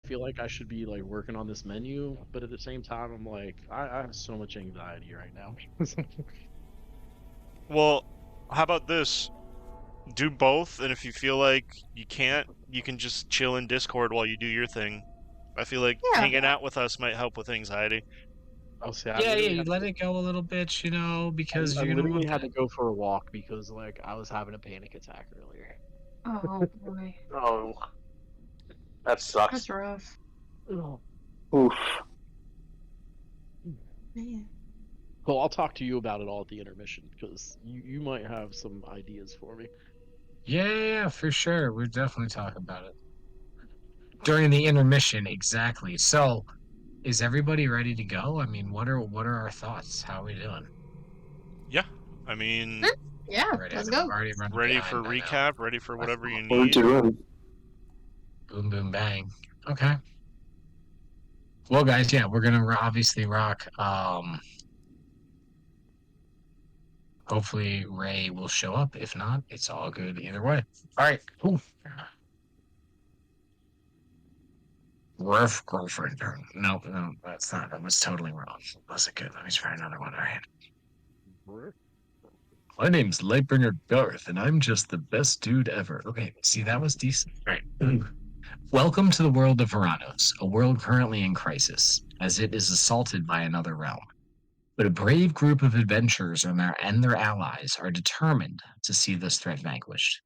feel like I should be like working on this menu, but at the same time, I'm like, I have so much anxiety right now. Well, how about this? Do both, and if you feel like you can't, you can just chill in Discord while you do your thing. I feel like Yeah. hanging out with us might help with anxiety. I'll say Yeah, yeah, you let it go a little bit, because I you're gonna literally want had that. to go for a walk because like I was having a panic attack earlier. Oh boy, Oh, that sucks. that's rough. Oh. Oof. Man. Well, I'll talk to you about it all at the intermission because you might have some ideas for me. Yeah, yeah, yeah, for sure. We'll definitely talk about it. During the intermission, exactly. So, is everybody ready to go? I mean, what are our thoughts? How are we doing? Yeah, I mean, Yeah, Ready? let's I'm go. already running ready for behind by now. recap, ready for whatever you We're need. doing. Boom, boom, bang. Okay. Well, guys, yeah, we're gonna obviously rock. Hopefully Ray will show up. If not, it's all good either way. All right, cool. Rough girlfriend. No, no, that's not. That was totally wrong. Was it good? Let me try another one. All right. My name's Lightbringer Garth, and I'm just the best dude ever. Okay, see, that was decent. All right. Welcome to the world of Veranos, a world currently in crisis, as it is assaulted by another realm. But a brave group of adventurers and their allies are determined to see this threat vanquished.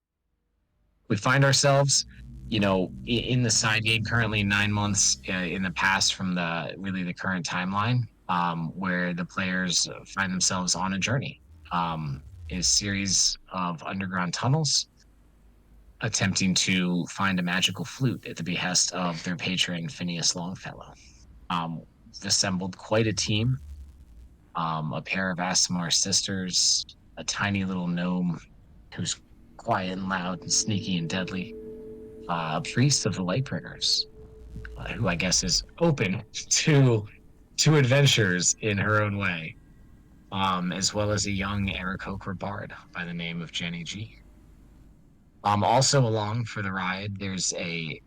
We find ourselves, in the side game currently 9 months in the past from the current timeline, where the players find themselves on a journey, a series of underground tunnels, attempting to find a magical flute at the behest of their patron Phineas Longfellow. We've assembled quite a team, a pair of Asimar sisters, a tiny little gnome who's quiet and loud and sneaky and deadly, a priest of the Lightbringers, who I guess is open to adventures in her own way, as well as a young Aarakocra bard by the name of Jenny G. Also along for the ride, there's a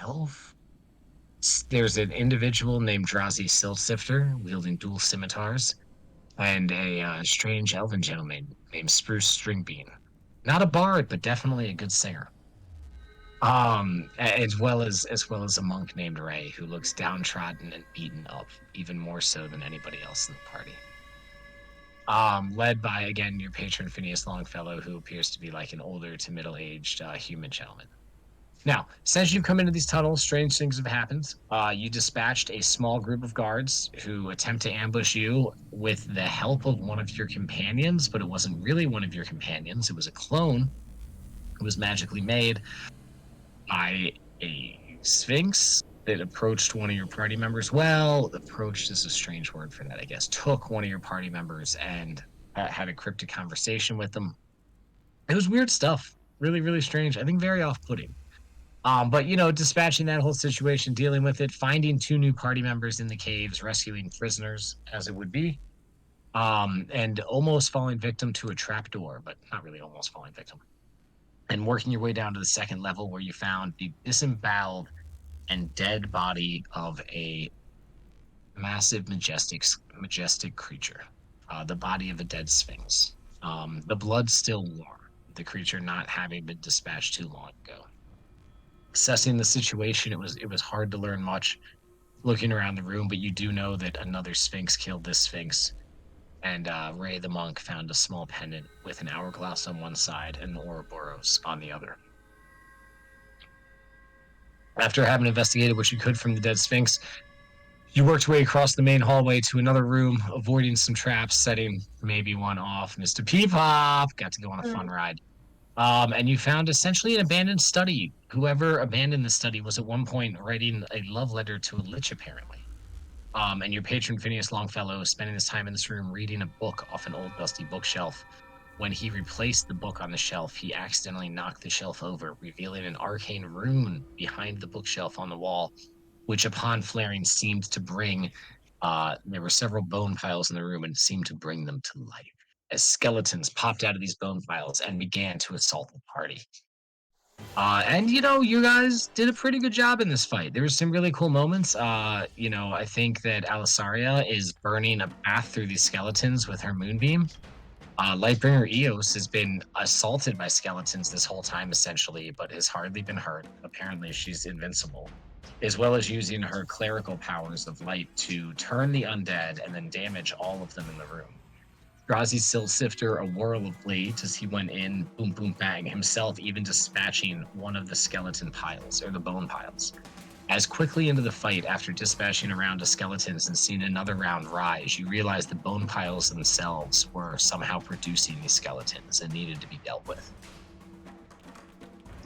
elf. There's an individual named Drazi Siltsifter wielding dual scimitars, and a strange elven gentleman named Spruce Stringbean. Not a bard, but definitely a good singer. As well as a monk named Ray, who looks downtrodden and beaten up, even more so than anybody else in the party. Led by again your patron Phineas Longfellow, who appears to be like an older to middle-aged human gentleman. Now, since you've come into these tunnels, strange things have happened. You dispatched a small group of guards who attempt to ambush you with the help of one of your companions, but it wasn't really one of your companions. It was a clone who was magically made by a sphinx that approached one of your party members. Well, approached is a strange word for that, I guess. Took one of your party members and had a cryptic conversation with them. It was weird stuff. Really, really strange. I think very off-putting. But dispatching that whole situation, dealing with it, finding two new party members in the caves, rescuing prisoners, as it would be, and almost falling victim to a trapdoor, but not really almost falling victim. And working your way down to the second level where you found the disemboweled and dead body of a massive, majestic creature, the body of a dead sphinx. The blood still warm, the creature not having been dispatched too long ago. Assessing the situation, it was hard to learn much looking around the room, but you do know that another sphinx killed this sphinx, and Ray the monk found a small pendant with an hourglass on one side and an Ouroboros on the other. After having investigated what you could from the dead sphinx, you worked your way across the main hallway to another room, avoiding some traps, setting maybe one off. Mr. Peepop got to go on a fun ride. And you found essentially an abandoned study. Whoever abandoned the study was at one point writing a love letter to a lich, apparently. And your patron, Phineas Longfellow, is spending his time in this room reading a book off an old dusty bookshelf. When he replaced the book on the shelf, he accidentally knocked the shelf over, revealing an arcane rune behind the bookshelf on the wall, which upon flaring seemed to bring, there were several bone piles in the room and seemed to bring them to life as skeletons popped out of these bone piles and began to assault the party. And you guys did a pretty good job in this fight. There were some really cool moments. I think that Alisaria is burning a path through these skeletons with her moonbeam. Lightbringer Eos has been assaulted by skeletons this whole time, essentially, but has hardly been hurt. Apparently, she's invincible, as well as using her clerical powers of light to turn the undead and then damage all of them in the room. Drazi Sill Sifter, a whirl of blades as he went in, boom, boom, bang, himself even dispatching one of the skeleton piles, or the bone piles. As quickly into the fight, after dispatching a round of skeletons and seeing another round rise, you realize the bone piles themselves were somehow producing these skeletons and needed to be dealt with.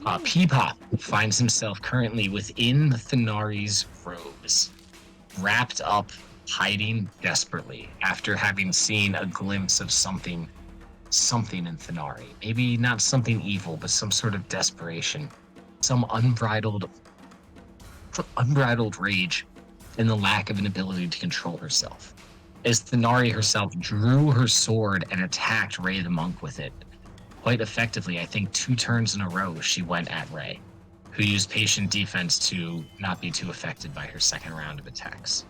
Peepop finds himself currently within Thanari's robes, wrapped up, hiding desperately after having seen a glimpse of something in Thanari. Maybe not something evil, but some sort of desperation, some unbridled rage, and the lack of an ability to control herself. As Thanari herself drew her sword and attacked Ray the Monk with it. Quite effectively, I think 2 turns in a row she went at Ray, who used patient defense to not be too affected by her second round of attacks.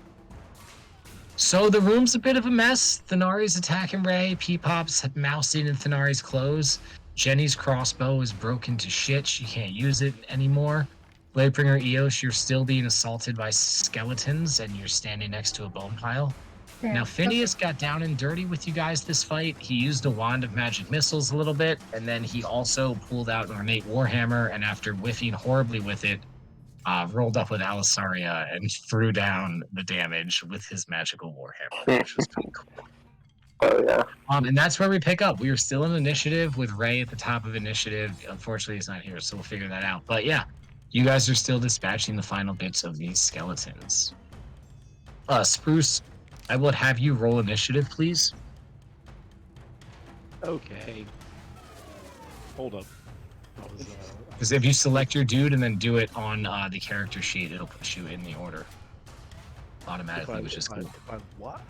So the room's a bit of a mess. Thanari's attacking Ray, Peepop's mousing in Thanari's clothes. Jenny's crossbow is broken to shit. She can't use it anymore. Lightbringer Eos, you're still being assaulted by skeletons and you're standing next to a bone pile. There. Now, Phineas got down and dirty with you guys this fight. He used a wand of magic missiles a little bit, and then he also pulled out an ornate warhammer, and after whiffing horribly with it, rolled up with Alisaria and threw down the damage with his magical warhammer, which was pretty cool. Oh yeah. And that's where we pick up. We are still in initiative with Ray at the top of initiative. Unfortunately, he's not here, so we'll figure that out. But yeah, you guys are still dispatching the final bits of these skeletons. Spruce, I will have you roll initiative, please. Okay. Hold up. Because if you select your dude and then do it on the character sheet, it'll put you in the order automatically, which is cool. What?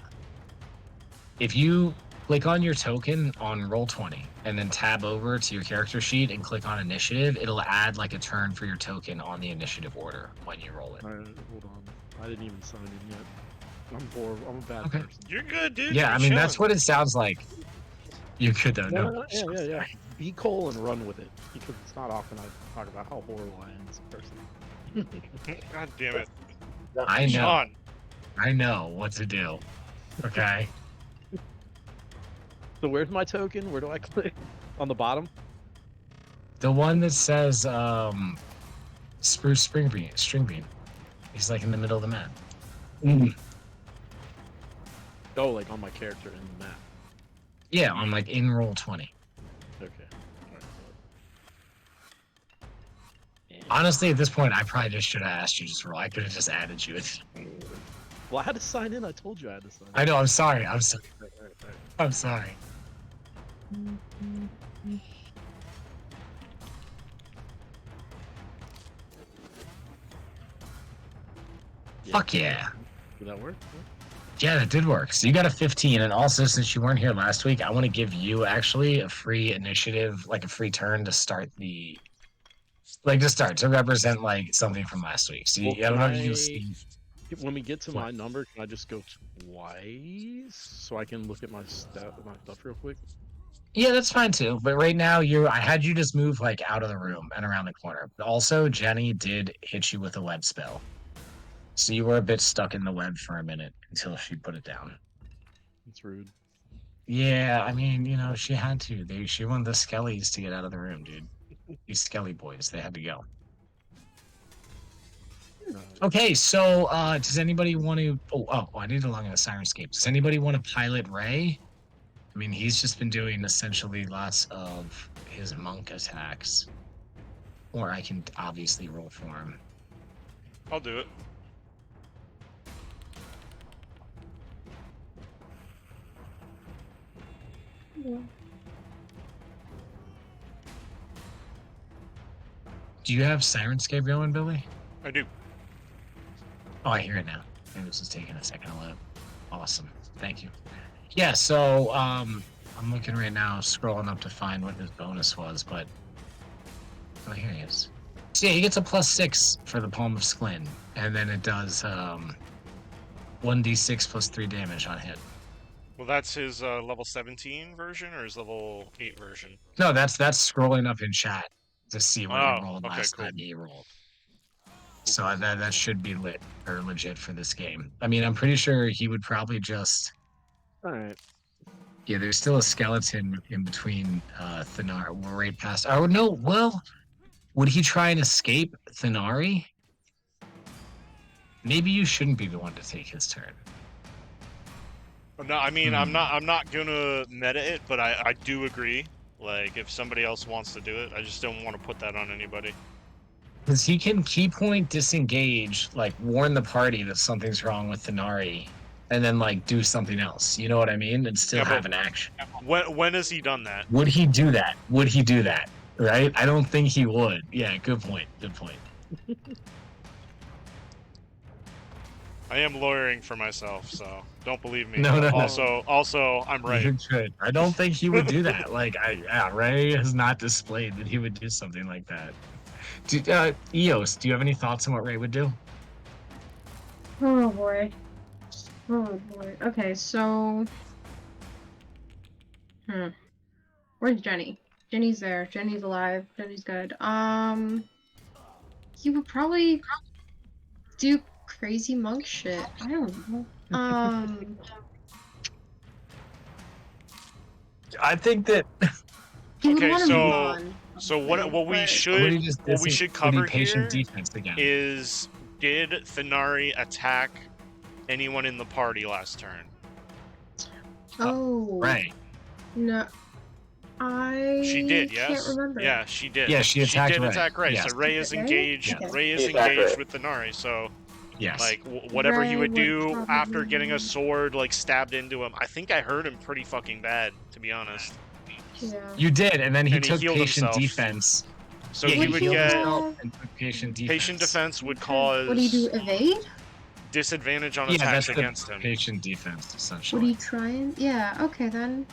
If you click on your token on Roll20 and then tab over to your character sheet and click on initiative, it'll add like a turn for your token on the initiative order when you roll it. All right, hold on. I didn't even sign in yet. I'm horrible. I'm a bad Okay. person. You're good, dude. Yeah, You're I mean, that's chilling. what it sounds like. You could, though. No. Yeah. Be cool and run with it, because it's not often I talk about how horrible I am as a person. God damn it. I know. Sean. I know what to do. Okay. So where's my token? Where do I click? On the bottom? The one that says Spruce Stringbean. He's like in the middle of the map. Oh, like on my character in the map. Yeah, on like in Roll20. Okay. Alright. Honestly, at this point, I probably just should have asked you just roll. I could have just added you. Well, I had to sign in. I told you I had to sign in. I know. I'm sorry. I'm sorry. Alright. I'm sorry. Fuck yeah. Did that work? Yeah, that did work. So you got a 15, and also since you weren't here last week, I want to give you actually a free initiative, like a free turn to start to represent like something from last week. So Well, I don't know if can you'll I- see. When we get to What? my number, can I just go twice so I can look at my stuff real quick? Yeah, that's fine too. But right now, I had you just move like out of the room and around the corner. But also, Jenny did hit you with a web spell, so you were a bit stuck in the web for a minute until she put it down. It's rude. Yeah, I mean, she had to. She wanted the Skellies to get out of the room, dude. These Skelly boys, they had to go. Okay, so does anybody want to? Oh, I need to log in the Sirenscape. Does anybody want to pilot Ray? I mean, he's just been doing essentially lots of his monk attacks. Or I can obviously roll for him. I'll do it. Do you have Sirenscape going, Billy? I do. Oh, I hear it now. Maybe this is taking a second to load. Awesome. Thank you. Yeah, so I'm looking right now, scrolling up to find what his bonus was, but Oh, here he is. So yeah, he gets a +6 for the Palm of Sklin, and then it does 1d6 plus 3 damage on hit. Well, that's his level 17 version or his level 8 version? No, that's scrolling up in chat to see what he rolled okay, last cool. time he rolled. So that should be lit or legit for this game. I mean, I'm pretty sure he would probably just. All right. Yeah, there's still a skeleton in between Thanari. We're right past. Oh no, well, would he try and escape Thanari? Maybe you shouldn't be the one to take his turn. No, I mean, I'm not gonna meta it, but I do agree. Like, if somebody else wants to do it, I just don't want to put that on anybody. Because he can key point disengage, like warn the party that something's wrong with Thanari, and then like do something else. You know what I mean? And still have an action. When has he done that? Would he do that? Would he do that? Right? I don't think he would. Yeah, good point. Good point. I am lawyering for myself, so don't believe me. No. Also, I'm right. You could. I don't think he would do that. Like, Ray has not displayed that he would do something like that. Eos, do you have any thoughts on what Ray would do? Oh boy. Oh boy. Okay, so. Where's Jenny? Jenny's there. Jenny's alive. Jenny's good. He would probably do crazy monk shit. I don't know. I think that. He would Okay, want to move on. So what we but- should cover patient here defense again. is, did Thanari attack anyone in the party last turn? Oh. Right. No. She did, yes. Can't remember. Yeah, she did. Yeah, she attacked did Ray. attack Ray. Yes. So Ray is Ray? engaged. Yes. Ray is He attacked engaged Ray. with Thanari. So Yes. like whatever he Ray would would do after probably- getting a sword like stabbed into him, I think I hurt him pretty fucking bad, to be honest. Yeah. You did, and then he And he took healed patient himself. defense. So Yeah, he Would would he get have- and took patient defense. patient defense would cause Would he do evade? disadvantage on Yeah, attacks that's against him. patient defense, Would essentially. he try and? Yeah. Okay then.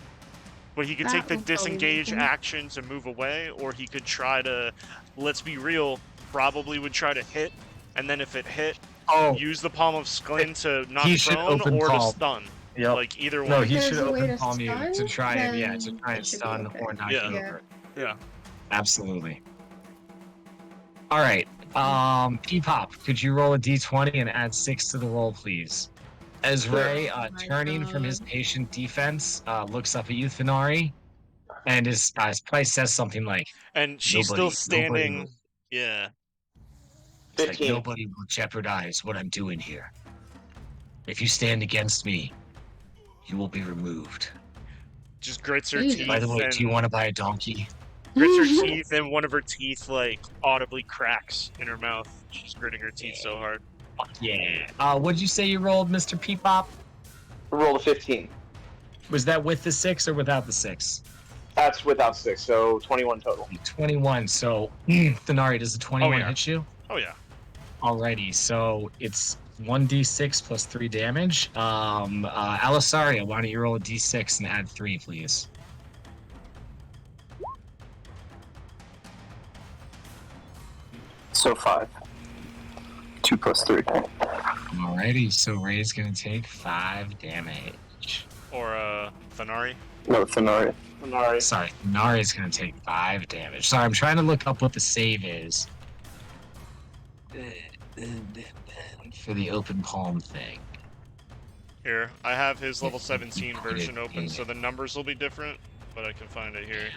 But he could That take the would probably be disengage him. action to move away, or he could try to, let's be real, probably would try to hit, and then if it hit, Oh, use the palm of Sklin to knock He should prone open or palm. to stun. yep. Like either one. No, If he there's should a way open to palm you to stun, try and then to try and it should be stun okay. or knock Yeah. you over. Yeah. Absolutely. All right. P-Pop, could you roll a d20 and add 6 to the roll, please? As Sure. Ray, Oh my turning from his God. patient defense, looks up at you, Thanari, and his probably says something like, And she's Nobody- still standing. nobody Yeah. it's like, 15. nobody will jeopardize what I'm doing here. If you stand against me, you will be removed. Just grits her Jesus. teeth. By the way, and, do you want to buy a donkey? grits her teeth, and one of her teeth like audibly cracks in her mouth. She's gritting her teeth so hard. Yeah. What'd you say you rolled, Mr. P-Pop? Roll a 15. Was that with the 6 or without the 6? That's without 6, so 21 total. 21. So, Thanari, does the 21 yeah. hit you? Oh yeah. Alrighty. So it's 1d6 plus 3 damage. Alisaria, why don't you roll a d6 and add 3, please? So 5. 2 plus 3. Alrighty. So Ray's gonna take 5 damage. Or Thanari. No, Thanari. Thanari. Sorry, Nari's gonna take 5 damage. Sorry, I'm trying to look up what the save is. For the open palm thing. Here, I have his level Yeah, 17 put it version open, in so it. the numbers will be different, but I can find it here.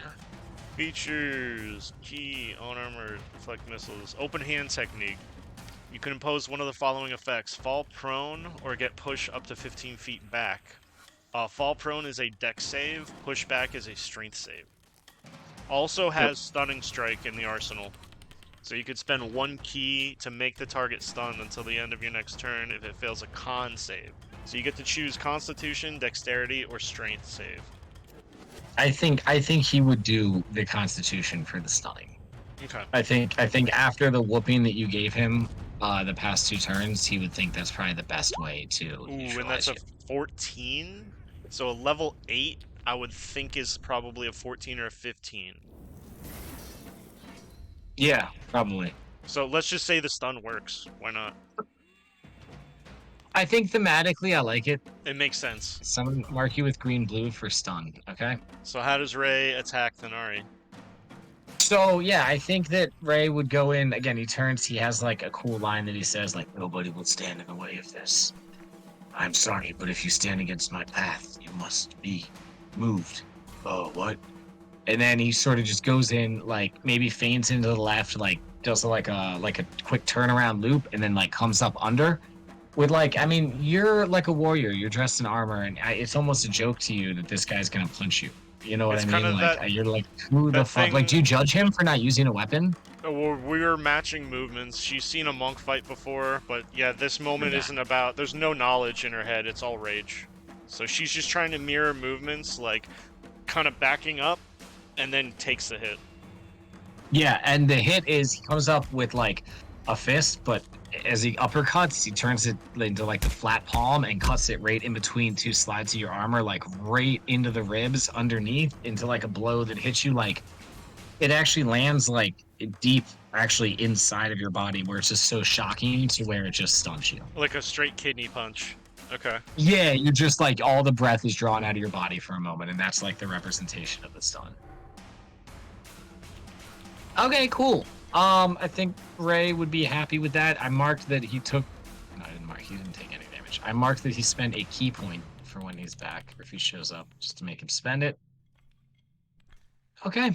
Features, key, unarmored, deflect missiles, open hand technique. You can impose one of the following effects: fall prone or get push up to 15 feet back. Fall prone is a dex save, push back is a strength save. Also has stunning strike in the arsenal. So you could spend 1 key to make the target stunned until the end of your next turn if it fails a con save. So you get to choose Constitution, Dexterity, or Strength save. I think he would do the Constitution for the stunning. Okay. I think after the whooping that you gave him the past 2 turns, he would think that's probably the best way to Ooh, and neutralize that's a you. 14? So a level 8, I would think is probably a 14 or a 15. Yeah, probably. So let's just say the stun works. Why not? I think thematically I like it. It makes sense. Someone mark you with green blue for stun, okay? So how does Ray attack Thanari? So yeah, I think that Ray would go in again. He turns. He has like a cool line that he says, like, "Nobody will stand in the way of this. I'm sorry, but if you stand against my path, you must be moved." Oh, what? And then he sort of just goes in, like maybe feigns into the left, like does like a quick turnaround loop, and then like comes up under. With like, I mean, you're like a warrior. You're dressed in armor, and it's almost a joke to you that this guy's gonna punch you. You know what It's I kind mean? of Like, that- you're like, who the that fuck? Like, thing- do you judge him for not using a weapon? Well, we were matching movements. She's seen a monk fight before, but yeah, this moment Yeah. isn't about. There's no knowledge in her head. It's all rage. So she's just trying to mirror movements, like kind of backing up, and then takes the hit. Yeah, and the hit is he comes up with like a fist, but as he uppercuts, he turns it into like the flat palm and cuts it right in between two slides of your armor, like right into the ribs underneath, into like a blow that hits you like it actually lands like deep, actually inside of your body, where it's just so shocking to where it just stuns you. Like a straight kidney punch. Okay. Yeah, you're just like all the breath is drawn out of your body for a moment, and that's like the representation of the stun. Okay, cool. I think Ray would be happy with that. I marked that he took. No, I didn't mark. He didn't take any damage. I marked that he spent a key point for when he's back, or if he shows up, just to make him spend it. Okay.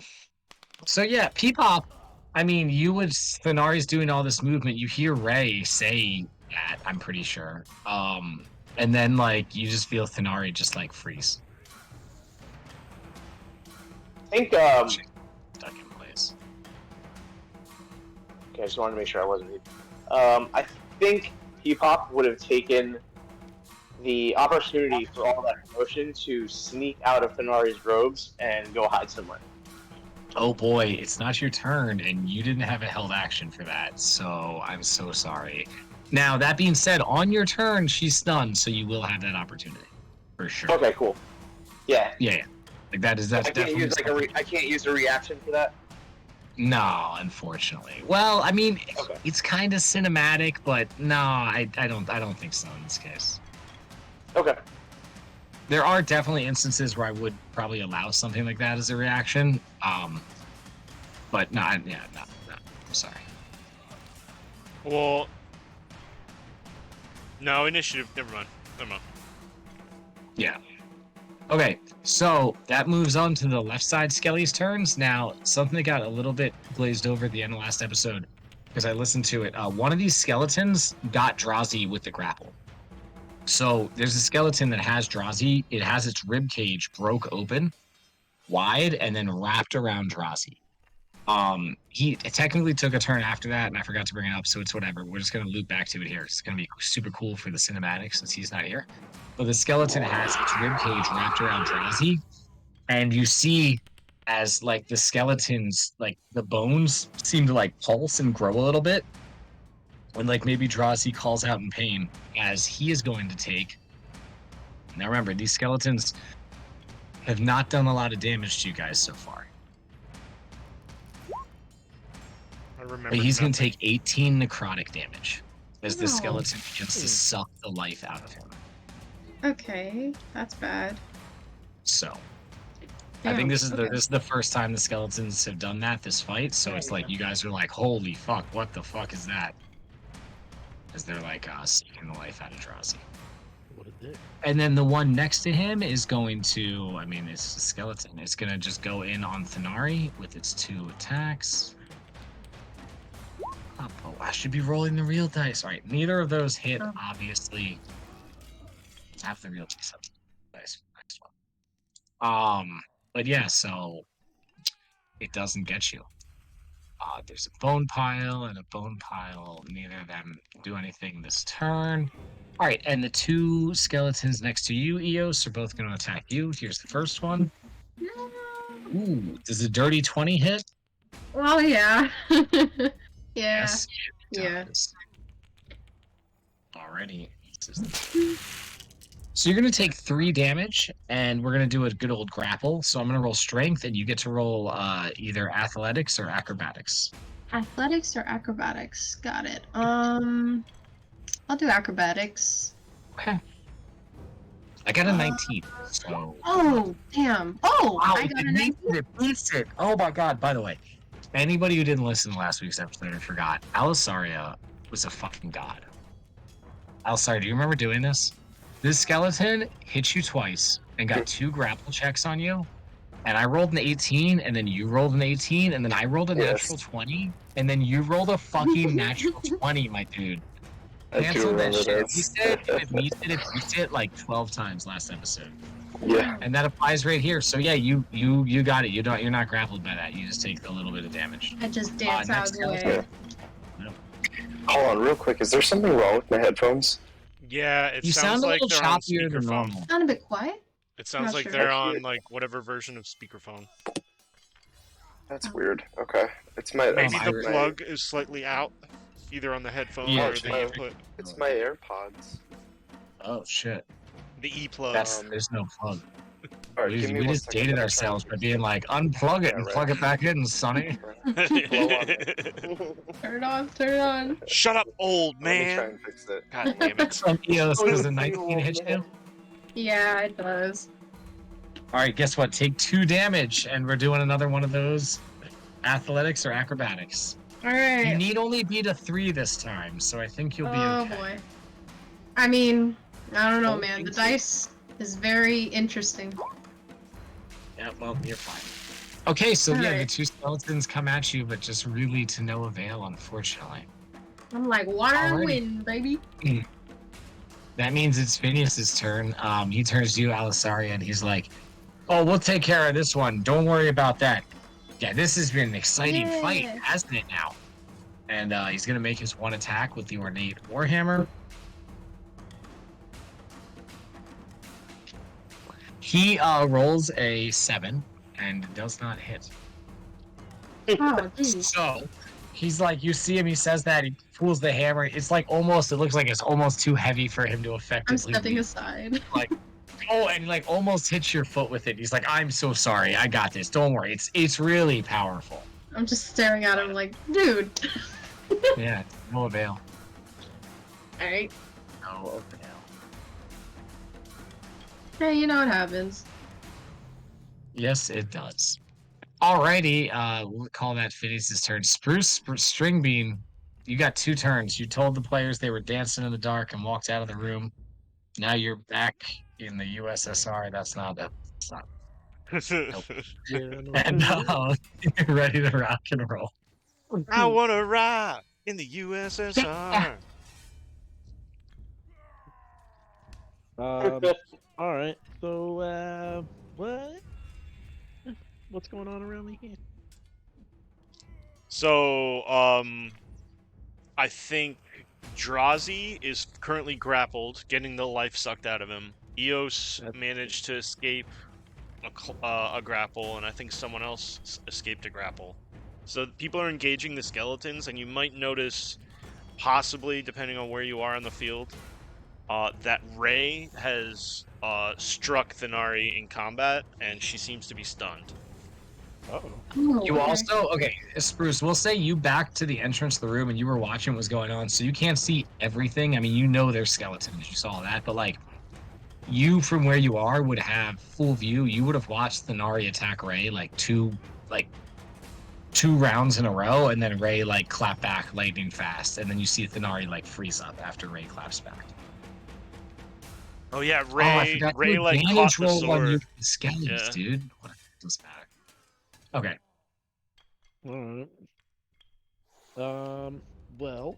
So yeah, P-pop. I mean, you would. Thanari's doing all this movement. You hear Ray say that. I'm pretty sure. And then like you just feel Thanari just like freeze. I think, Stuck in place. okay, I just wanted to make sure I wasn't muted. I think P-Pop would have taken the opportunity for all that commotion to sneak out of Thanari's robes and go hide somewhere. Oh boy, it's not your turn, and you didn't have a held action for that, so I'm so sorry. Now, that being said, on your turn, she's stunned, so you will have that opportunity. For sure. Okay, cool. Yeah. Yeah. Like that's I can't definitely use I can't use a reaction for that. No, unfortunately. Well, I mean, Okay. it's kind of cinematic, but no, I don't think so in this case. Okay. There are definitely instances where I would probably allow something like that as a reaction. But no, no. I'm sorry. Well, no initiative. Never mind. Yeah. Okay, so that moves on to the left side Skelly's turns. Now, something that got a little bit glazed over at the end of last episode, because I listened to it, one of these skeletons got Drazi with the grapple. So there's a skeleton that has Drazi. It has its rib cage broke open, wide, and then wrapped around Drazi. He technically took a turn after that, and I forgot to bring it up, so it's whatever. We're just gonna loop back to it here. It's gonna be super cool for the cinematics since he's not here. But the skeleton has its rib cage wrapped around Drazi, and you see as like the skeleton's like the bones seem to like pulse and grow a little bit. When like maybe Drazi calls out in pain as he is going to take. Now remember, these skeletons have not done a lot of damage to you guys so far. I remember. But he's going to nothing. take 18 necrotic damage as the No. skeleton begins to suck the life out of him. Okay, that's bad. So I Damn, think this is okay. the first time the skeletons have done that this fight. So it's like you guys are like, holy fuck, what the fuck is that? As they're like sucking the life out of Drazi. What a dick. And then the one next to him is going to, I mean, it's a skeleton. It's going to just go in on Thanari with its 2 attacks. Oh, I should be rolling the real dice. All right, neither of those hit, Oh. obviously. Have the real dice. Nice, next one. But yeah, so it doesn't get you. There's a bone pile and a bone pile. Neither of them do anything this turn. All right, and the 2 skeletons next to you, Eos, are both going to attack you. Here's the first one. No. Ooh, does a dirty 20 hit? Well, yeah. yeah. Yes, it Yeah. does. Alrighty. So you're going to take 3 damage, and we're going to do a good old grapple. So I'm going to roll strength, and you get to roll either athletics or acrobatics. Athletics or acrobatics? Got it. I'll do acrobatics. Okay. I got a 19. So. Oh, damn. Oh, Wow, I got a it 19. beats it. Oh my god, by the way. Anybody who didn't listen to last week's episode or forgot, Alisaria was a fucking god. Alisaria, do you remember doing this? This skeleton hit you twice and got 2 grapple checks on you. And I rolled an 18, and then you rolled an 18, and then I rolled a natural 20, and then you rolled a fucking natural 20, my dude. I do Cancel that remember shit. this. We said if we beat it like 12 times last episode. Yeah. And that applies right here. So yeah, you got it. You're not grappled by that. You just take a little bit of damage. I just dance out next of the way. Hold on, real quick. Is there something wrong with my headphones? Yeah, it You sounds sound a like little they're on choppier than speakerphone. normal. Sound a bit quiet? It sounds Not like sure. they're Actually, on like whatever version of speakerphone. That's weird. Okay. It's my Maybe I the re- plug is slightly out, either on the headphone Yeah, or it's the my- input. it's my AirPods. Oh shit. The E-plug. There's no plug. Alright, We give me just one second. dated I'm trying ourselves to by fix being it. like, unplug it Yeah, and right. plug it back in, Sonny. Blow on it. Turn it on, turn it on. Shut up, old Let me try man. and fix it. God damn it. From EOS, Oh, does a you 19 hit old you? man. Yeah, it does. Alright, guess what? Take 2 damage, and we're doing another one of those athletics or acrobatics. You Alright. need only beat a 3 this time, so I think you'll be Oh okay. boy. I mean, I don't know, Don't man. The think so. dice is very interesting. Yeah, well, you're fine. Okay, so yeah, the Alright. 2 skeletons come at you, but just really to no avail, unfortunately. I'm like water and Alrighty. wind, baby. That means it's Phineas's turn. He turns to you, Alisaria, and he's like, "Oh, we'll take care of this one. Don't worry about that." Yeah, this has been an exciting fight, Yeah. hasn't it now? And he's gonna make his 1 attack with the ornate warhammer. He rolls a 7 and does not hit. Oh, geez. So he's like, you see him, he says that, he pulls the hammer. It's like almost, it looks like it's almost too heavy for him to I'm effectively stepping wield. aside. Oh, and like almost hits your foot with it. He's like, I'm so sorry, I got this. Don't worry. It's really powerful. I'm just staring at him like, dude. Yeah, no avail. Alright. No avail. Hey, you know what happens. Yes, it does. Alrighty, we'll call that Phineas's turn. Stringbean, you got 2 turns. You told the players they were dancing in the dark and walked out of the room. Now you're back in the USSR. That's not. Yeah, no, And you're ready to rock and roll. I wanna ride in the USSR. All right. So, what's going on around me here? So, I think Drazi is currently grappled, getting the life sucked out of him. Eos That's- managed to escape a grapple, and I think someone else escaped a grapple. So people are engaging the skeletons, and you might notice, possibly, depending on where you are on the field, that Ray has struck Thanari in combat, and she seems to be stunned. Uh-oh. Oh, You okay. also, okay, Spruce, we'll say you back to the entrance of the room and you were watching what was going on, so you can't see everything. I mean, you know there's skeletons, you saw that, but like, you from where you are would have full view. You would have watched Thanari attack Ray like two rounds in a row, and then Ray like clap back lightning fast, and then you see Thanari like freeze up after Ray claps back. Oh yeah, Oh, I forgot Ray to like caught advantage the roll on sword. your skeletons, Yeah. dude. What doesn't matter. Okay. All right. Well,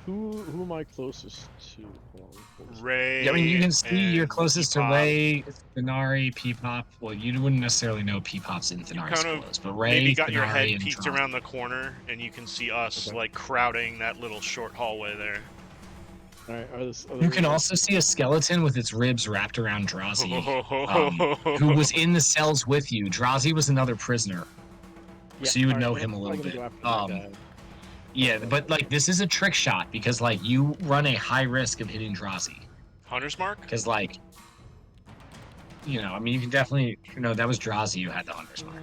who am I closest to? Hold on. Ray. Yeah, I mean, you can see you're and closest to Peepop. Ray, Thanari, Peepop. Well, you wouldn't necessarily know Peepop's in Thanari's kind of clothes, but Ray, Maybe got your head Thanari, and peeked Drazi. around the corner, and you can see us Okay. like crowding that little short hallway there. All right. You can also see a skeleton with its ribs wrapped around Drazi, Oh. who was in the cells with you. Drazi was another prisoner. so you would know him a little bit. Yeah, but like this is a trick shot because like you run a high risk of hitting Drazi. Hunter's mark? Because like, you know, I mean, you can definitely, that was Drazi who had the hunter's mark.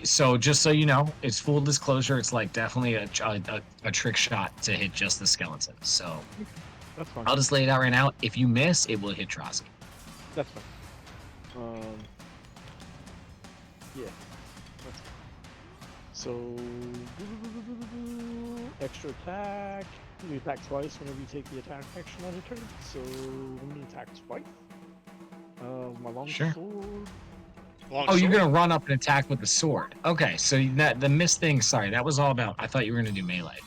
So just so you know, it's full disclosure. It's like definitely a trick shot to hit just the skeleton. So That's fine. I'll just lay it out right now. If you miss, it will hit Drazi. That's fine. Yeah. That's fine. So extra attack. You attack twice whenever you take the attack action on a turn. So I'm gonna attack twice. My long Sure. sword. Long Oh, you're sword? gonna run up and attack with the sword. Okay, so that the miss thing. Sorry, that was all about. I thought you were gonna do melee.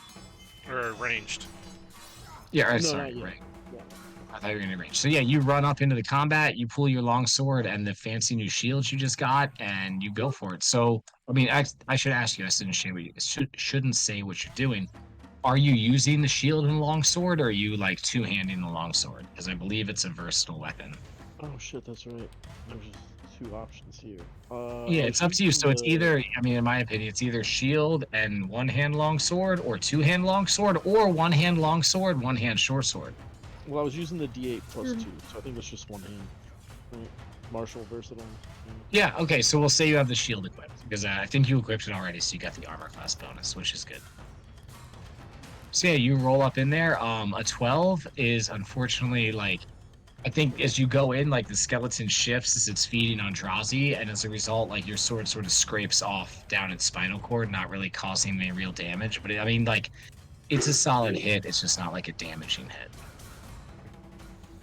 Or ranged. Yeah, or, No, sorry, not yet. right. Yeah. I thought you were gonna range. So yeah, you run up into the combat, you pull your long sword and the fancy new shield you just got, and you go for it. So I mean, I should ask you. I shouldn't say what you're doing. Are you using the shield and long sword, or are you like two-handing the long sword? Because I believe it's a versatile weapon. Oh shit, that's right. There's just two options here. Yeah, I it's was up to you. using So it's the- either, I mean, in my opinion, it's either shield and one-hand long sword, or two-hand long sword, or one-hand long sword, one-hand short sword. Well, I was using the D8 plus 2, so I think it's just one hand. Right? Martial versatile. Yeah, okay, so we'll say you have the shield equipped, because I think you equipped it already, so you got the armor class bonus, which is good. So yeah, you roll up in there. A 12 is unfortunately like, I think as you go in, like the skeleton shifts as it's feeding on Drazi, and as a result, like your sword sort of scrapes off down its spinal cord, not really causing any real damage. But I mean, like, it's a solid hit. It's just not like a damaging hit.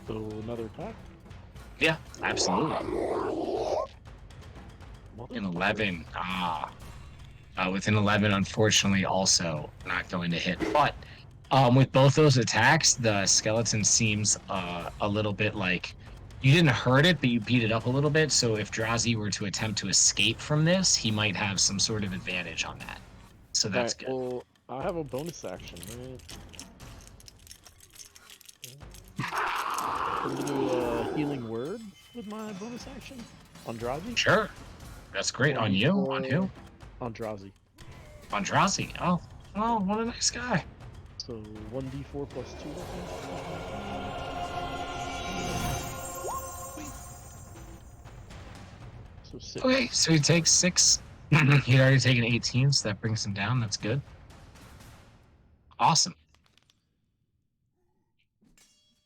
So another attack. Yeah, absolutely. Motherfucker. An 11. With an 11, unfortunately, also not going to hit. But with both those attacks, the skeleton seems a little bit like you didn't hurt it, but you beat it up a little bit. So if Drazi were to attempt to escape from this, he might have some sort of advantage on that. So that's Alright, good. well, I have a bonus action, right? I'm gonna do a healing word with my bonus action on Drazi. Sure. That's great. On you? On who? On Drazi. On Drazi. Oh, what a nice guy. So 1d4 plus 2. So 6. Okay, so he takes 6. He'd already taken 18, so that brings him down. That's good. Awesome.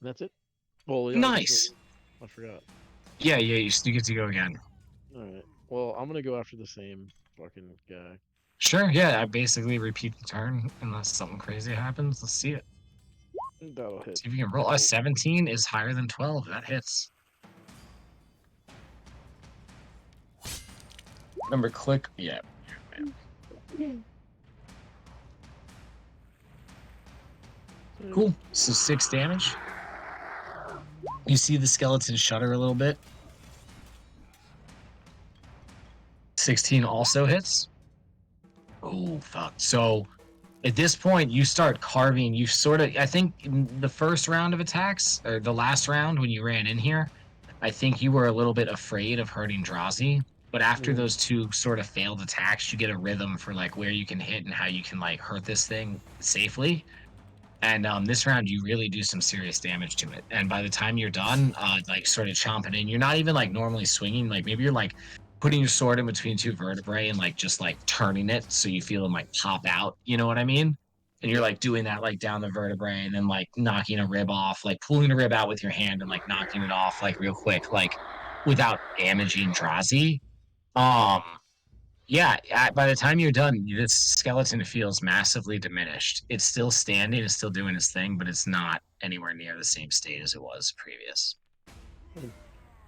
That's it. Well, yeah, Nice. I forgot. Yeah, you get to go again. All right. Well, I'm gonna go after the same fucking guy. Sure, yeah, I basically repeat the turn unless something crazy happens. Let's see it. That'll hit. See if you can roll. A 17 is higher than 12. That hits. Remember, click. Yeah. Cool. So 6 damage. You see the skeleton shudder a little bit. 16 also hits. Oh, fuck. So at this point, you start carving. You sort of, I think in the first round of attacks, or the last round when you ran in here, I think you were a little bit afraid of hurting Drazi. But after those two sort of failed attacks, you get a rhythm for like where you can hit and how you can like hurt this thing safely. And this round, you really do some serious damage to it. And by the time you're done, like sort of chomping in, you're not even like normally swinging. Like maybe you're like putting your sword in between two vertebrae and like just like turning it so you feel them like pop out. You know what I mean? And you're like doing that like down the vertebrae and then like knocking a rib off, like pulling a rib out with your hand and like knocking it off like real quick, like without damaging Drazi. Yeah, by the time you're done, this skeleton feels massively diminished. It's still standing, it's still doing its thing, but it's not anywhere near the same state as it was previous.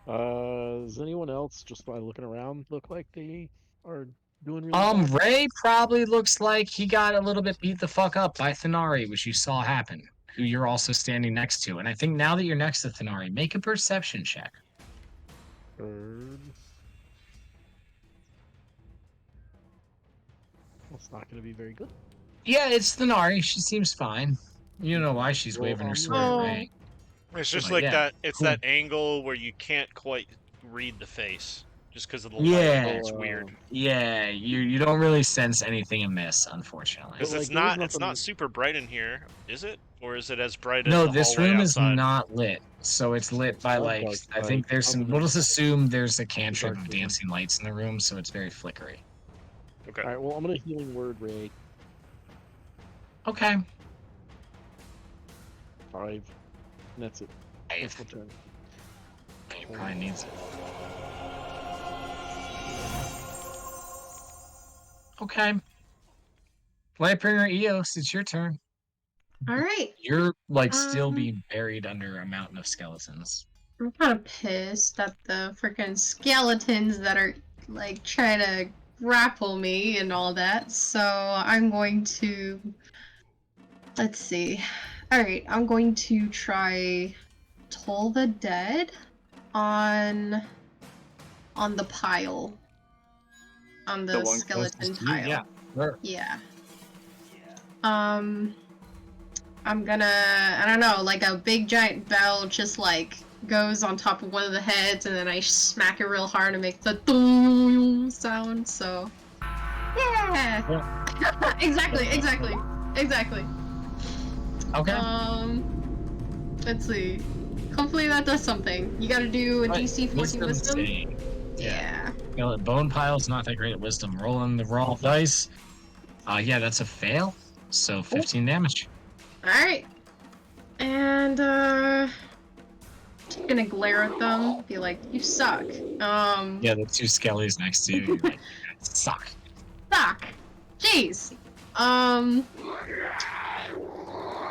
Does anyone else, just by looking around, look like they are doing really bad? Ray probably looks like he got a little bit beat the fuck up by Thanari, which you saw happen, who you're also standing next to. And I think now that you're next to Thanari, make a perception check. Bird. That's not going to be very good. Yeah, it's Thanari. She seems fine. You know why she's Well, waving her I'm sword at gonna- Ray. It's just But like yeah, that. It's cool. that angle where you can't quite read the face. just because of the light. Yeah. It's weird. Yeah, you don't really sense anything amiss, unfortunately. Because But, it's like, there was not nothing- super bright in here, is it? Or is it as bright as No, the this hallway room outside? is not lit. So it's lit by Not like dark, I think there's some. other We'll than just assume there's a cantrip dark of room. dancing lights in the room, so it's very flickery. Okay. Alright, well, I'm gonna healing word Ray. Okay. 5. And that's it. That's my turn. He probably needs it. Okay. Lightbringer Eos, it's your turn. All right. You're like still Um, being buried under a mountain of skeletons. I'm kind of pissed at the freaking skeletons that are like trying to grapple me and all that. So I'm going to. Let's see. All right, I'm going to try Toll the Dead on the pile, on the The one skeleton closest to you? pile. Yeah, sure. Yeah. I'm gonna, I don't know, like a big giant bell just like goes on top of one of the heads, and then I smack it real hard and make the boom sound. So, yeah. exactly. Okay. Let's see. Hopefully that does something. You gotta do a DC 14 wisdom. saving. Yeah. You know, bone pile's not that great at wisdom. Rolling the raw dice. Yeah, that's a fail. So 15 damage. Alright. And just gonna glare at them, be like, you suck. Yeah, the two skellies next to you. You're like, "You guys suck." Suck. Jeez.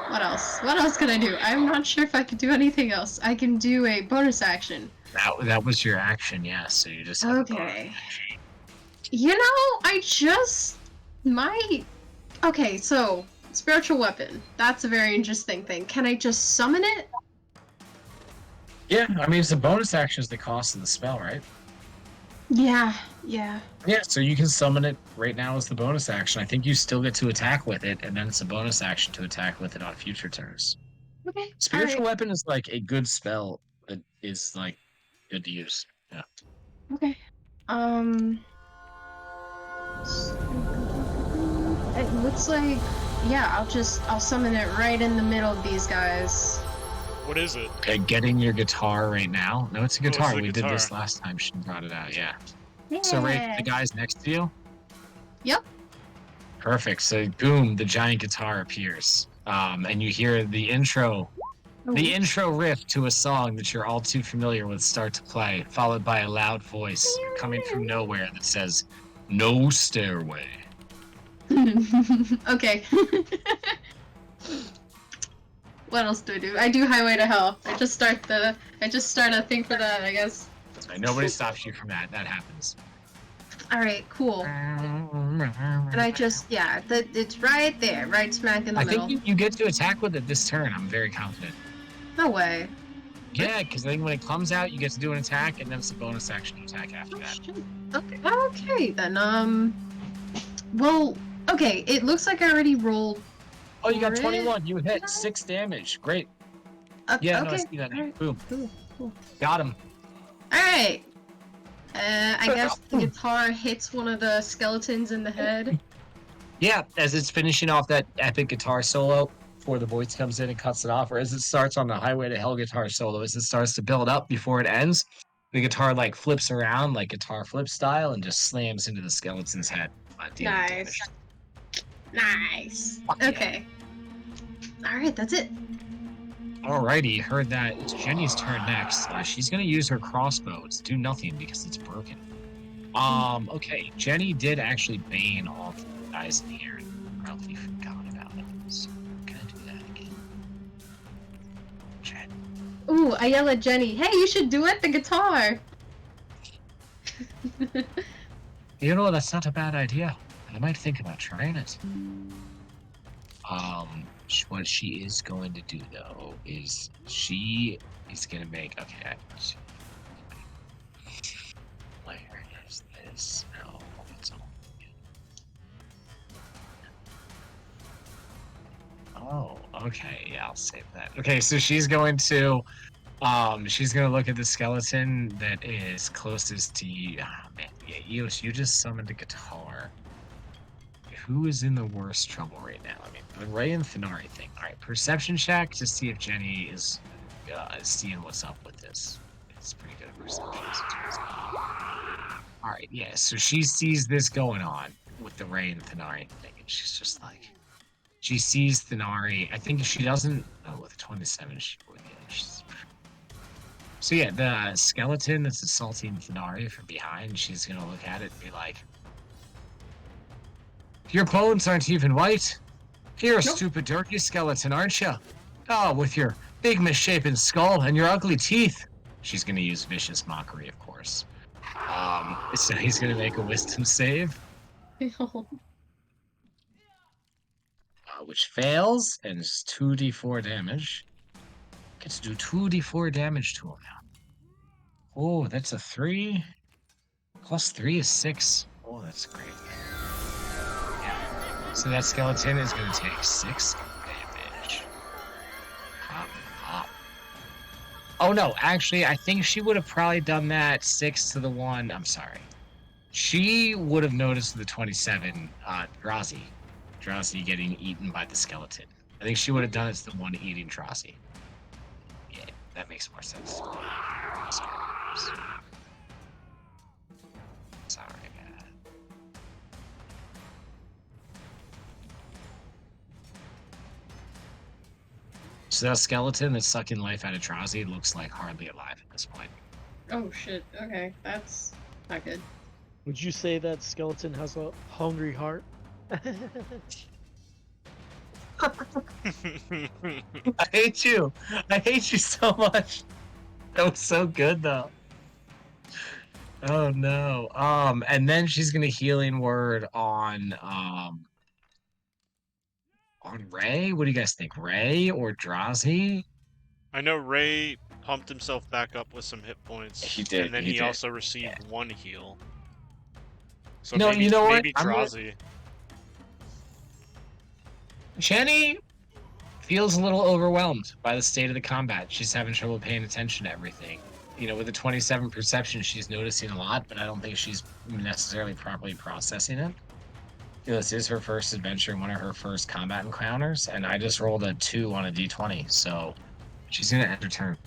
What else? What else can I do? I'm not sure if I can do anything else. I can do a bonus action. That was your action, yeah. So you just have a bonus Okay. action. You know, I just might. Okay, so spiritual weapon. That's a very interesting thing. Can I just summon it? Yeah, I mean, it's a bonus action is the cost of the spell, right? Yeah. Yeah, so you can summon it right now as the bonus action. I think you still get to attack with it, and then it's a bonus action to attack with it on future turns. Okay. Spiritual alright. weapon is like a good spell that is like good to use. Yeah. Okay. It looks like, yeah, I'll summon it right in the middle of these guys. What is it? Okay, getting your guitar right now. No, it's a it's guitar. the We did this guitar. last time. She brought it out. Yeah. Yeah. So right, the guys next to you. Yep. Perfect. So boom, the giant guitar appears, and you hear the intro. The intro riff to a song that you're all too familiar with start to play, followed by a loud voice coming from nowhere that says, "No stairway." Okay. What else do? I do Highway to Hell. I just start a thing for that, I guess. Sorry, nobody stops you from that. That happens. Alright, cool. And I just, yeah, it's right there, right smack in the I middle. think you get to attack with it this turn. I'm very confident. No way. Yeah, because I think when it comes out, you get to do an attack, and then it's a bonus action to attack after Oh, that. shit. Okay, then, well, okay, it looks like I already rolled. Oh, you got for it. 21. You hit 6 damage. Great. Yeah, no, I Okay. see that now. Alright, Boom. cool. Got him. Alright. I guess the guitar hits one of the skeletons in the head. Yeah, as it's finishing off that epic guitar solo before the voice comes in and cuts it off, or as it starts on the Highway to Hell guitar solo, as it starts to build up before it ends, the guitar like flips around like guitar flip style and just slams into the skeleton's head. Dealing Nice. damage. Nice. Fuck yeah. Okay. Alright, that's it. Alrighty, heard that. It's Jenny's turn next. She's gonna use her crossbow to do nothing because it's broken. Okay, Jenny did actually bane all the guys in the air and probably forgot about it. So can I do that again? Jen. Ooh, I yell at Jenny, hey, you should do it, the guitar! You know, that's not a bad idea. I might think about trying it. What she is going to do though is she is gonna make where is this? No, it's all. Oh, okay, yeah, I'll save that. Okay, so she's going to She's gonna look at the skeleton that is closest to you. Ah, man, yeah, Eos, you just summoned a guitar. Who is in the worst trouble right now? I mean, the Ray and Thanari thing. All right, perception check to see if Jenny is seeing what's up with this. It's pretty good at perception. All right, yeah. So she sees this going on with the Ray and Thanari thing, and she's just like, she sees Thanari. I think she doesn't. Oh, with a 27, she would. Yeah, so yeah, the skeleton that's assaulting Thanari from behind, she's gonna look at it and be like, "Your bones aren't even white. You're a stupid, dirty skeleton, aren't you? Oh, with your big misshapen skull and your ugly teeth." She's gonna use vicious mockery, of course. So he's gonna make a wisdom save, which fails, and it's 2d4 damage. Gets to do 2d4 damage to him now. Oh, that's a 3. Plus 3 is 6. Oh, that's great. Yeah. So that skeleton is going to take 6 damage. Pop, pop. Oh, no. Actually, I think she would have probably done that 6 to the 1. I'm sorry. She would have noticed the 27, Drazi getting eaten by the skeleton. I think she would have done it to the one eating Drazi. Yeah, that makes more sense. Sorry, man. So that skeleton that's sucking life out of Drazi looks like hardly alive at this point. Oh shit, okay, that's not good. Would you say that skeleton has a hungry heart? I hate you. I hate you so much. That was so good though. Oh no. And then she's gonna healing word on Ray. What do you guys think? Ray or Drazi? I know Ray pumped himself back up with some hit points. He did, And then he he did. also received 1 heal. So No, maybe, you know what? maybe Drazi. Jenny feels a little overwhelmed by the state of the combat. She's having trouble paying attention to everything. You know, with a 27 perception, she's noticing a lot, but I don't think she's necessarily properly processing it. You know, this is her first adventure, one of her first combat encounters, and I just rolled a 2 on a d20, so she's gonna end her turn.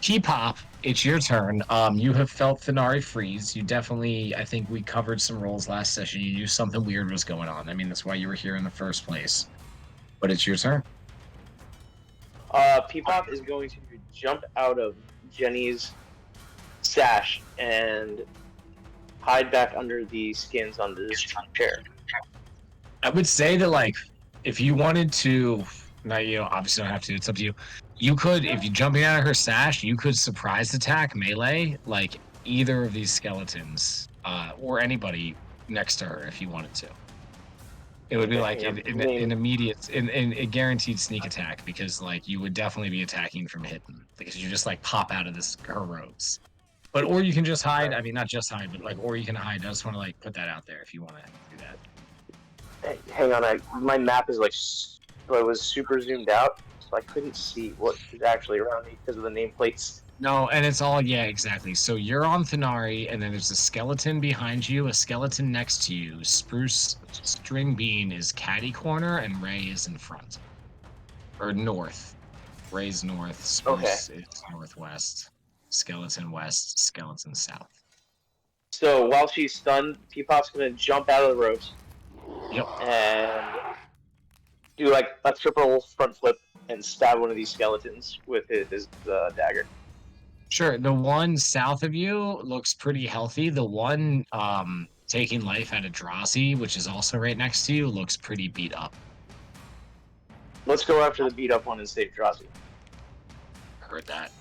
T-Pop, it's your turn. You have felt Thanari freeze. You definitely, I think we covered some rolls last session. You knew something weird was going on. I mean, that's why you were here in the first place. But it's your turn. Peepop is going to jump out of Jenny's sash and hide back under the skins under this chair. I would say that, like, if you wanted to, now you know, obviously don't have to, it's up to you. You could, if you're jumping out of her sash, you could surprise attack melee, like, either of these skeletons, or anybody next to her if you wanted to. It would be like an immediate, a guaranteed sneak attack, because, like, you would definitely be attacking from hidden, because you just, like, pop out of her robes. But, or you can just hide, I mean, not just hide, but, like, or you can hide. I just want to, like, put that out there if you want to do that. Hang on, my map is like, I was super zoomed out, so I couldn't see what is actually around me because of the nameplates. No, and it's all, yeah, exactly. So you're on Thanari, and then there's a skeleton behind you, a skeleton next to you. Spruce String Bean is catty corner, and Ray is in front. Or north. Ray's north, Spruce is northwest. Skeleton west, skeleton south. So while she's stunned, Peepop's gonna jump out of the ropes. Yep. And do like a triple front flip and stab one of these skeletons with his dagger. Sure. The one south of you looks pretty healthy. The one taking life out of Drazi, which is also right next to you, looks pretty beat up. Let's go after the beat up one and save Drazi. Heard that.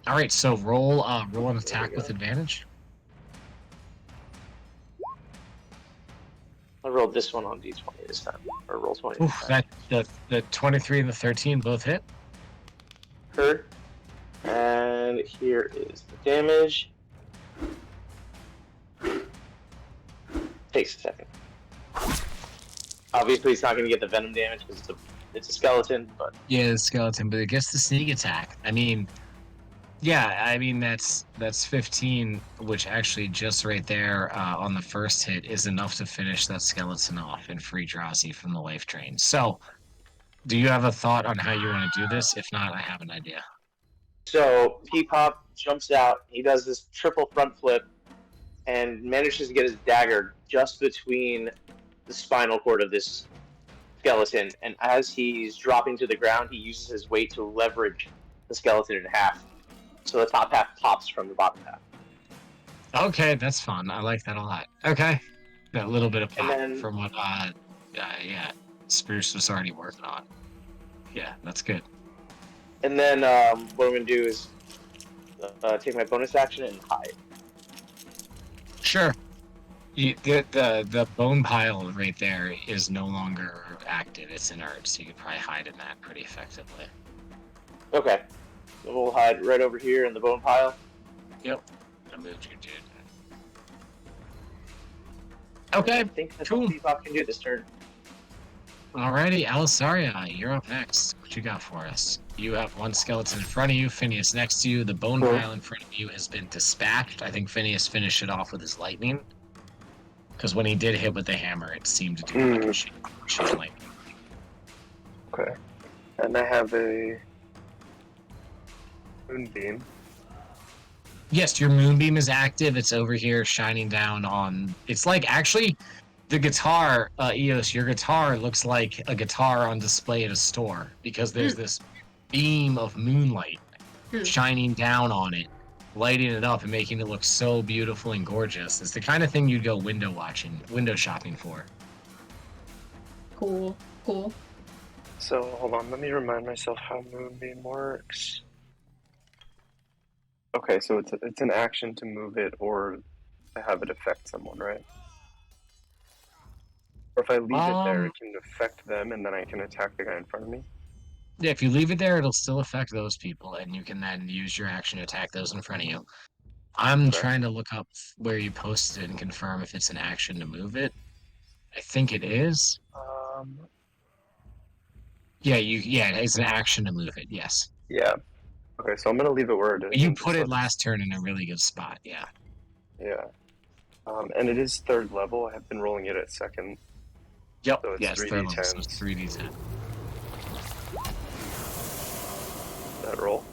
All right, so roll an attack with advantage. I rolled this one on d20 this time, or roll 20. Oof, that the 23 and the 13 both hit. Heard. And here is the damage. Takes a second. Obviously, it's not going to get the venom damage because it's a it's a skeleton, but Yeah, the skeleton, but it gets the sneak attack. I mean, yeah, I mean that's 15, which actually just right there on the first hit is enough to finish that skeleton off and free Drowsy from the life drain. So, do you have a thought on how you want to do this? If not, I have an idea. so Peepop jumps out. He does this triple front flip and manages to get his dagger just between the spinal cord of this skeleton. And as he's dropping to the ground, he uses his weight to leverage the skeleton in half. So the top half pops from the bottom half. Okay, that's fun. I like that a lot. Okay, that little bit of And pop then- from what yeah, Spruce was already working on. Yeah, that's good. And then what I'm going to do is take my bonus action and hide. Sure. The bone pile right there is no longer active. It's inert, so you could probably hide in that pretty effectively. Okay. So we'll hide right over here in the bone pile. Yep. I moved your dude. I Okay, think that's cool. all Peepop can do this turn. Alrighty, Alisaria, you're up next. What you got for us? You have one skeleton in front of you, Phineas next to you. The bone Cool. pile in front of you has been dispatched. I think Phineas finished it off with his lightning. Because when he did hit with the hammer, it seemed to do like a chain lightning. Okay. And I have a moonbeam. Yes, your moonbeam is active. It's over here shining down on. It's like actually the guitar, Eos, your guitar looks like a guitar on display at a store because there's this beam of moonlight shining down on it, lighting it up and making it look so beautiful and gorgeous. It's the kind of thing you'd go window shopping for. Cool. Cool. So hold on, let me remind myself how moonbeam works. Okay, so it's an action to move it or to have it affect someone, right? Or if I leave it there, it can affect them, and then I can attack the guy in front of me. Yeah, if you leave it there, it'll still affect those people, and you can then use your action to attack those in front of you. I'm trying to look up where you posted it and confirm if it's an action to move it. I think it is. Yeah, it's an action to move it. Yes. Yeah. Okay, so I'm gonna leave it where it is. You and put just it let- last turn in a really good spot. Yeah. Yeah. And it is third level. I have been rolling it at second. Yep. So it's yes. 3d10s. Third level, so it's 3d10. That roll.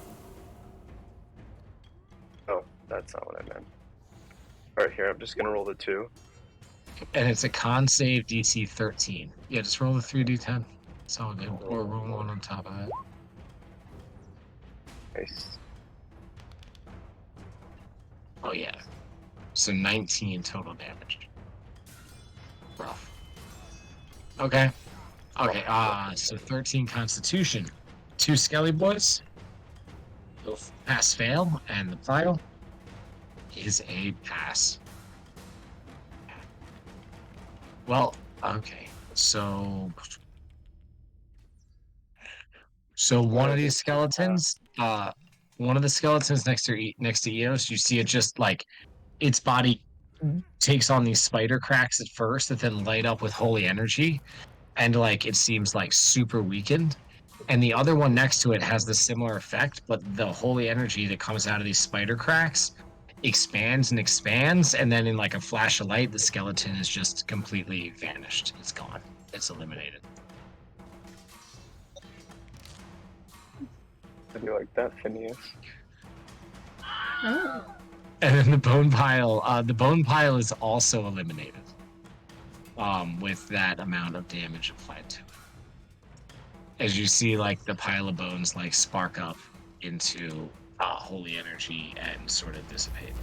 Oh, that's not what I meant. Alright, here, I'm just gonna roll the 2. And it's a con save DC 13. Yeah, just roll the 3d10. It's all good. Or roll one on top of that. Nice. Oh yeah. So 19 total damage. Rough. Okay. Okay, so 13 Constitution. 2 Skelly Boys. Both pass fail, and the pile is a pass. Well, okay. So one of these skeletons, one of the skeletons next to Eos, you see it just like its body takes on these spider cracks at first that then light up with holy energy, and like it seems like super weakened. And the other one next to it has the similar effect, but the holy energy that comes out of these spider cracks expands and expands, and then in like a flash of light, the skeleton is just completely vanished. It's gone. It's eliminated. How do you like that, Phineas? Oh. And then the bone pile is also eliminated. With that amount of damage applied to it. As you see, like the pile of bones like spark up into holy energy and sort of dissipate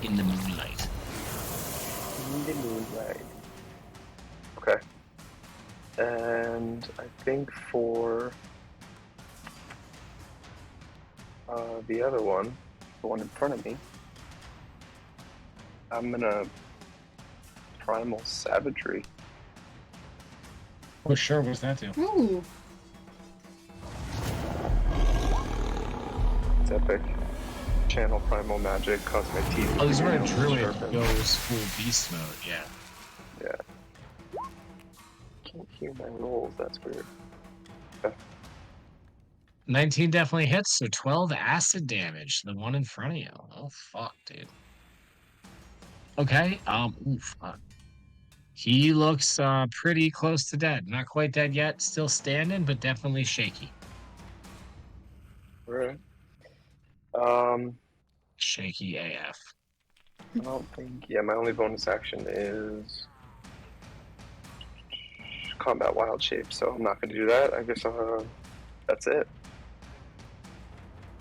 in the moonlight. In the moonlight. Okay. And I think for the other one, the one in front of me, I'm gonna primal savagery. Oh, sure. What's that do? Ooh. It's epic. Channel primal magic, cause my teeth. Oh, this is where a to druid sharpen. goes full beast mode. Yeah. Yeah. Can't hear my rolls. That's weird. Okay. 19 definitely hits, so 12 acid damage. The one in front of you. Oh fuck, dude. Okay. Oof. He looks pretty close to dead. Not quite dead yet. Still standing, but definitely shaky. All right. Um, Shaky AF. I don't think. Yeah, my only bonus action is combat wild shape, so I'm not going to do that. I guess that's it.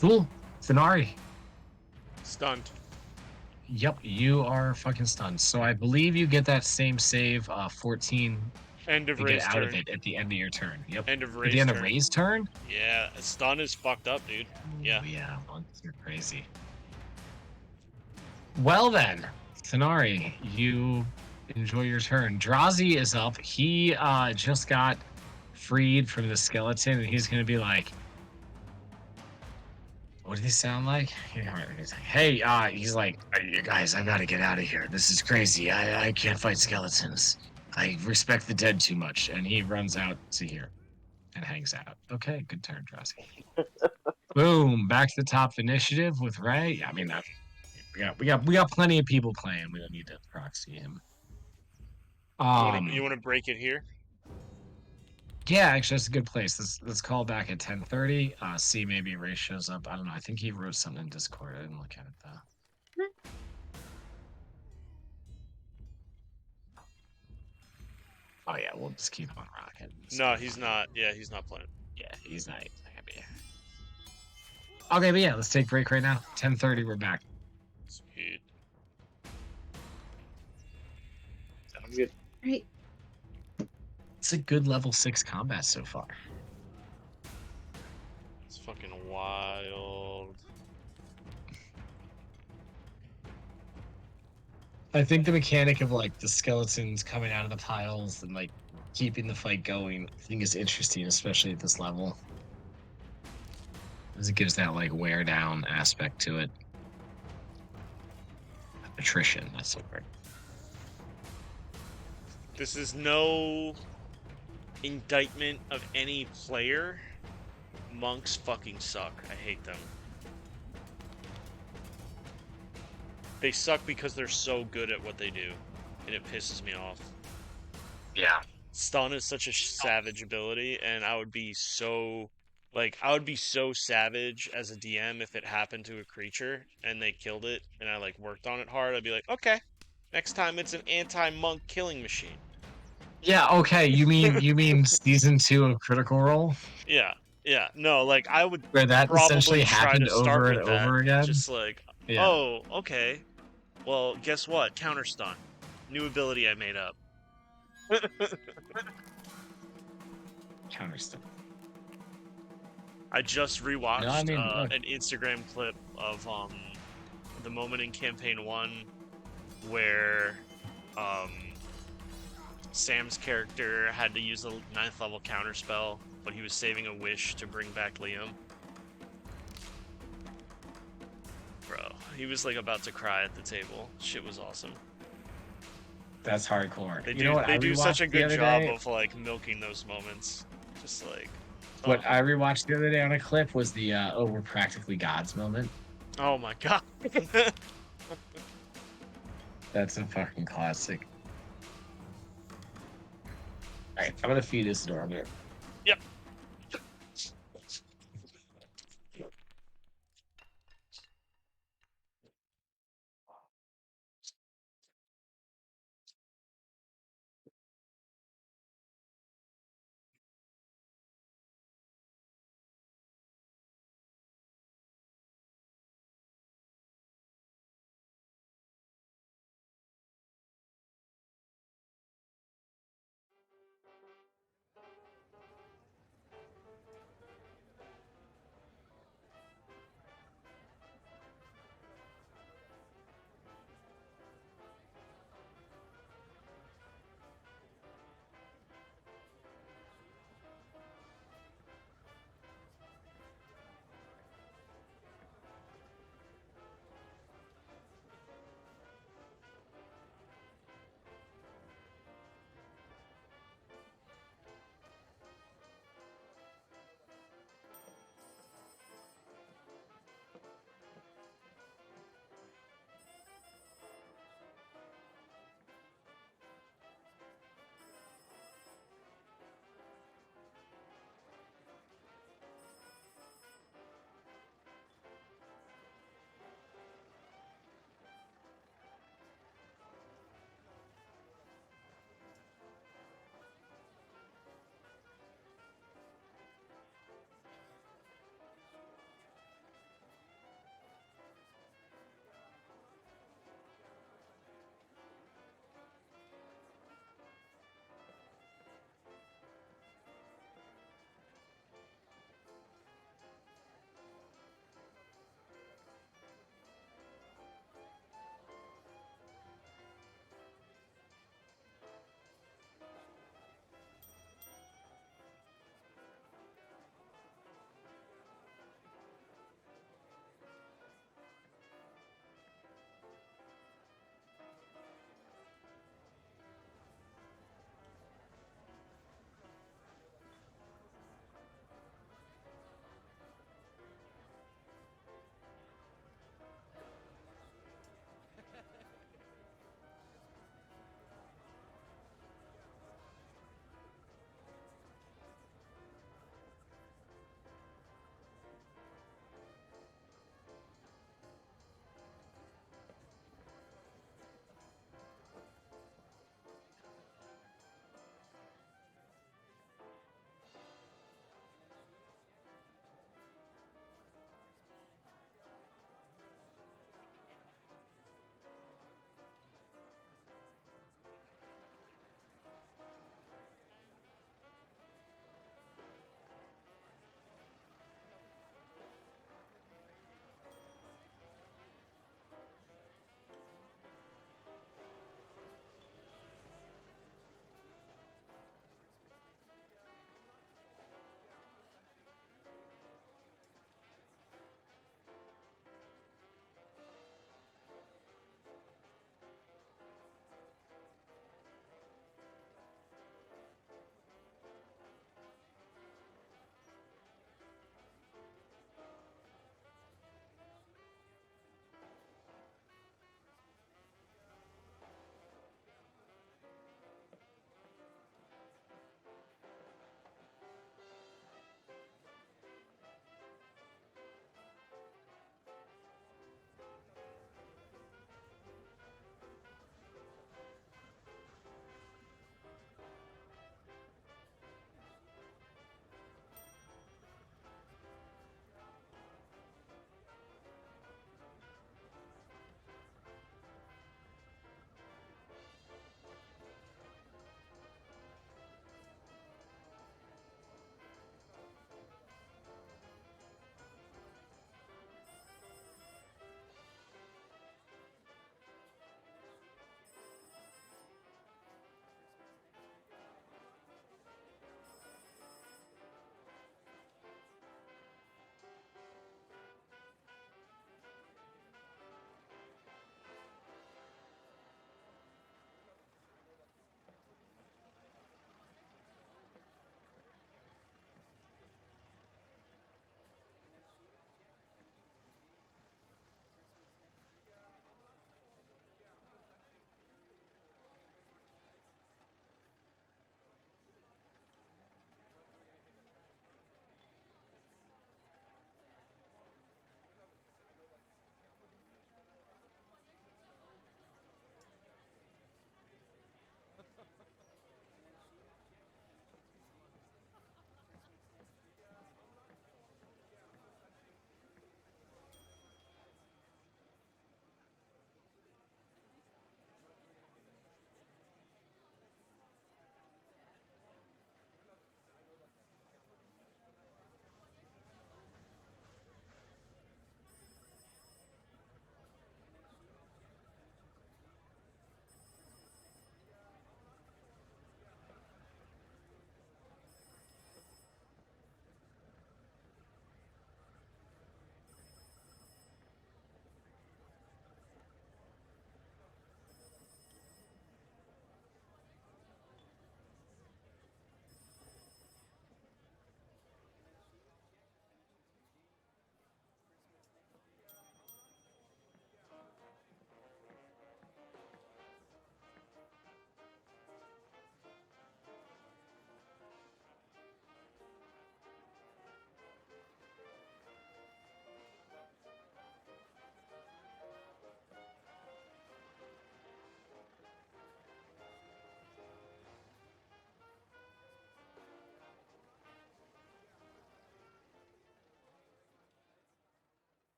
Cool. Finari. Stunned. Yep, you are fucking stunned. So I believe you get that same save, 14, End of to get Ray's out of turn. it at the end of your turn. Yep. End of At the Ray's end turn. of Ray's turn? Yeah, stun is fucked up, dude. Yeah. Oh, yeah, monks are crazy. Well then, Thanari, you enjoy your turn. Drazi is up. He just got freed from the skeleton, and he's gonna be like, what did he sound like? He's like, hey, he's like, you guys, I gotta get out of here. This is crazy. I can't fight skeletons. I respect the dead too much. And he runs out to here and hangs out. Okay, good turn, Drazi. Boom, back to the top initiative with Ray. I mean, we got plenty of people playing. We don't need to proxy him. You want to break it here? Yeah, actually, that's a good place. Let's call back at 10:30. See, maybe Ray shows up. I don't know. I think he wrote something in Discord. I didn't look at it though. Oh yeah, we'll just keep on rocking. No, he's not. Yeah, he's not playing. Yeah, he's not gonna be here. Okay, but yeah, let's take a break right now. 10:30, we're back. Sweet. Sounds good. Right. It's a good level 6 combat so far. It's fucking wild. I think the mechanic of like the skeletons coming out of the piles and like keeping the fight going, I think is interesting, especially at this level. Because it gives that like wear down aspect to it. Attrition, that's the word. This is no indictment of any player. Monks fucking suck. I hate them. They suck because they're so good at what they do, and it pisses me off. Yeah. Stun is such a savage ability, and I would be so savage as a DM if it happened to a creature and they killed it and I like worked on it hard. I'd be like, okay, next time it's an anti-monk killing machine. Yeah, okay. You mean season 2 of Critical Role? Yeah. No, like I would Where that essentially probably try happened to start over with and that. over again? Just like, Yeah. oh, okay. Well, guess what? Counter stun. New ability I made up. Counter stuff. I just rewatched No, I mean, look. an Instagram clip of the moment in campaign 1 where Sam's character had to use a 9th level counter spell, but he was saving a wish to bring back Liam. Bro, he was like about to cry at the table. Shit was awesome. That's hardcore. They You know what I do such a rewatched the good other job day? of like milking those moments. Just like What I rewatched the other day on a clip was the "Oh, we're practically gods" moment. oh my god. That's a fucking classic. All right, I'm gonna feed this door here. Yep.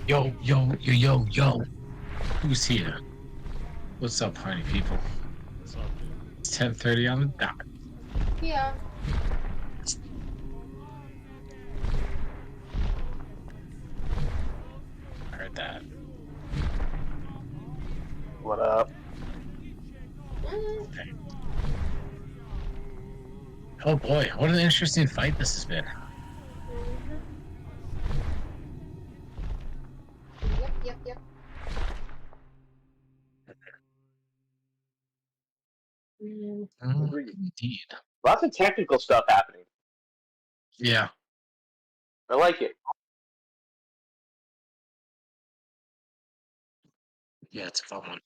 Yo, yo, yo, yo, yo. Who's here? What's up, party people? What's up, dude? It's 10:30 on the dot. Yeah. I heard that. What up? Okay. Oh boy, what an interesting fight this has been. Yep. Indeed. Lots of technical stuff happening. Yeah. I like it. Yeah, it's a fun one.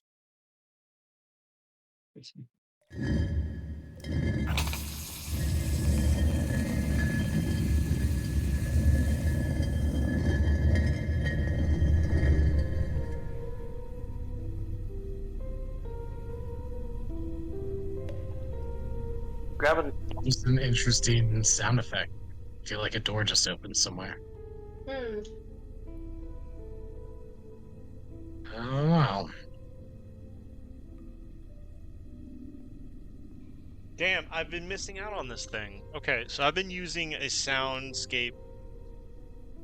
Grabbing. Just an interesting sound effect. I feel like a door just opened somewhere. Oh wow. Damn, I've been missing out on this thing. Okay, so I've been using a soundscape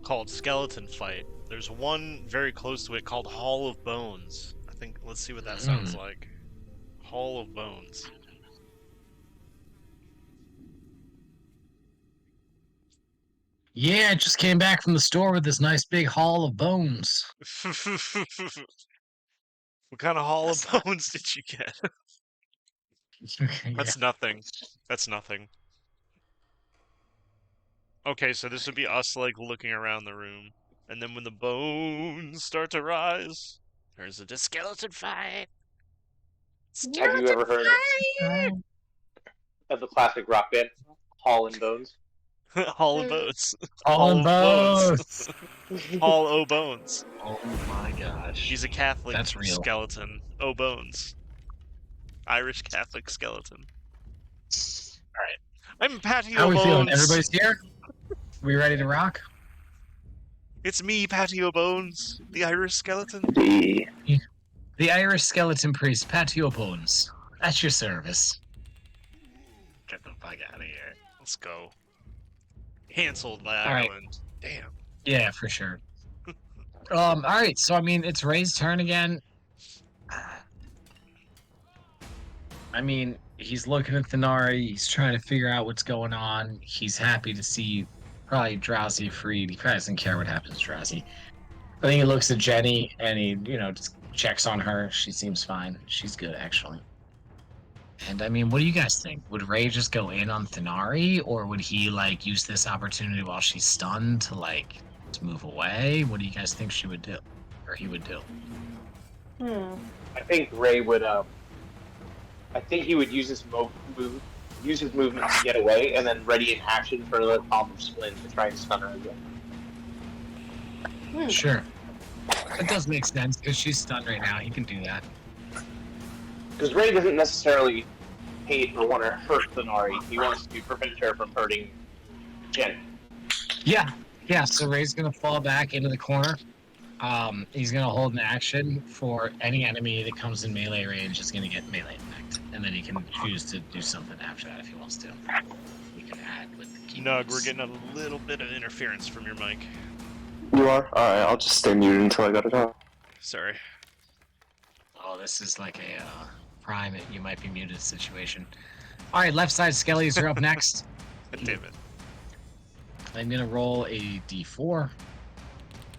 called Skeleton Fight. There's one very close to it called Hall of Bones. I think, let's see what that sounds like. Hall of Bones. Yeah, I just came back from the store with this nice big haul of bones. What kind of Hall That's of not- Bones did you get? yeah. That's nothing. That's nothing. Okay, so this would be us, like, looking around the room. And then when the bones start to rise, there's a skeleton fight. Have you ever heard of the classic rock band Hall and Bones? Hall of Bones. All in of Bones. bones. Hall O Bones. Oh my gosh. He's a Catholic That's real. skeleton. O Bones. Irish Catholic skeleton. Alright. I'm Patty How O are we Bones. feeling? Everybody's here? We ready to rock? It's me, Patty O Bones, the Irish skeleton. The Irish skeleton priest, Patio Bones. That's your service. Get the fuck out of here. Let's go. Canceled by Alright. Ireland. Damn. Yeah, for sure. Alright, so I mean, it's Ray's turn again. I mean, he's looking at Thanari, he's trying to figure out what's going on. He's happy to see probably Drowsy freed. He probably doesn't care what happens to Drowsy. I think he looks at Jenny and he, just checks on her. She seems fine. She's good, actually. And I mean, what do you guys think? Would Ray just go in on Thanari, or would he use this opportunity while she's stunned to move away? What do you guys think she would do, or he would do? I think Ray would. I think he would use his use his movement to get away, and then ready in action for the top of Splin to try and stun her again. Sure, that does make sense because she's stunned right now. He can do that. Because Ray doesn't necessarily hate or want to hurt Thanari. He wants to prevent her from hurting Jen. Yeah. So Ray's gonna fall back into the corner. He's gonna hold an action for any enemy that comes in melee range is gonna get melee effect, and then he can choose to do something after that if he wants to. He can add with the keywords. Nug, we're getting a little bit of interference from your mic. You are? Alright, I'll just stay muted until I gotta talk. Sorry. Oh, this is like a prime you might be muted situation. All right, left side skellies are up next. Damn it. I'm gonna roll a d4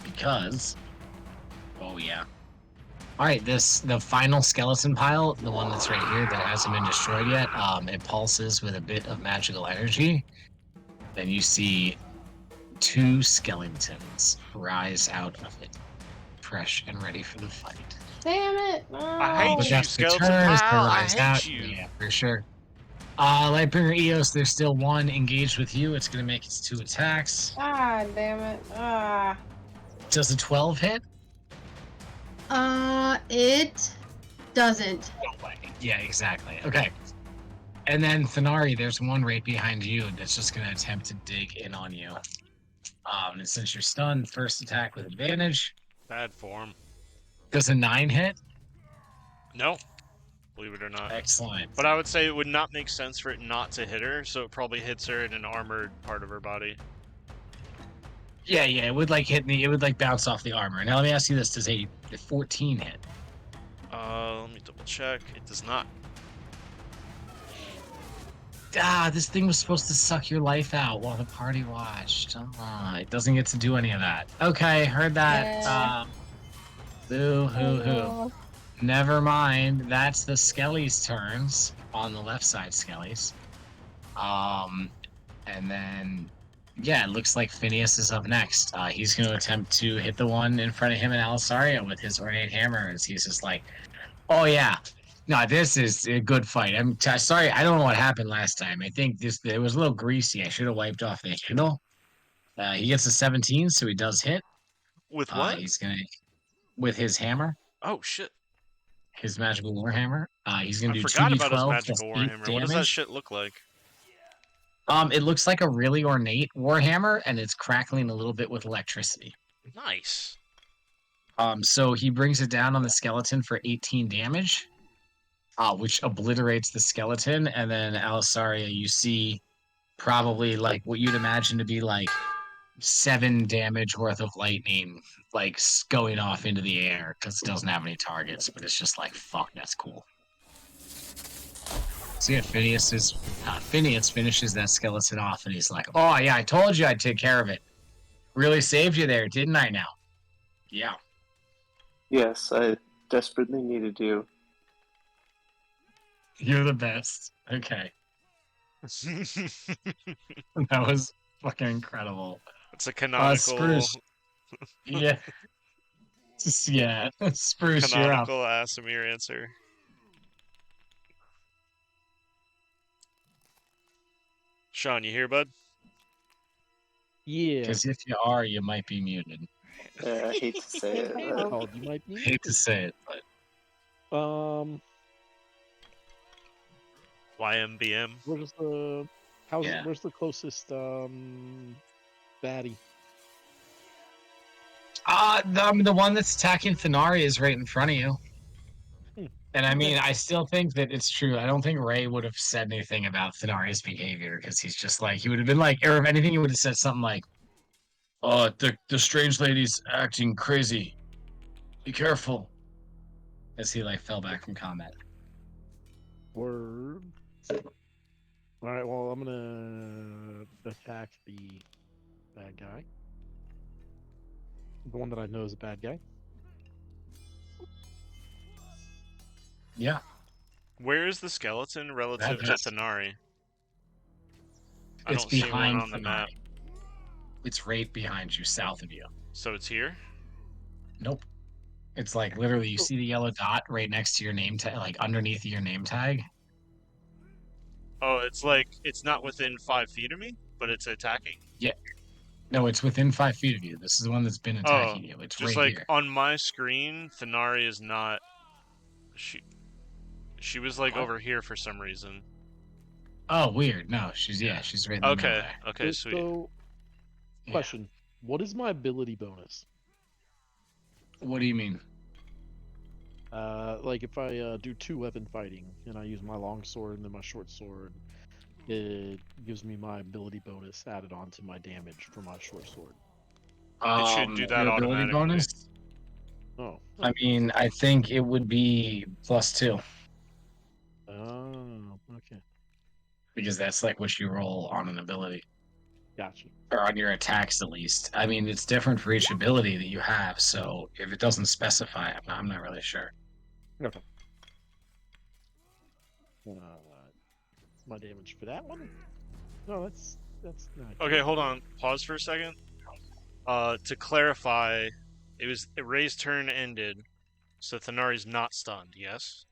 because. Oh yeah. All right, the final skeleton pile, the one that's right here that hasn't been destroyed yet. It pulses with a bit of magical energy. Then you see 2 skeletons rise out of it, fresh and ready for the fight. Damn it! I hate Oh. you, That's the skeleton turn is to pile, I rise hate out. you. Yeah, for sure. Lightbringer Eos, there's still one engaged with you. It's gonna make its 2 attacks. Ah, damn it. Does a 12 hit? It doesn't. No way. Yeah, exactly. Okay. And then Thanari, there's one right behind you that's just gonna attempt to dig in on you. And since you're stunned, first attack with advantage. Bad form. Does a 9 hit? No. Believe it or not. Excellent. But I would say it would not make sense for it not to hit her, so it probably hits her in an armored part of her body. Yeah, it would hit me. It would bounce off the armor. Now let me ask you this: does a 14 hit? Let me double check. It does not. This thing was supposed to suck your life out while the party watched. It doesn't get to do any of that. Okay, heard that. Yeah. Boo hoo hoo. Oh. Never mind. That's the Skelly's turns on the left side Skellies. And then Yeah, it looks like Phineas is up next. He's going to attempt to hit the one in front of him and Alisaria with his ornate hammer. As he's just like, "Oh yeah, no, this is a good fight." Sorry, I don't know what happened last time. I think it was a little greasy. I should have wiped off the handle. He gets a 17, so he does hit. With what? He's gonna with his hammer, Oh shit! his magical warhammer. He's I gonna do forgot about his 2d12 plus magical 8 warhammer. What does that damage. shit look like? It looks like a really ornate warhammer, and it's crackling a little bit with electricity. Nice. So he brings it down on the skeleton for 18 damage, which obliterates the skeleton. And then Alisaria, you see probably like what you'd imagine to be like 7 damage worth of lightning, like going off into the air because it doesn't have any targets. But it's just like, fuck, that's cool. So yeah, Phineas finishes that skeleton off, and he's like, "Oh yeah, I told you I'd take care of it. Really saved you there, didn't I? Now, yeah." Yes, I desperately needed you. You're the best. Okay. That was fucking incredible. It's a canonical, Spruce. Yeah. Yeah. Spruce, you're up. canonical Asimir answer. Sean, you here, bud? Yeah. Because if you are, you might be muted. I hate to say it. Called, you might be. I hate to say it, but YMBM. Where's the closest baddie? the one that's attacking Thenari is right in front of you. And I mean, I still think that it's true. I don't think Ray would have said anything about Thenari's behavior because he's just like, he would have been like, or if anything, he would have said something like, "Oh, the strange lady's acting crazy. Be careful." As he like fell back from combat. Word. All right. Well, I'm gonna attack the bad guy. The one that I know is a bad guy. Yeah. Where is the skeleton relative to That's- Thenari? I It's don't see one behind on the Thenari. map. It's right behind you, south of you. So it's here? Nope. It's like literally, you see the yellow dot right next to your name tag, like underneath your name tag. Oh, it's like, it's not within 5 feet of me, but it's attacking. No, it's within 5 feet of you. This is the one that's been attacking you. It's Just right like here. on my screen, Thenari is not. She was like What? over here for some reason. Oh, weird. No, she's right in the middle Okay, there. okay, sweet. So, Yeah. question: what is my ability bonus? What do you mean? Like if I do 2-weapon fighting and I use my long sword and then my short sword, it gives me my ability bonus added on to my damage for my short sword. It should do that your ability automatically. bonus? Oh. I mean, I think it would be +2 Oh. Okay. because that's like what you roll on an ability Gotcha. or on your attacks at least. I mean, it's different for each ability that you have. So if it doesn't specify, I'm not really sure. Okay. My damage for that one? No, that's not. Okay, hold on. Pause for a second. To clarify, Ray's turn ended, so Thenari's not stunned. Yes.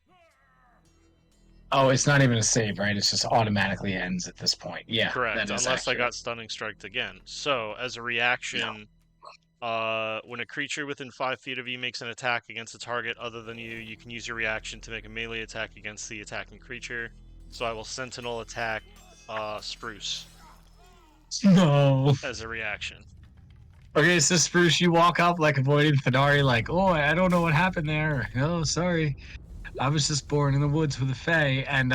Oh, it's not even a save, right? It's just automatically ends at this point. Yeah, Correct. that is Unless I accurate. got stunning striked again. So as a reaction, when a creature within 5 feet of you makes an attack against a target other than you, you can use your reaction to make a melee attack against the attacking creature. So I will Sentinel attack Spruce No. as a reaction. Okay, so Spruce, you walk up like avoiding Fedari, like, "Oh, I don't know what happened there. Oh, sorry. I was just born in the woods with a fae." And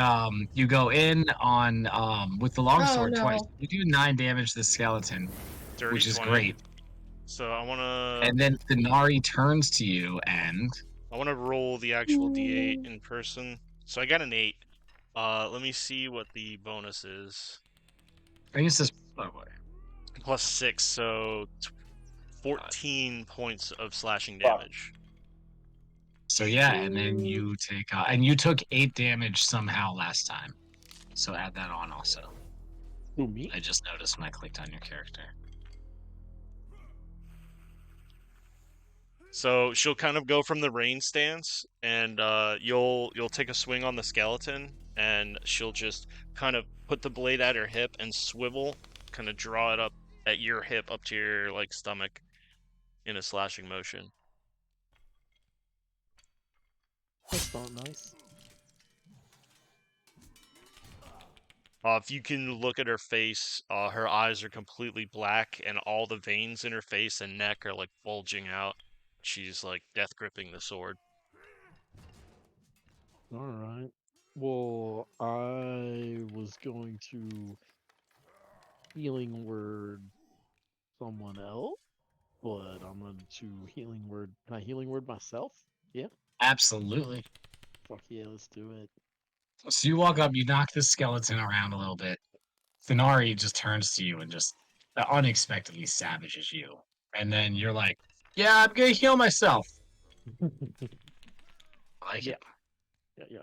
you go in on with the longsword no. twice. You do 9 damage to the skeleton, Dirty which is 20. great. So I wanna And then Thenari turns to you and roll the actual D8 in person. So I got an 8. Let me see what the bonus is. I think it's just Plus 6, so 14 points of slashing Wow. damage. So yeah, and then you take and you took 8 damage somehow last time. So add that on also. Who, me? I just noticed when I clicked on your character. So she'll kind of go from the rain stance, and you'll take a swing on the skeleton, and she'll just kind of put the blade at her hip and swivel, kind of draw it up at your hip up to your like stomach in a slashing motion. That's not nice. If you can look at her face, her eyes are completely black, and all the veins in her face and neck are like bulging out. She's like death gripping the sword. Alright. Well, I was going to healing word someone else, but I'm going to healing word. Can I healing word myself? Yeah? Absolutely. Fuck yeah, let's do it. So you walk up, you knock this skeleton around a little bit. Thenari just turns to you and just unexpectedly savages you. And then you're like, yeah, I'm gonna heal myself. I like Yeah. it. Yeah.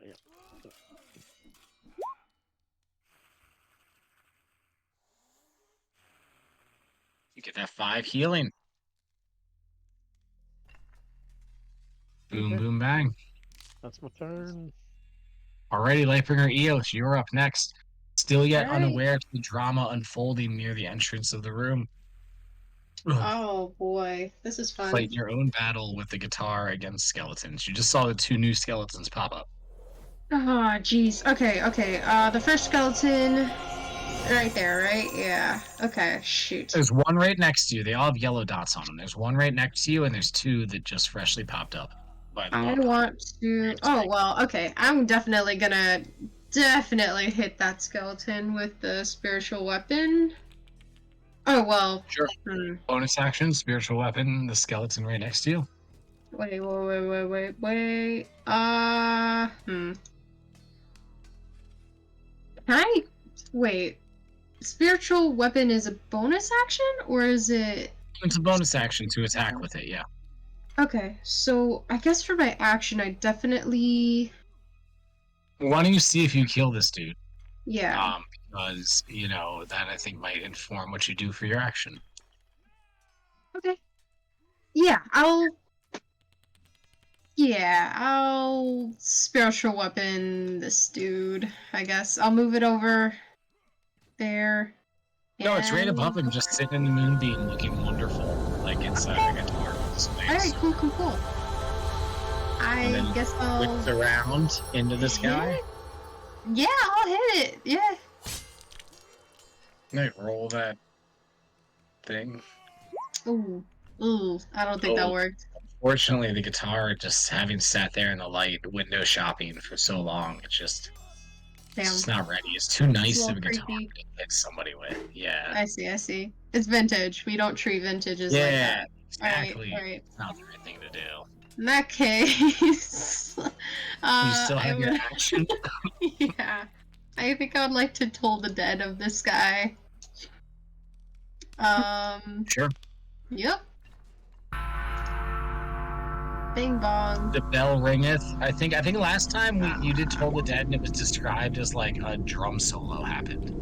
You get that 5 healing. Boom, Okay. boom, bang. That's my turn. Alrighty, Lightbringer Eos, you're up next. Still yet Alright. unaware of the drama unfolding near the entrance of the room. Ugh. Oh boy, this is fun. Fight your own battle with the guitar against skeletons. You just saw the 2 new skeletons pop up. Oh, jeez. Okay. The first skeleton, right there, right? Yeah. Okay. Shoot. There's one right next to you. They all have yellow dots on them. There's one right next to you, and there's 2 that just freshly popped up by the I bottom. want to. Oh well. Okay. I'm definitely gonna hit that skeleton with the spiritual weapon. Oh well. Sure. Bonus action, spiritual weapon, the skeleton right next to you. Wait. Can I wait? Spiritual weapon is a bonus action, or is it? It's a bonus action to attack with it, yeah. Okay, so I guess for my action, I definitely. Why don't you see if you kill this dude? Yeah. Because, that I think might inform what you do for your action. Okay. Yeah, I'll spiritual weapon this dude, I guess. I'll move it over there. No, it's right and- above him, just sitting in the moonbeam looking wonderful. Like it's a guitar. Alright, cool. And then I guess I'll. Whips around into the sky. Yeah, I'll hit it. Yeah. Might roll that thing. Ooh. I don't think that worked. Fortunately, the guitar, just having sat there in the light, window shopping for so long, it's just not ready. It's too nice a of a little guitar creepy. to hit somebody with. Yeah. I see. It's vintage. We don't treat vintages like Yeah, that. exactly. Alright. It's not the right thing to do. In that case, You still have your action? Yeah. I think I would like to toll the dead of this guy. Sure. Yep. Bing bong. The bell ringeth. I think last time you did Toll the Dead and it was described as like a drum solo happened.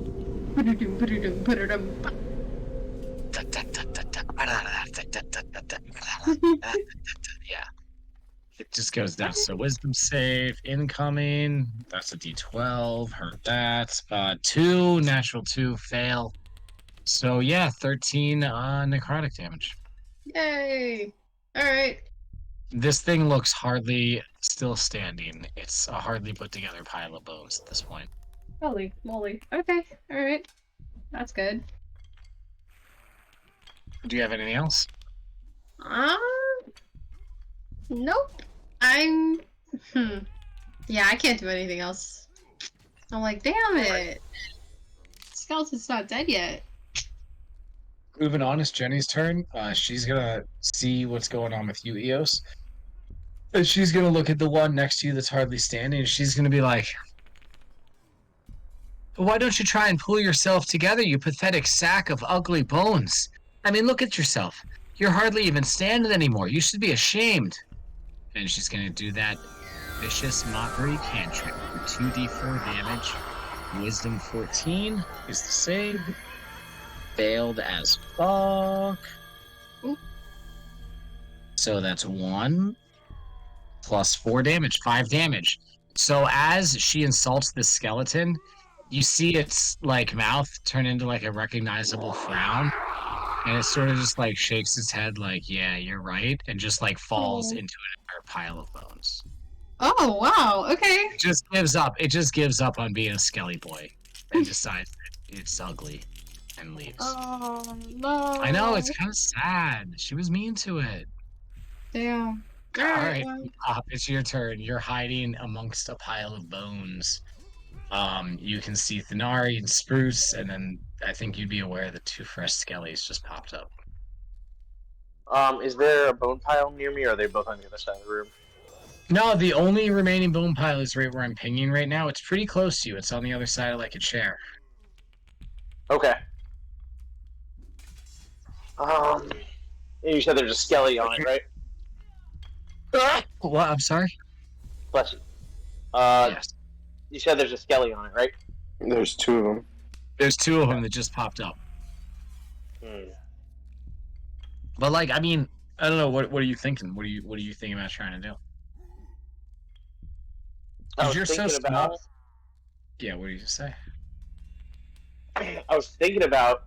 Yeah. It just goes down. So wisdom save incoming. That's a D12. Heard that. 2 natural 2 fail. So yeah, 13 necrotic damage. Yay! Alright. This thing looks hardly still standing. It's a hardly put together pile of bones at this point. Holy moly. Okay, alright. That's good. Do you have anything else? Nope. Yeah, I can't do anything else. I'm like, damn it. Skeleton's not dead yet. Moving on, it's Jenny's turn. She's gonna see what's going on with you, Eos. And she's gonna look at the one next to you that's hardly standing, and she's gonna be like, why don't you try and pull yourself together, you pathetic sack of ugly bones? I mean, look at yourself. You're hardly even standing anymore. You should be ashamed. And she's gonna do that vicious mockery cantrip for 2d4 damage. Wisdom 14 is the save. Failed as fuck. Oop. So that's 1 plus 4 damage, 5 damage. So as she insults the skeleton, you see its like mouth turn into like a recognizable frown, and it sort of just like shakes its head like, yeah, you're right, and just like falls Oh. into an entire pile of bones. Oh, wow. Okay. It just gives up. It just gives up on being a skelly boy and decides that it's ugly and leaves. Oh, no. I know, it's kind of sad. She was mean to it. Damn. All right, well. it's your turn. You're hiding amongst a pile of bones. You can see Thanari and Spruce, and then I think you'd be aware that 2 fresh skellies just popped up. Is there a bone pile near me, or are they both on the other side of the room? No, the only remaining bone pile is right where I'm pinging right now. It's pretty close to you. It's on the other side of like a chair. Okay. You said there's a skelly on it, right? What? I'm sorry? Bless you. Yes. You said there's a skelly on it, right? There's 2 of them. There's 2 of them that just popped up. Hmm. But like, I mean, I don't know. What are you thinking? What are you thinking about trying to do? I was You're so thinking small. about. Yeah. What do you say? I was thinking about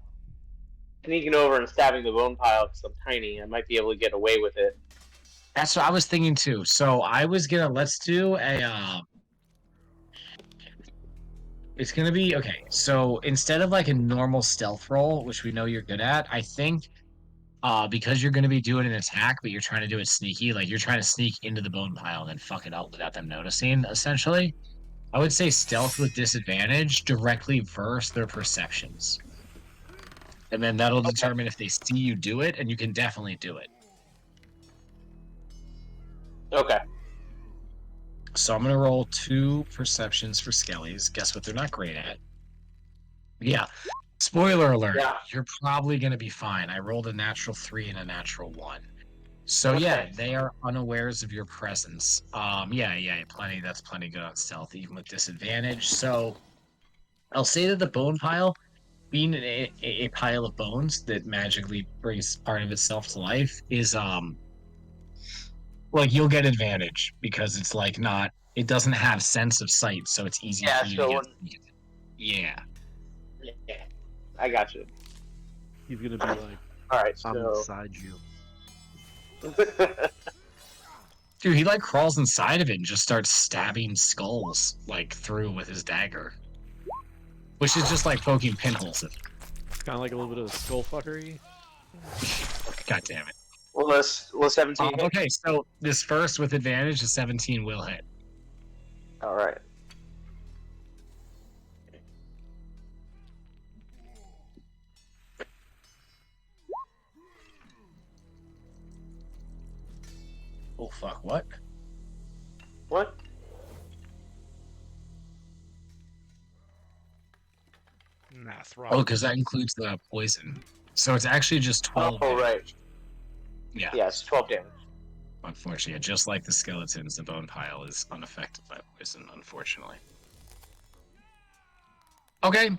sneaking over and stabbing the bone pile because I'm tiny. I might be able to get away with it. That's what I was thinking too. So I was gonna let's do a. It's gonna be okay. So instead of like a normal stealth roll, which we know you're good at, I think, because you're gonna be doing an attack, but you're trying to do it sneaky, like you're trying to sneak into the bone pile and then fuck it up without them noticing. Essentially, I would say stealth with disadvantage directly versus their perceptions, and then that'll determine if they see you do it, and you can definitely do it. Okay. So I'm gonna roll 2 perceptions for skellies. Guess what? They're not great at. Yeah. Spoiler alert. Yeah. You're probably gonna be fine. I rolled a natural 3 and a natural 1. So yeah, Okay. they are unawares of your presence. Yeah, plenty. That's plenty good on stealth, even with disadvantage. So I'll say that the bone pile, being a pile of bones that magically brings part of itself to life, is like you'll get advantage because it's like not. It doesn't have sense of sight, so it's easy Yeah, for you so to get. Yeah. Yeah, I got you. He's gonna be like, All right, I'm so inside you. Dude, he like crawls inside of it and just starts stabbing skulls like through with his dagger, which is just like poking pinholes at. Kind of like a little bit of skull fuckery. God damn it. well, let's 17. hit? Okay, so this first with advantage, the 17 will hit. All right. Oh fuck! What? What? Nah, Oh, because that includes the poison. So it's actually just 12. Oh, right. Yeah. Yeah, it's 12 damage. Unfortunately, just like the skeletons, the bone pile is unaffected by poison, unfortunately. Okay.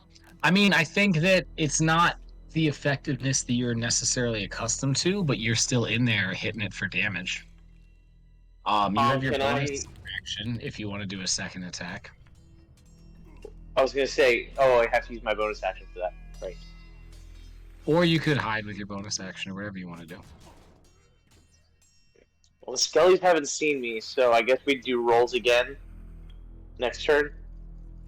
I mean, I think that it's not the effectiveness that you're necessarily accustomed to, but you're still in there hitting it for damage. You have your Can bonus action if you want to do a second attack. I was gonna say, I have to use my bonus action for that. Right. Or you could hide with your bonus action or whatever you want to do. Well, the skellies haven't seen me, so I guess we'd do rolls again next turn.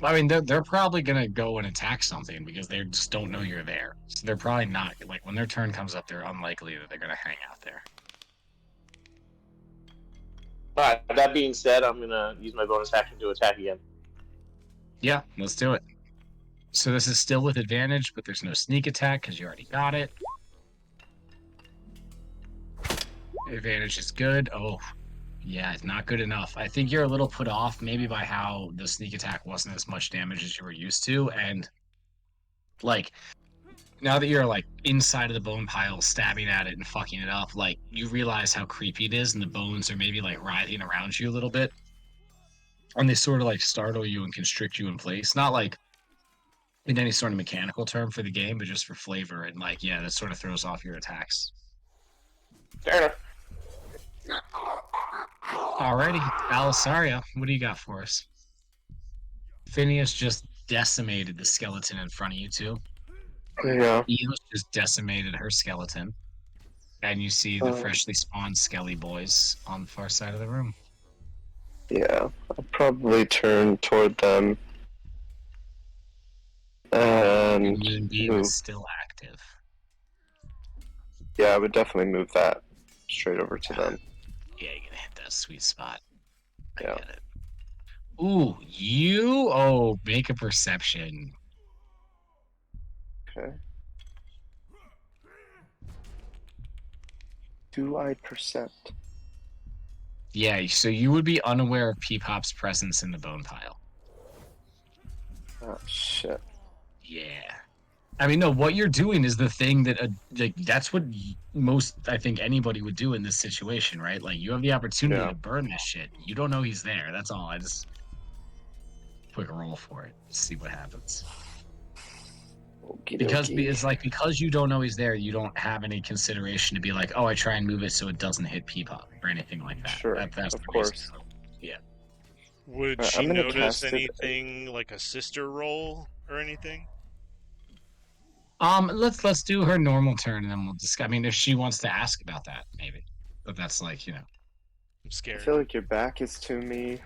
I mean, they're probably gonna go and attack something because they just don't know you're there. So they're probably not like when their turn comes up, they're unlikely that they're gonna hang out there. All right. That being said, I'm gonna use my bonus action to attack again. Yeah, let's do it. So this is still with advantage, but there's no sneak attack because you already got it. Advantage is good. Oh, yeah, it's not good enough. I think you're a little put off maybe by how the sneak attack wasn't as much damage as you were used to, and like now that you're like inside of the bone pile stabbing at it and fucking it up, like you realize how creepy it is and the bones are maybe like writhing around you a little bit, and they sort of like startle you and constrict you in place. Not like in any sort of mechanical term for the game, but just for flavor and like, yeah, that sort of throws off your attacks. Fair enough. Alrighty, Alisaria, what do you got for us? Phineas just decimated the skeleton in front of you two. Yeah. Eos just decimated her skeleton. And you see the freshly spawned Skelly boys on the far side of the room. Yeah. I'll probably turn toward them. And Moonbeam move. is still active. Yeah, I would definitely move that straight over to them. Yeah, you're gonna hit that sweet spot. I Yeah. get it. Ooh, you? Oh, make a perception. Okay. Do I percept? Yeah, so you would be unaware of Peepop's presence in the bone pile. Oh, shit. Yeah. I mean, no, what you're doing is the thing that, like, that's what most, I think, anybody would do in this situation, right? Like, you have the opportunity to burn this shit. You don't know he's there. That's all. I just quick roll for it. See what happens. Because you don't know he's there, you don't have any consideration to be like, oh, I try and move it so it doesn't hit Peepop or anything like that. Sure, That's of the course. reason. Yeah. Would she I'm gonna notice cast it. anything like a sister roll or anything? Let's do her normal turn and then we'll discuss. I mean, if she wants to ask about that, maybe. But that's like, I'm I scared. feel like your back is to me.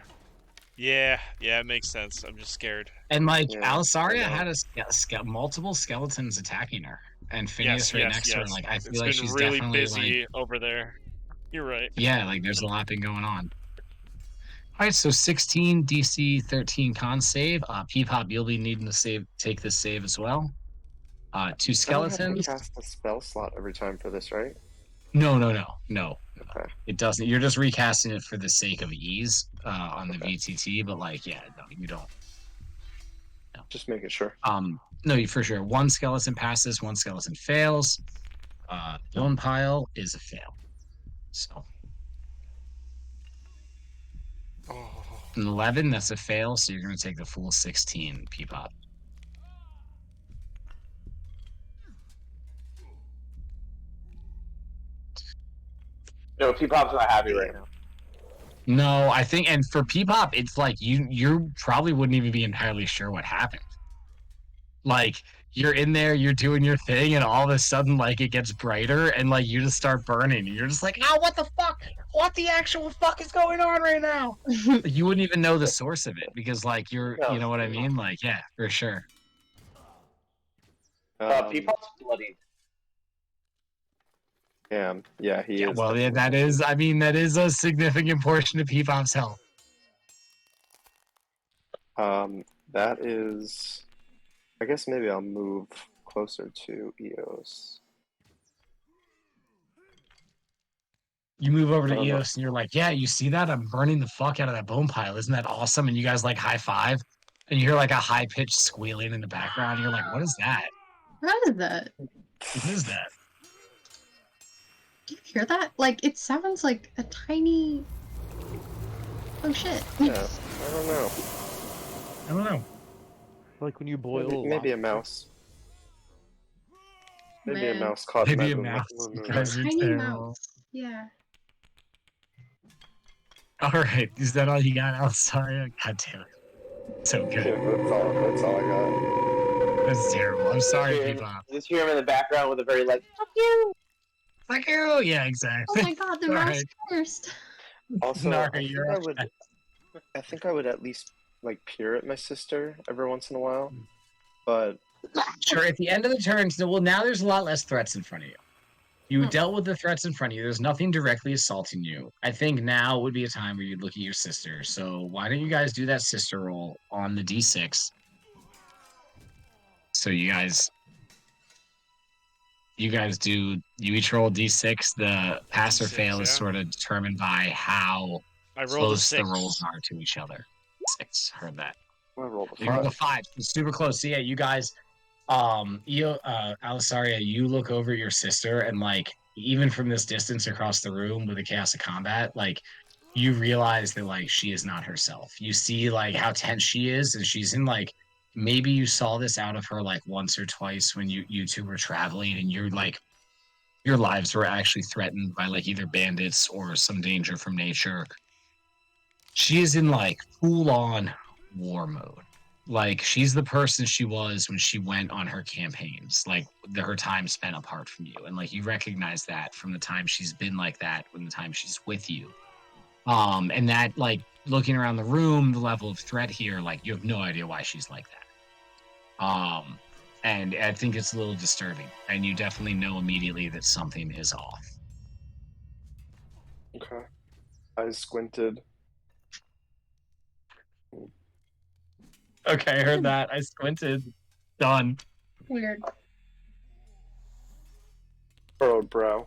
Yeah, it makes sense. I'm just scared. And like Yeah, Alisaria I know. had multiple skeletons attacking her, and Phineas next to her. Like I feel It's like been she's really definitely busy like, over there. You're right. yeah, like there's a lot been going on. All right, so 16 DC 13 con save. Peepop, you'll be needing to take this save as well. Two I don't have to skeletons. cast a spell slot every time for this, right? No. Okay. It doesn't. You're just recasting it for the sake of ease on the Okay. VTT, but like, yeah, no, you don't. Just making sure. No, for sure. One skeleton passes, one skeleton fails. Bone pile is a fail. So Oh. an 11, that's a fail. So you're going to take the full 16, Peepop. No, Peepop's not happy right now. No, I think, and for Peepop, it's like you probably wouldn't even be entirely sure what happened. Like you're in there, you're doing your thing, and all of a sudden, like it gets brighter, and like you just start burning. And you're just like, oh, what the fuck? What the actual fuck is going on right now? Like, you wouldn't even know the source of it because, like, you know what I mean? Like, yeah, for sure. Peepop's bloodied. Yeah, he is. Well, yeah, that is a significant portion of Peepop's health. That is. I guess maybe I'll move closer to Eos. You move over to Eos and you're like, yeah, you see that? I'm burning the fuck out of that bone pile. Isn't that awesome? And you guys like high five, and you hear like a high pitched squealing in the background. You're like, what is that? What is that? What is that? Do you hear that? Like, it sounds like a tiny... Oh, shit. Yeah, I don't know. I don't know. Like when you boil Maybe a mouse. Maybe Man. a mouse caught Maybe in a that mouse. movement. Guys are Tiny terrible. mouse. Yeah. All right, is that all you got, Alisaria? God damn it. So Yeah, good. that's all I got. That's terrible. I'm sorry, You people. just hear him in the background with a very like, fuck you! Fuck you! Yeah, Oh exactly. my god, the All mouse right. first. Also, Nara, I think you're I up would. I think I would at least like peer at my sister every once in a while, but Sure, at the end of the turn, so, well, now there's a lot less threats in front of you. You dealt with the threats in front of you. There's nothing directly assaulting you. I think now would be a time where you'd look at your sister. So why don't you guys do that sister roll on the D6? So you guys do, you each roll D6. The pass or D6, fail is yeah. sort of determined by how I rolled a close the 6. rolls are to each other. 6, heard that. I rolled a You rolled a 5. 5. It's super close. So yeah, you guys, Alisaria, you look over at your sister and like even from this distance across the room with a chaos of combat, like you realize that like she is not herself. You see like how tense she is, and she's in like maybe you saw this out of her like once or twice when you two were traveling and you're like your lives were actually threatened by like either bandits or some danger from nature. She is in like full on war mode. Like she's the person she was when she went on her campaigns, like her time spent apart from you. And like you recognize that from the time she's been like that when the time she's with you. And that like looking around the room, the level of threat here, like you have no idea why she's like that. And I think it's a little disturbing. And you definitely know immediately that something is off. Okay. I squinted. Okay, I heard that. I squinted. Done. Weird. Furrowed brow.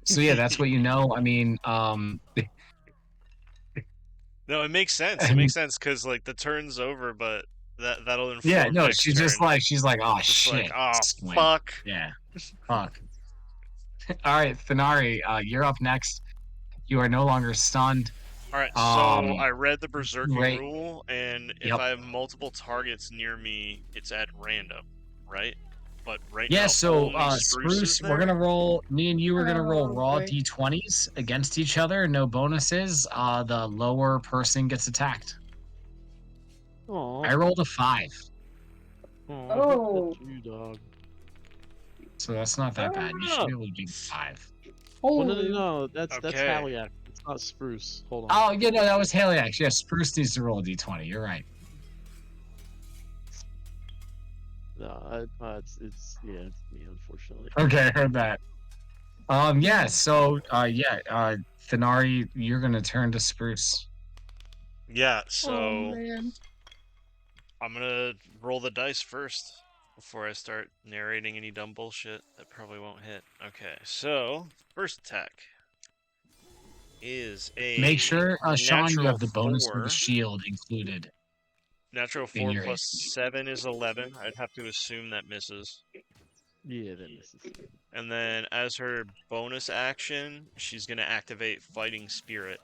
So yeah, that's what you know. I mean, No, it makes sense. It makes sense because like the turn's over, but that'll inform. yeah, no, next she's turn. just like oh Just shit. like, oh Squint. fuck. Yeah. Fuck. All right, Thanari, you're up next. You are no longer stunned. All right, so I read the berserking right. rule, and if Yep. I have multiple targets near me, it's at random, right? But right Yeah, now, so only Spruce, is we're there. gonna roll. Me and you are gonna roll Oh, raw boy. d20s against each other. No bonuses. The lower person gets attacked. Aw. I rolled a 5, Aw, Oh. that's you, dog. so that's not that bad. You should be able to do 5. Well, Holy. no, that's Okay. Haliak. It's not Spruce. Hold on. Oh, yeah, no, that was Haliax. Yeah, Spruce needs to roll a d20. You're right. No, it's me, unfortunately. Okay, I heard that. Yeah. So, Thanari, you're gonna turn to Spruce. Yeah, Oh, so man. I'm gonna roll the dice first before I start narrating any dumb bullshit that probably won't hit. Okay, so first attack is a Make sure, Sean, you have the bonus of 4. the shield included. Natural in 4 your plus AC. 7 is 11. I'd have to assume that misses. Yeah, that misses. And then as her bonus action, she's going to activate Fighting Spirit.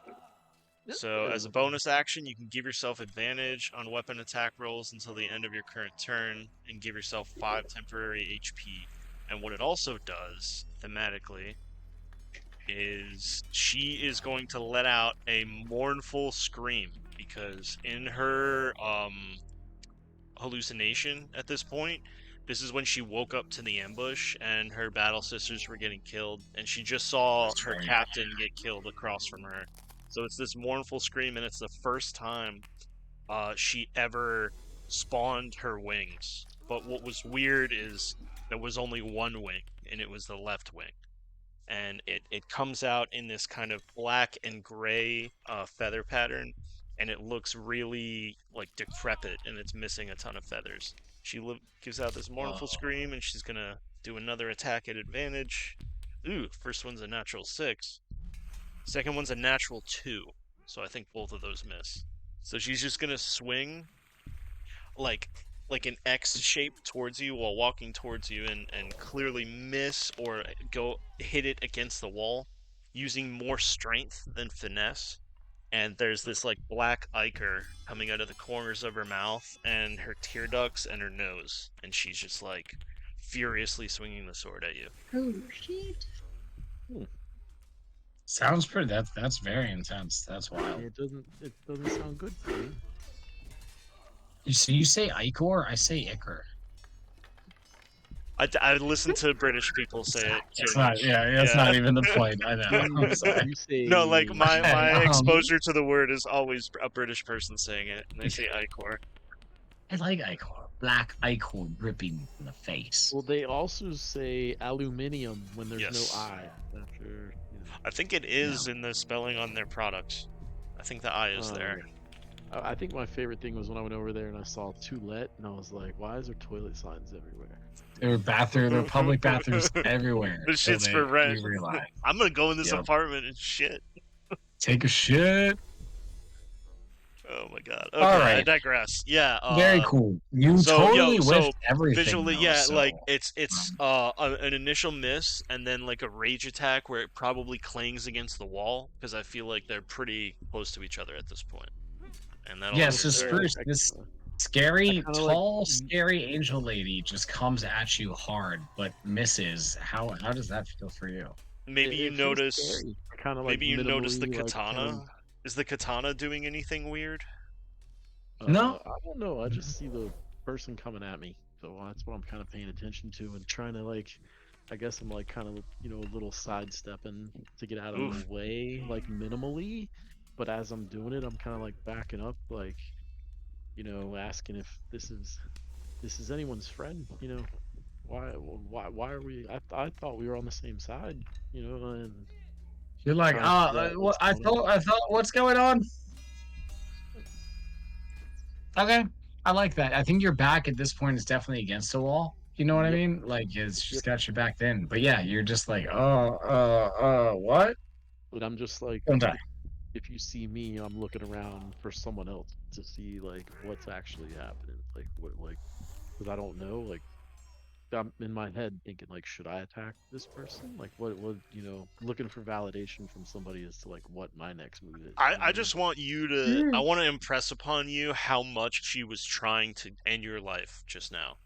So as a bonus action, you can give yourself advantage on weapon attack rolls until the end of your current turn and give yourself 5 temporary HP. And what it also does, thematically, is she is going to let out a mournful scream because in her hallucination at this point, this is when she woke up to the ambush and her battle sisters were getting killed, and she just saw That's her right. captain get killed across from her. So it's this mournful scream, and it's the first time she ever spawned her wings. But what was weird is there was only one wing, and it was the left wing. And it comes out in this kind of black and gray feather pattern, and it looks really like decrepit, and it's missing a ton of feathers. She gives out this mournful scream, and she's gonna do another attack at advantage. Ooh, first one's a natural 6. Second one's a natural 2, so I think both of those miss. So she's just gonna swing like an X shape towards you while walking towards you and clearly miss or go hit it against the wall using more strength than finesse. And there's this like black ichor coming out of the corners of her mouth and her tear ducts and her nose, and she's just like furiously swinging the sword at you. Oh, shit. Sounds pretty. That's very intense. That's wild. It doesn't sound good for me. So you say Ichor? I say Ichor. I listen to British people say it. It's too not. much. Yeah, that's not even the point. I know. I'm sorry. You say No, like my Okay, exposure to the word is always a British person saying it, and they say ichor. I like Ichor. Black Ichor dripping in the face. Well, they also say aluminium when there's Yes. no I after. You know. I think it is in the spelling on their products. I think the I is there. I think my favorite thing was when I went over there and I saw "to-let" and I was like, "Why is there toilet signs everywhere?" There are public bathrooms everywhere. This till shit's for rent. you realize. I'm gonna go in this Yep. apartment and shit. Take a shit. Oh my god. Okay, All I right. digress. Yeah. Very cool. You totally whiffed everything. Visually, though, yeah, so, like it's an initial miss and then like a rage attack where it probably clangs against the wall because I feel like they're pretty close to each other at this point. And that'll Yeah, do so it. Spruce, Scary, kinda like tall, scary angel lady just comes at you hard, but misses. How does that feel for you? Maybe you it feels notice. scary. I kinda like Maybe you notice the minimally like katana. Is the katana doing anything weird? No. I don't know. I just see the person coming at me, so that's what I'm kind of paying attention to and trying to like. I guess I'm like kind of a little sidestepping to get out of the Oof. way, like minimally. But as I'm doing it, I'm kind of like backing up, like asking if this is anyone's friend. Why are we? I thought we were on the same side, and You're like, trying to figure out what's going on. I thought, what's going on? Okay, I like that. I think your back at this point is definitely against the wall. You know what I Yep, mean? Like it's yep. just got your back then. But yeah, you're just like, what? But I'm just like, Don't die. if you see me, I'm looking around for someone else to see like what's actually happening. Like what, like, because I don't know. Like I'm in my head thinking like, should I attack this person? Like what, looking for validation from somebody as to like what my next move is. You know I what I mean? just want you to. I Mm. want to impress upon you how much she was trying to end your life just now.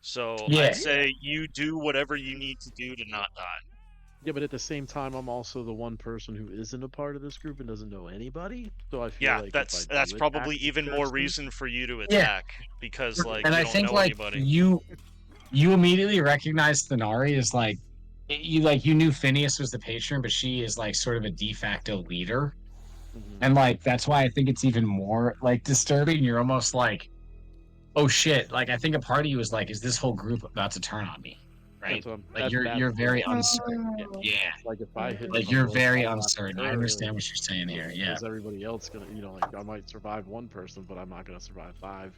So Yeah, I'd say you do whatever you need to do to not die. Yeah, but at the same time, I'm also the one person who isn't a part of this group and doesn't know anybody. So I feel Yeah, like if I that's do attack probably this even more person, reason for you to yeah. attack because like And you I don't think know like anybody. you immediately recognize Thenari as like you knew Phineas was the patron, but she is like sort of a de facto leader. hmm And like that's why I think it's even more like disturbing. You're almost like, oh shit. Like I think a part of you is like, is this whole group about to turn on me? Right? that's what Like that's you're what very I'm thinking. uncertain. Yeah, Yeah. it's like if I hit Mm. Like you're someone, very I got uncertain. I her. understand what you're saying here. Yeah. Is everybody else gonna, like I might survive one person, but I'm not gonna survive five.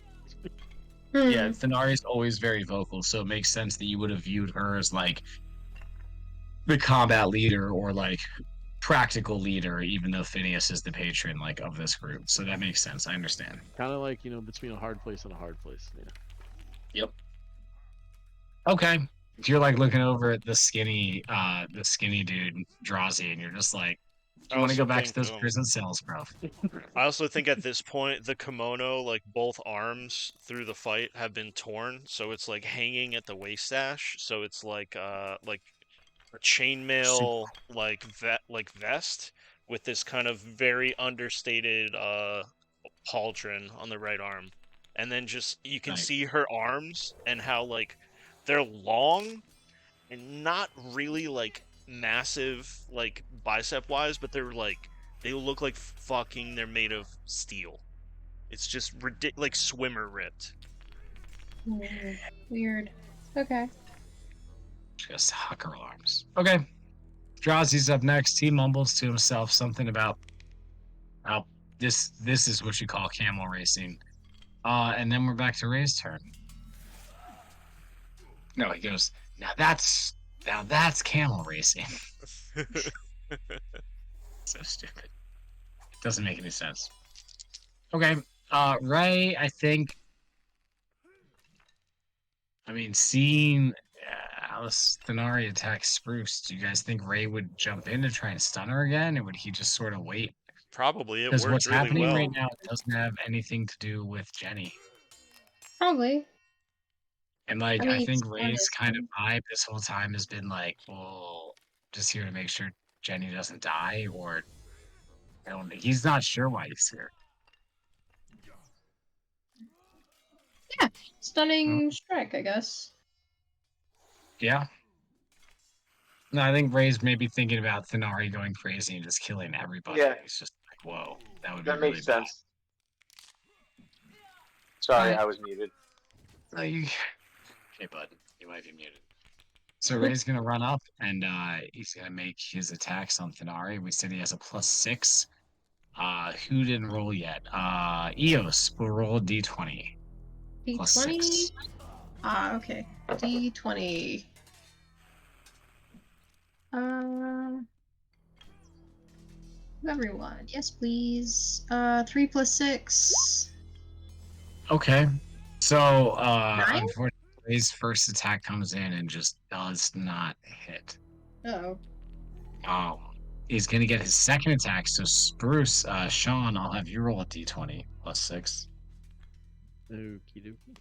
Yeah, Hmm. Thenari is always very vocal, so it makes sense that you would have viewed her as like the combat leader or like practical leader, even though Phineas is the patron like of this group. So that makes sense. I understand. Kind of like between a hard place and a hard place. Yeah. Yep. Okay. If you're like looking over at the skinny dude Drazi, and you're just like, I you want to also go back to think those prison cells, bro? I also think at this point the kimono, like both arms through the fight, have been torn, so it's like hanging at the waist sash. So it's like a chainmail like vest with this kind of very understated pauldron on the right arm. And then just you can Nice. see her arms and how like they're long and not really like massive like bicep wise, but they look like fucking they're made of steel. It's just like swimmer ripped. Mm. Weird. Okay. Just hucker arms. Okay. Drazi's up next. He mumbles to himself something about how this is what you call camel racing. And then we're back to Ray's turn. No, he goes, now that's camel racing. So stupid. Doesn't make any sense. Okay. Ray, I think seeing Alice Thenari attack Spruce, do you guys think Ray would jump in to try and stun her again, or would he just sort of wait? Probably it Because worked what's really happening right well. now doesn't have anything to do with Jenny. Probably. And like I I mean, think stun Ray's is kind of fun. vibe this whole time has been like, well, just here to make sure Jenny doesn't die, or I don't know. He's not sure why he's here. Yeah. Hmm? Stunning strike, I guess. Yeah. No, I think Ray's maybe thinking about Thenari going crazy and just killing everybody. Yeah, He's just like, whoa, that would be that really makes bad. sense. Sorry, Alright. I was muted. No, you... Okay, bud, you might be muted. So Ray's gonna run up and he's gonna make his attacks on Thenari. We said he has a +6. Who didn't roll yet? Eos will roll a D20 D20. +6. Okay. D20. Everyone. Yes, please. 3 plus 6. Okay. So Nine? unfortunately Ray's first attack comes in and just does not hit. Oh. He's gonna get his second attack. So Spruce, Sean, I'll have you roll a D20 +6. Okie dokie.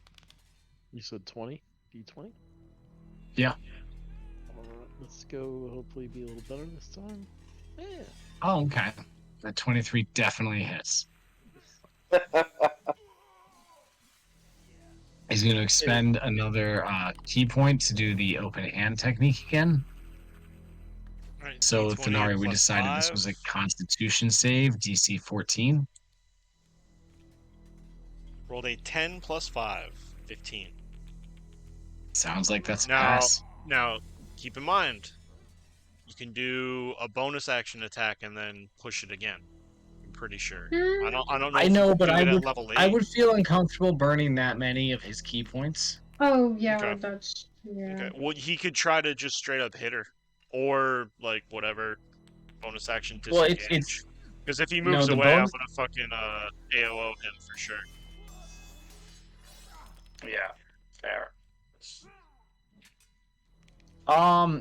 You said 20? D20? Yeah. Alright, let's go. Hopefully be a little better this time. Yeah. Oh, okay. That 23 definitely hits. He's going to expend another key point to do the open hand technique again. All right, So, D20 Thanari, we plus decided this 5. was a Constitution save, DC 14. Rolled a 10 plus 5, 15. Sounds like that's a Now, pass. keep in mind, you can do a bonus action attack and then push it again. I'm pretty sure. I don't know. I if know, you but can do I it at would level 8. I would feel uncomfortable burning that many of his key points. Oh yeah, Okay. that's yeah. Okay. Well, he could try to just straight up hit her, or like whatever bonus action Well, disengage. it's Because if he no, moves the away, I'm bonus. gonna fucking AOO him for sure. Yeah, fair.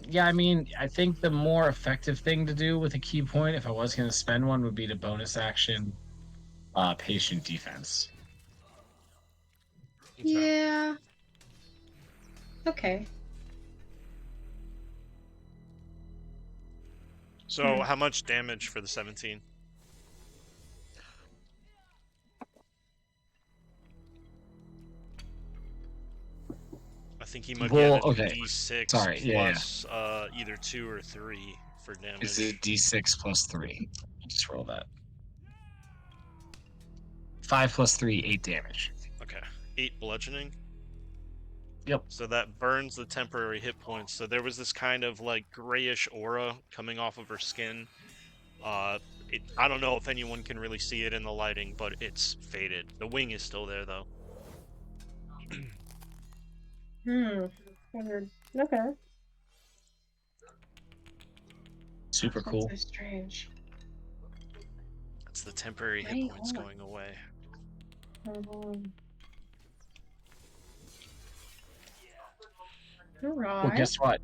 Yeah, I mean, I think the more effective thing to do with a key point, if I was going to spend one, would be to bonus action patient defense. Okay. Yeah. Okay. So how much damage for the 17? I think he might Well, get a okay. D6 Sorry, yeah, plus either 2 or 3 for damage. Is it D6 plus 3? Just roll that. 5 plus 3, 8 damage. Okay, 8 bludgeoning. Yep. So that burns the temporary hit points. So there was this kind of like grayish aura coming off of her skin. I don't know if anyone can really see it in the lighting, but it's faded. The wing is still there though. Weird. Okay. Super cool. That's so strange. That's the temporary hit Right points on. going away. Alright. Well, guess what?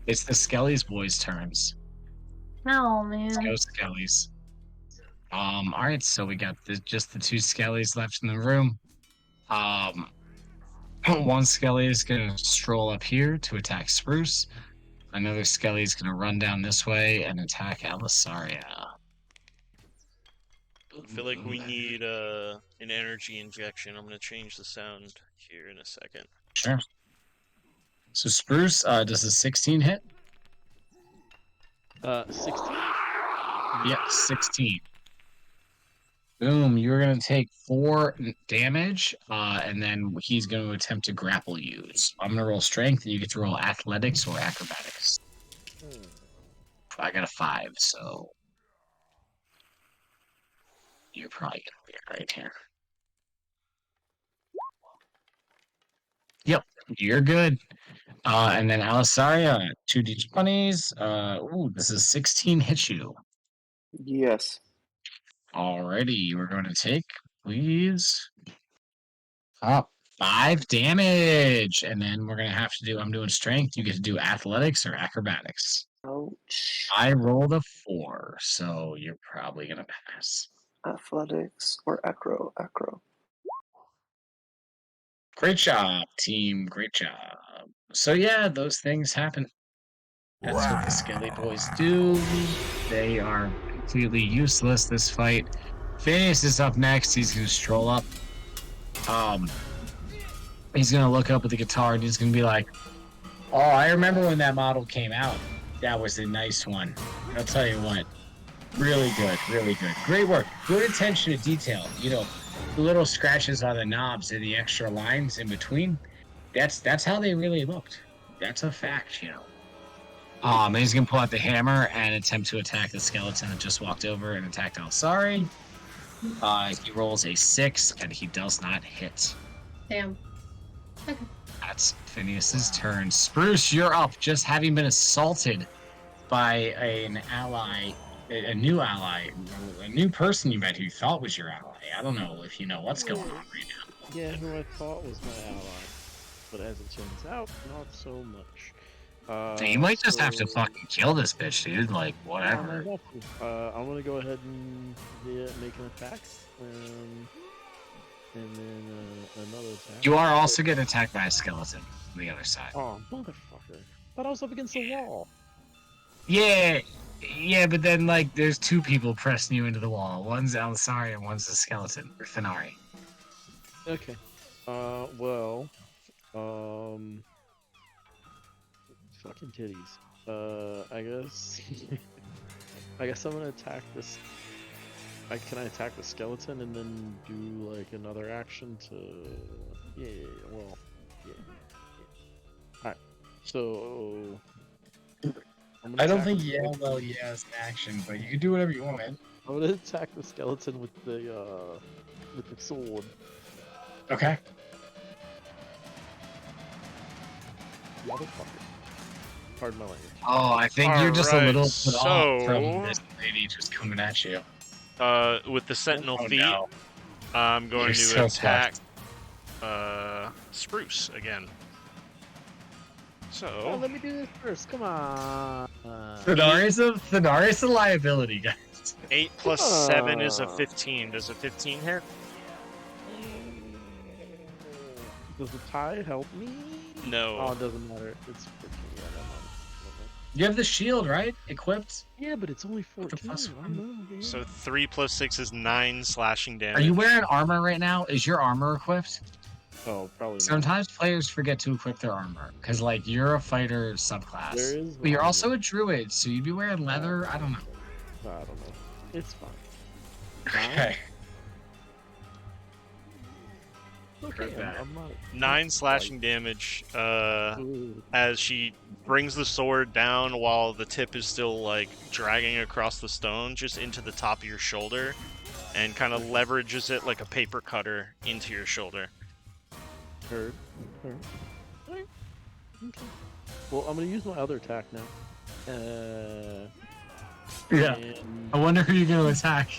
It's the Skelly's boys' turns. Oh Let's man. go, Skellies. All right, so we got just the 2 Skellies left in the room. One Skelly is gonna stroll up here to attack Spruce. Another Skelly is gonna run down this way and attack Alisaria. I feel like we need an energy injection. I'm gonna change the sound here in a second. Sure. So Spruce, does a 16 hit? 16? Yep, 16. Boom, you're going to take 4 damage, and then he's going to attempt to grapple you. So I'm going to roll strength, and you get to roll athletics or acrobatics. I got a 5, so you're probably going to be right here. Yep, you're good. And then Alisaria, 2d20s. Ooh, this is 16 hits you. Yes. Alrighty, we're going to take, please. 5 damage. And then we're going to have to do, I'm doing strength. You get to do athletics or acrobatics. Ouch. I rolled a 4, so you're probably going to pass. Athletics or acro. Great job, team. Great job. So, yeah, those things happen. That's what the Skelly boys do. They are completely useless this fight. Phineas is up next. He's going to stroll up. He's going to look up at the guitar and he's going to be like, oh, I remember when that model came out. That was a nice one. I'll tell you what. Really good, really good. Great work. Good attention to detail. You know, the little scratches on the knobs and the extra lines in between. That's how they really looked. That's a fact, you know. And he's gonna pull out the hammer and attempt to attack the skeleton that just walked over and attacked Alsari. He rolls a 6 and he does not hit. Damn. Okay. That's Phineas's turn. Spruce, you're up. Just having been assaulted by an ally, a new ally, a new person you met who you thought was your ally. I don't know if you know what's going on right now. Yeah, who I thought was my ally. But as it turns out, not so much. You might just have to so- fucking kill this bitch, dude. Like, I'm whatever. gonna go ahead and make an attack. and then another attack. You are also getting attacked by a skeleton on the other side. Oh, motherfucker! Thought I was up against the wall. Yeah, but then like there's two people pressing you into the wall. One's Alisari and one's the skeleton or Thanari. Okay. Well, fucking titties. I guess. I guess I'm gonna attack this. Can I attack the skeleton and then do like another action to? Yeah. Well. Yeah. Alright. So. I don't think it's an action, but you can do whatever you want, man. I'm gonna attack the skeleton with the sword. Okay. Motherfucker. Pardon my language. Oh, I think you're just a little Alright, put off so- from this lady just coming at you. With the sentinel Oh, feet, no. I'm going You're to so attack Spruce again. Oh, So let me do this first. Come on. Thanari's a liability, guys. 8 plus 7 is a 15. Does a 15 hit? Does the tie help me? No. Oh, it doesn't matter. It's 15. Yeah, never mind. You have the shield, right? Equipped? Yeah, but it's only What the 14. fuck's I don't know, dude. So 3 plus 6 is 9 slashing damage. Are you wearing armor right now? Is your armor equipped? Oh, probably not. Sometimes players forget to equip their armor because, like, you're a fighter subclass, There is but you're armor. also a druid, so you'd be wearing leather. I don't know. I don't know. It's fine. Okay. Okay, that. I'm not. 9 slashing damage Ooh. as she brings the sword down while the tip is still like dragging across the stone just into the top of your shoulder and kind of leverages it like a paper cutter into your shoulder. Heard. Alright. Okay. Well, I'm gonna use my other attack now. Yeah. And I wonder who you're gonna attack.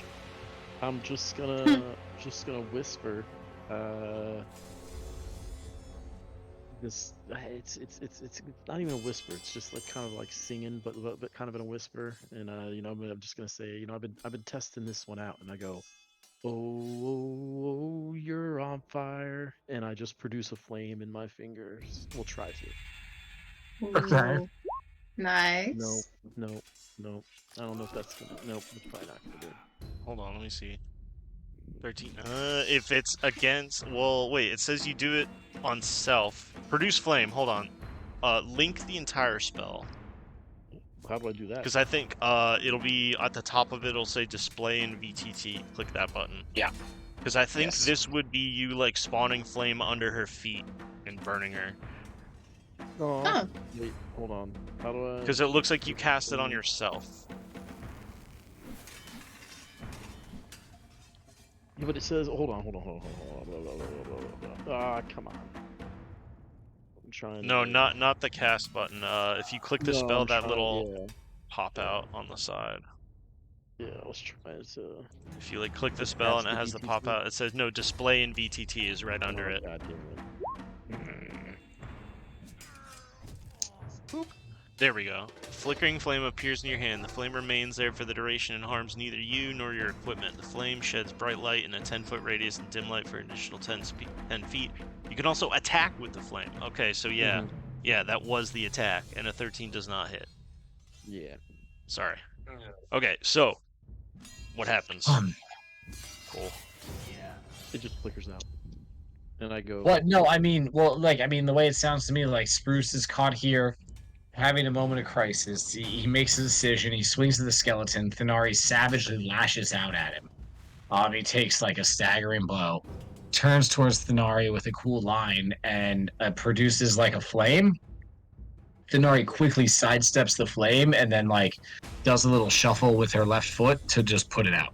I'm just gonna whisper. This it's not even a whisper. It's just like kind of like singing, but kind of in a whisper. And I'm just gonna say, I've been testing this one out, and I go, oh, you're on fire, and I just produce a flame in my fingers. We'll try to. Okay. Ooh. Nice. No. I don't know if that's gonna. Nope, it's probably not gonna do. Hold on, let me see. 13. If it's against, well, wait. It says you do it on self. Produce flame. Hold on. Link the entire spell How do I do that? because I think it'll be at the top of it. It'll say display in VTT. Click that button. Yeah. Because I think Yes. this would be you like spawning flame under her feet and burning her. Oh, Huh. wait, hold on. How do I? Because it looks like you cast it on yourself. Yeah, but it says, hold on. Ah, come on. I'm trying. No, to... not the cast button. If you click the No, spell, I'm that trying- little pop out on the side. Yeah, I was trying to. If you like click the spell and That's it the has the VTT? pop out, it says no display in VTT is right under it. God damn it. There we go. Flickering flame appears in your hand. The flame remains there for the duration and harms neither you nor your equipment. The flame sheds bright light in a 10-foot radius and dim light for an additional 10 feet. You can also attack with the flame. Okay, so yeah. Mhm. Yeah, that was the attack, and a 13 does not hit. Yeah. Sorry. Okay, so what happens? Cool. It just flickers out. And I go. What? No, the way it sounds to me, like Spruce is caught here, having a moment of crisis. He makes a decision. He swings at the skeleton. Thanari savagely lashes out at him. He takes like a staggering blow, turns towards Thanari with a cool line, and produces like a flame. Thanari quickly sidesteps the flame and then like does a little shuffle with her left foot to just put it out,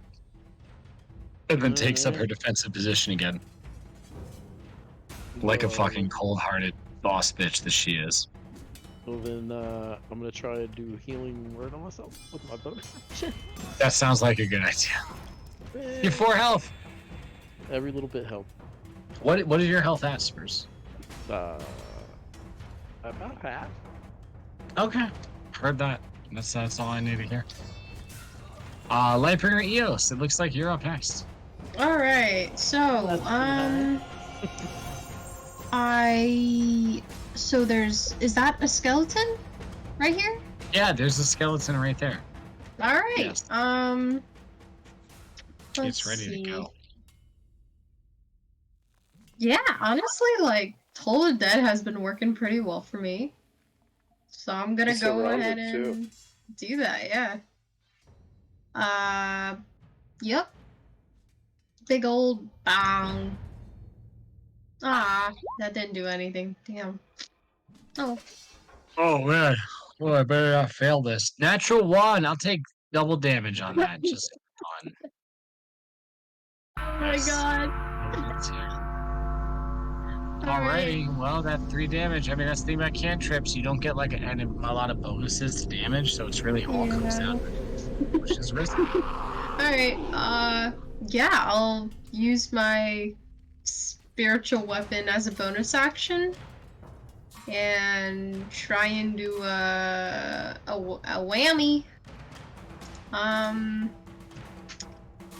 and then takes up her defensive position again, like a fucking cold-hearted boss bitch that she is. So then I'm gonna try to do healing word on myself with my bonus action. That sounds like a good idea. You're 4 health. Every little bit helps. What is your health at, Spurs? About half. Okay, heard that. That's all I need to hear. Lightbringer Eos. It looks like you're up next. All right. So, That's nice. so is that a skeleton right here? Yeah, there's a skeleton right there. All right. Yes. Let's It's ready to see. go. Yeah, honestly, like Toll of Dead has been working pretty well for me. So I'm gonna It's go ahead surrounded, too. and do that, yeah. Yep. Big old bang. Ah, that didn't do anything. Damn. Oh. Oh man. Well, I better not fail this. Natural 1. I'll take double damage on that. Just fun. Oh my Yes. god. Alrighty, well, that's 3 damage. I mean, that's the thing about cantrips. You don't get like a lot of bonuses to damage, so it's really all comes down to which is risky. Alright, yeah, I'll use my spiritual weapon as a bonus action and try and do a whammy.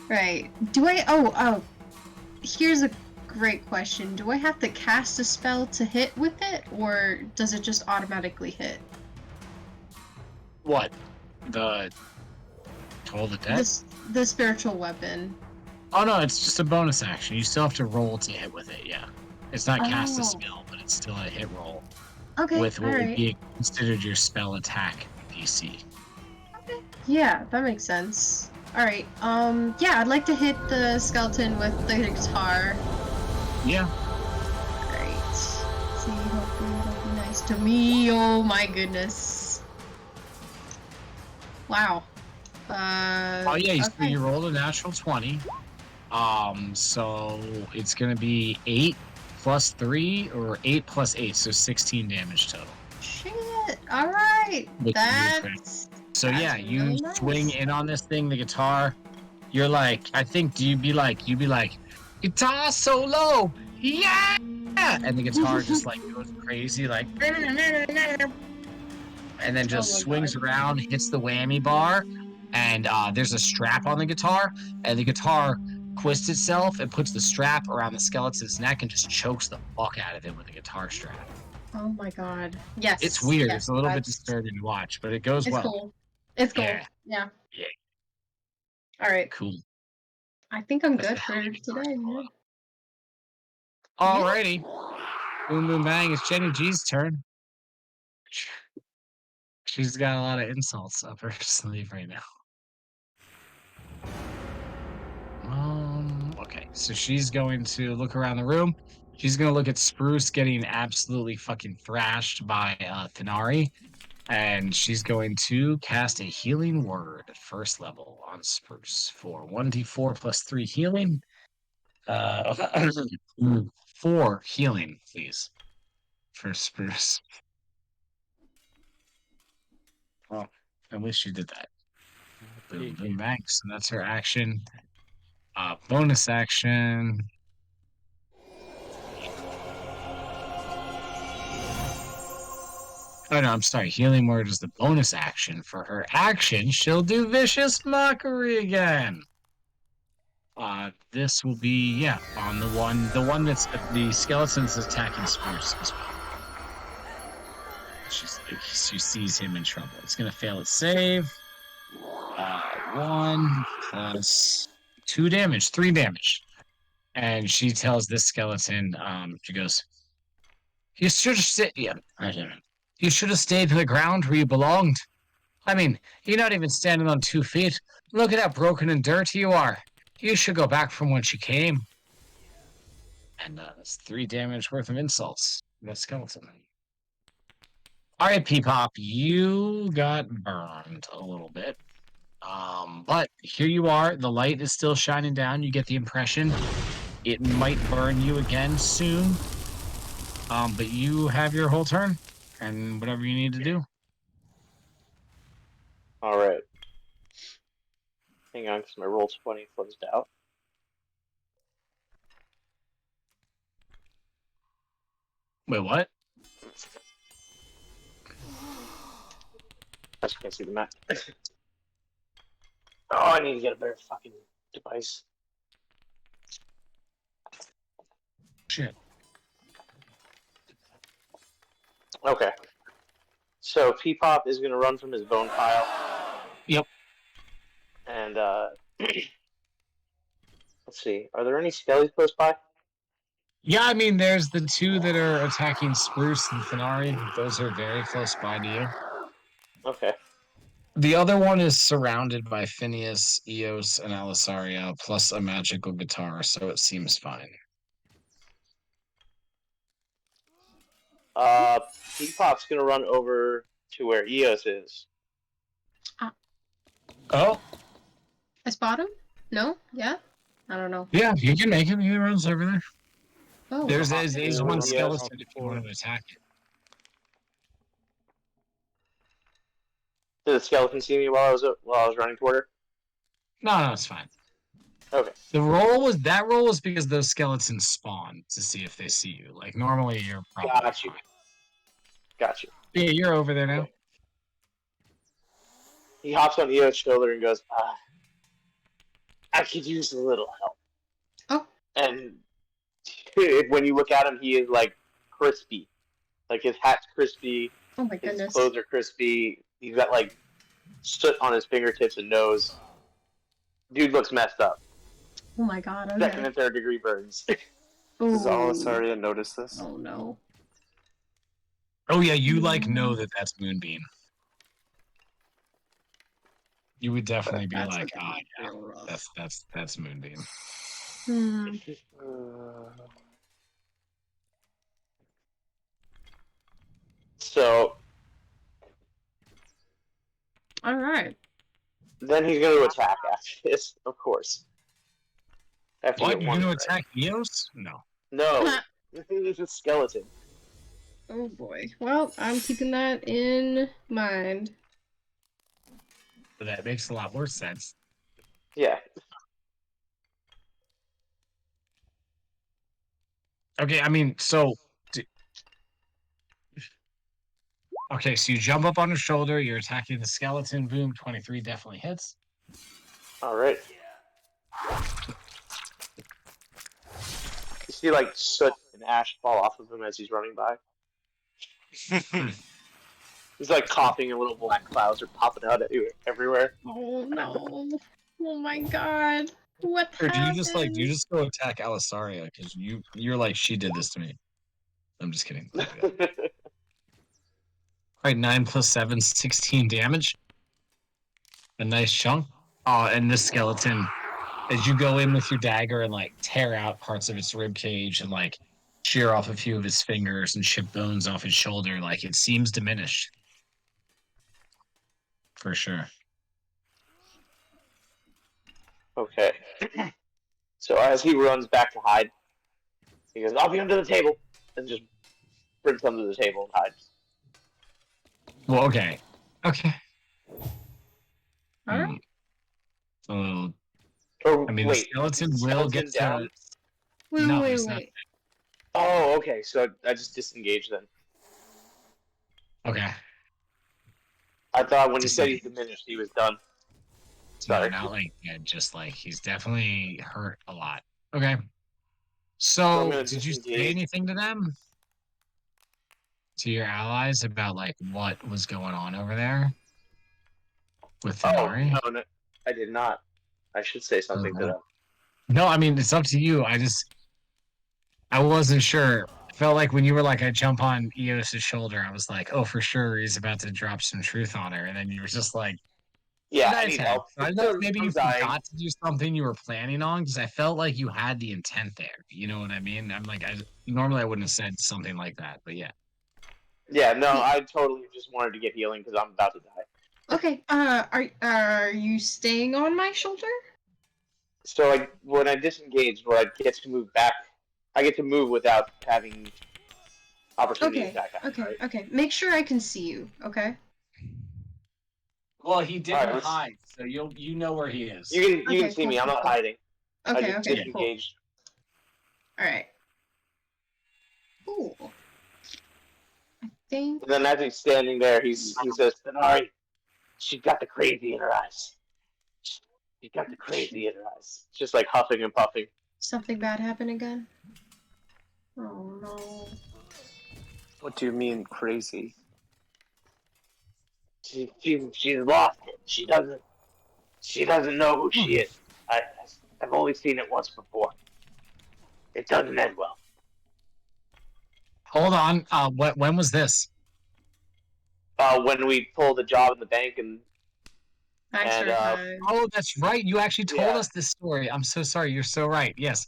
Right. Do I? Oh, here's a great question. Do I have to cast a spell to hit with it, or does it just automatically hit? What? The Toll the Dead? The spiritual weapon. Oh no, it's just a bonus action. You still have to roll to hit with it, yeah. It's not cast a Oh. spell, but it's still a hit roll. Okay, With what would alright. be considered your spell attack DC. Okay. Yeah, that makes sense. Alright, yeah, I'd like to hit the skeleton with the guitar. Yeah. Alright. See, hopefully it'll be nice to me. Oh my goodness. Wow. Oh yeah, so okay. you rolled a natural 20. So it's gonna be 8 plus 3 or 8 plus 8, so 16 damage total. Shit. Alright. That's So yeah, you really nice. swing in on this thing, the guitar. You're like, I think you'd be like, guitar solo, yeah, and the guitar just like goes crazy, like, and then just Oh my swings God. around, hits the whammy bar, and there's a strap on the guitar, and the guitar twists itself and puts the strap around the skeleton's neck and just chokes the fuck out of it with a guitar strap. Oh my god. Yes. It's weird. Yes, It's a little bit that's- disturbing to watch, but it goes It's well. cool. It's cool. Yeah. Yeah. Yeah. Alright. Cool. I think I'm That's good the for hell of a guitar today, solo. man. Alrighty. Boom boom bang. It's Jenny G's turn. She's got a lot of insults up her sleeve right now. Okay, so she's going to look around the room. She's going to look at Spruce getting absolutely fucking thrashed by Thanari. And she's going to cast a healing word at first level on Spruce for 1d4 plus 3 healing. 4 healing, please, for Spruce. Well, at least she did that. Boom, boom, bang. So that's her action. Bonus action. Oh no, I'm sorry. Healing word is the bonus action. For her action, she'll do vicious mockery again. This will be on the one that's the skeleton's attacking Spruce as well. She sees him in trouble. It's gonna fail its save. 1 plus 2 damage, 3 damage. And she tells this skeleton, she goes, "You should have stayed. Yeah, you should have stayed to the ground where you belonged. I mean, you're not even standing on 2 feet. Look at how broken and dirty you are. You should go back from whence you came." And that's 3 damage worth of insults. The skeleton. All right, Peepop, you got burned a little bit. But here you are. The light is still shining down. You get the impression it might burn you again soon. But you have your whole turn and whatever you need to do. Alright. Hang on, because my roll 20 closed out. Wait, what? I just can't see the map. Oh, I need to get a better fucking device. Shit. Okay. So P-Pop is going to run from his bone pile. Yep. And, let's see. Are there any skellies close by? Yeah, I mean, there's the two that are attacking Spruce and Fenari. Those are very close by to you. Okay. The other one is surrounded by Phineas, Eos, and Alisaria, plus a magical guitar, so it seems fine. P-Pop's going to run over to where Eos is. Oh, I spot him? No? Yeah? I don't know. yeah, you can make him. He runs over there. Oh. There's Is one Eos skeleton if you want to attack it. Did the skeleton see me while I was running toward her? No, it's fine. Okay. That roll was because those skeletons spawn to see if they see you. Like normally you're probably Got you. fine. Got you. Yeah, you're over there now. Okay. He hops on Eo's shoulder and goes, I could use a little help. Oh. And when you look at him, he is like crispy. Like his hat's crispy, Oh my his goodness. clothes are crispy. He's got like soot on his fingertips and nose. Dude looks messed up. Oh my god, okay. Second and third degree burns. Does Ooh. Alisaria notice this? Oh no. Oh yeah, you like know that that's Moonbeam. You would definitely be That's like, looking yeah, real rough. that's Moonbeam. Hmm. So Alright. then he's going to attack after this, of course. After What? get You're one gonna right. attack Eos? No. No. This is a skeleton. Oh boy. Well, I'm keeping that in mind. But that makes a lot more sense. Yeah. Okay, I mean, so okay, so you jump up on his shoulder, you're attacking the skeleton, boom, 23 definitely hits. All right. You see like soot and ash fall off of him as he's running by. He's like coughing and little black clouds are popping out everywhere. Oh no. Oh my god. What Or do happened? you just go attack Alisaria? Because you're like, she did this to me. I'm just kidding. Alright, 9 plus 7, 16 damage. A nice chunk. Oh, and this skeleton, as you go in with your dagger and like tear out parts of its rib cage and like shear off a few of his fingers and chip bones off his shoulder, like it seems diminished. For sure. Okay. So as he runs back to hide, he goes, I'll be under the table, and just brings under the table and hides. Well, okay. Okay. Alright. A little. Or, I mean, wait, the skeleton is the will skeleton get down? to. Wait, No, wait, he's not. wait. Oh, okay, so I just disengaged then. Okay. I thought when he said he's Disengaged. diminished, he was done. No, Sorry. not like that. Just like he's definitely hurt a lot. Okay. I'm So, gonna did you say disengage. anything to them? To your allies about like what was going on over there with Oh, Fenari? no, I did not. I should say something to them. No, I mean it's up to you. I wasn't sure. I felt like when you were like, I jump on Eos's shoulder, I was like, oh, for sure he's about to drop some truth on her, and then you were just like, Yeah, I nice need head. help. So I know maybe I'm you dying. forgot to do something you were planning on because I felt like you had the intent there. You know what I mean? I'm like, normally I wouldn't have said something like that, but yeah. Yeah, no, I totally just wanted to get healing because I'm about to die. Okay, are you staying on my shoulder? So, like, when I disengage, I get to move back. I get to move without having opportunity Okay, attack. okay, Right? okay. Make sure I can see you, okay? Well, he didn't Alright, let's- hide, so you know where he is. You can Okay, see cool, me. I'm cool, not cool. hiding. I Okay, just okay, cool. disengaged. Alright. Cool. I think... And then as he's standing there, he says, Fenari, she's got the crazy in her eyes. She's got the crazy in her eyes. Just like huffing and puffing. Something bad happened again? Oh no. What do you mean crazy? She's lost it. She doesn't know who she is. I've only seen it once before. It doesn't end well. Hold on. When was this? When we pulled the job in the bank Thanks and for time. Oh, that's right. You actually told yeah, us this story. I'm so sorry. You're so right. Yes.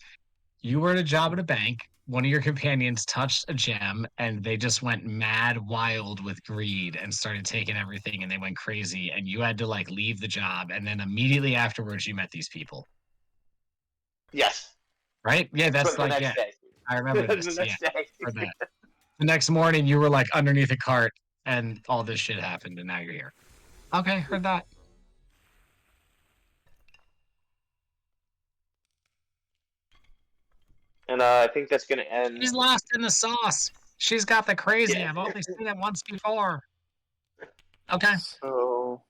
You were at a job at a bank. One of your companions touched a gem and they just went mad wild with greed and started taking everything and they went crazy. And you had to like leave the job. And then immediately afterwards, you met these people, yes, right? Yeah, that's the like, next yeah, day. I remember The this. Yeah, next day. for that. The next morning, you were like underneath a cart and all this shit happened and now you're here. Okay, heard that. And I think that's gonna end. She's lost in the sauce. She's got the crazy. Yeah. I've only seen it once before. Okay. So,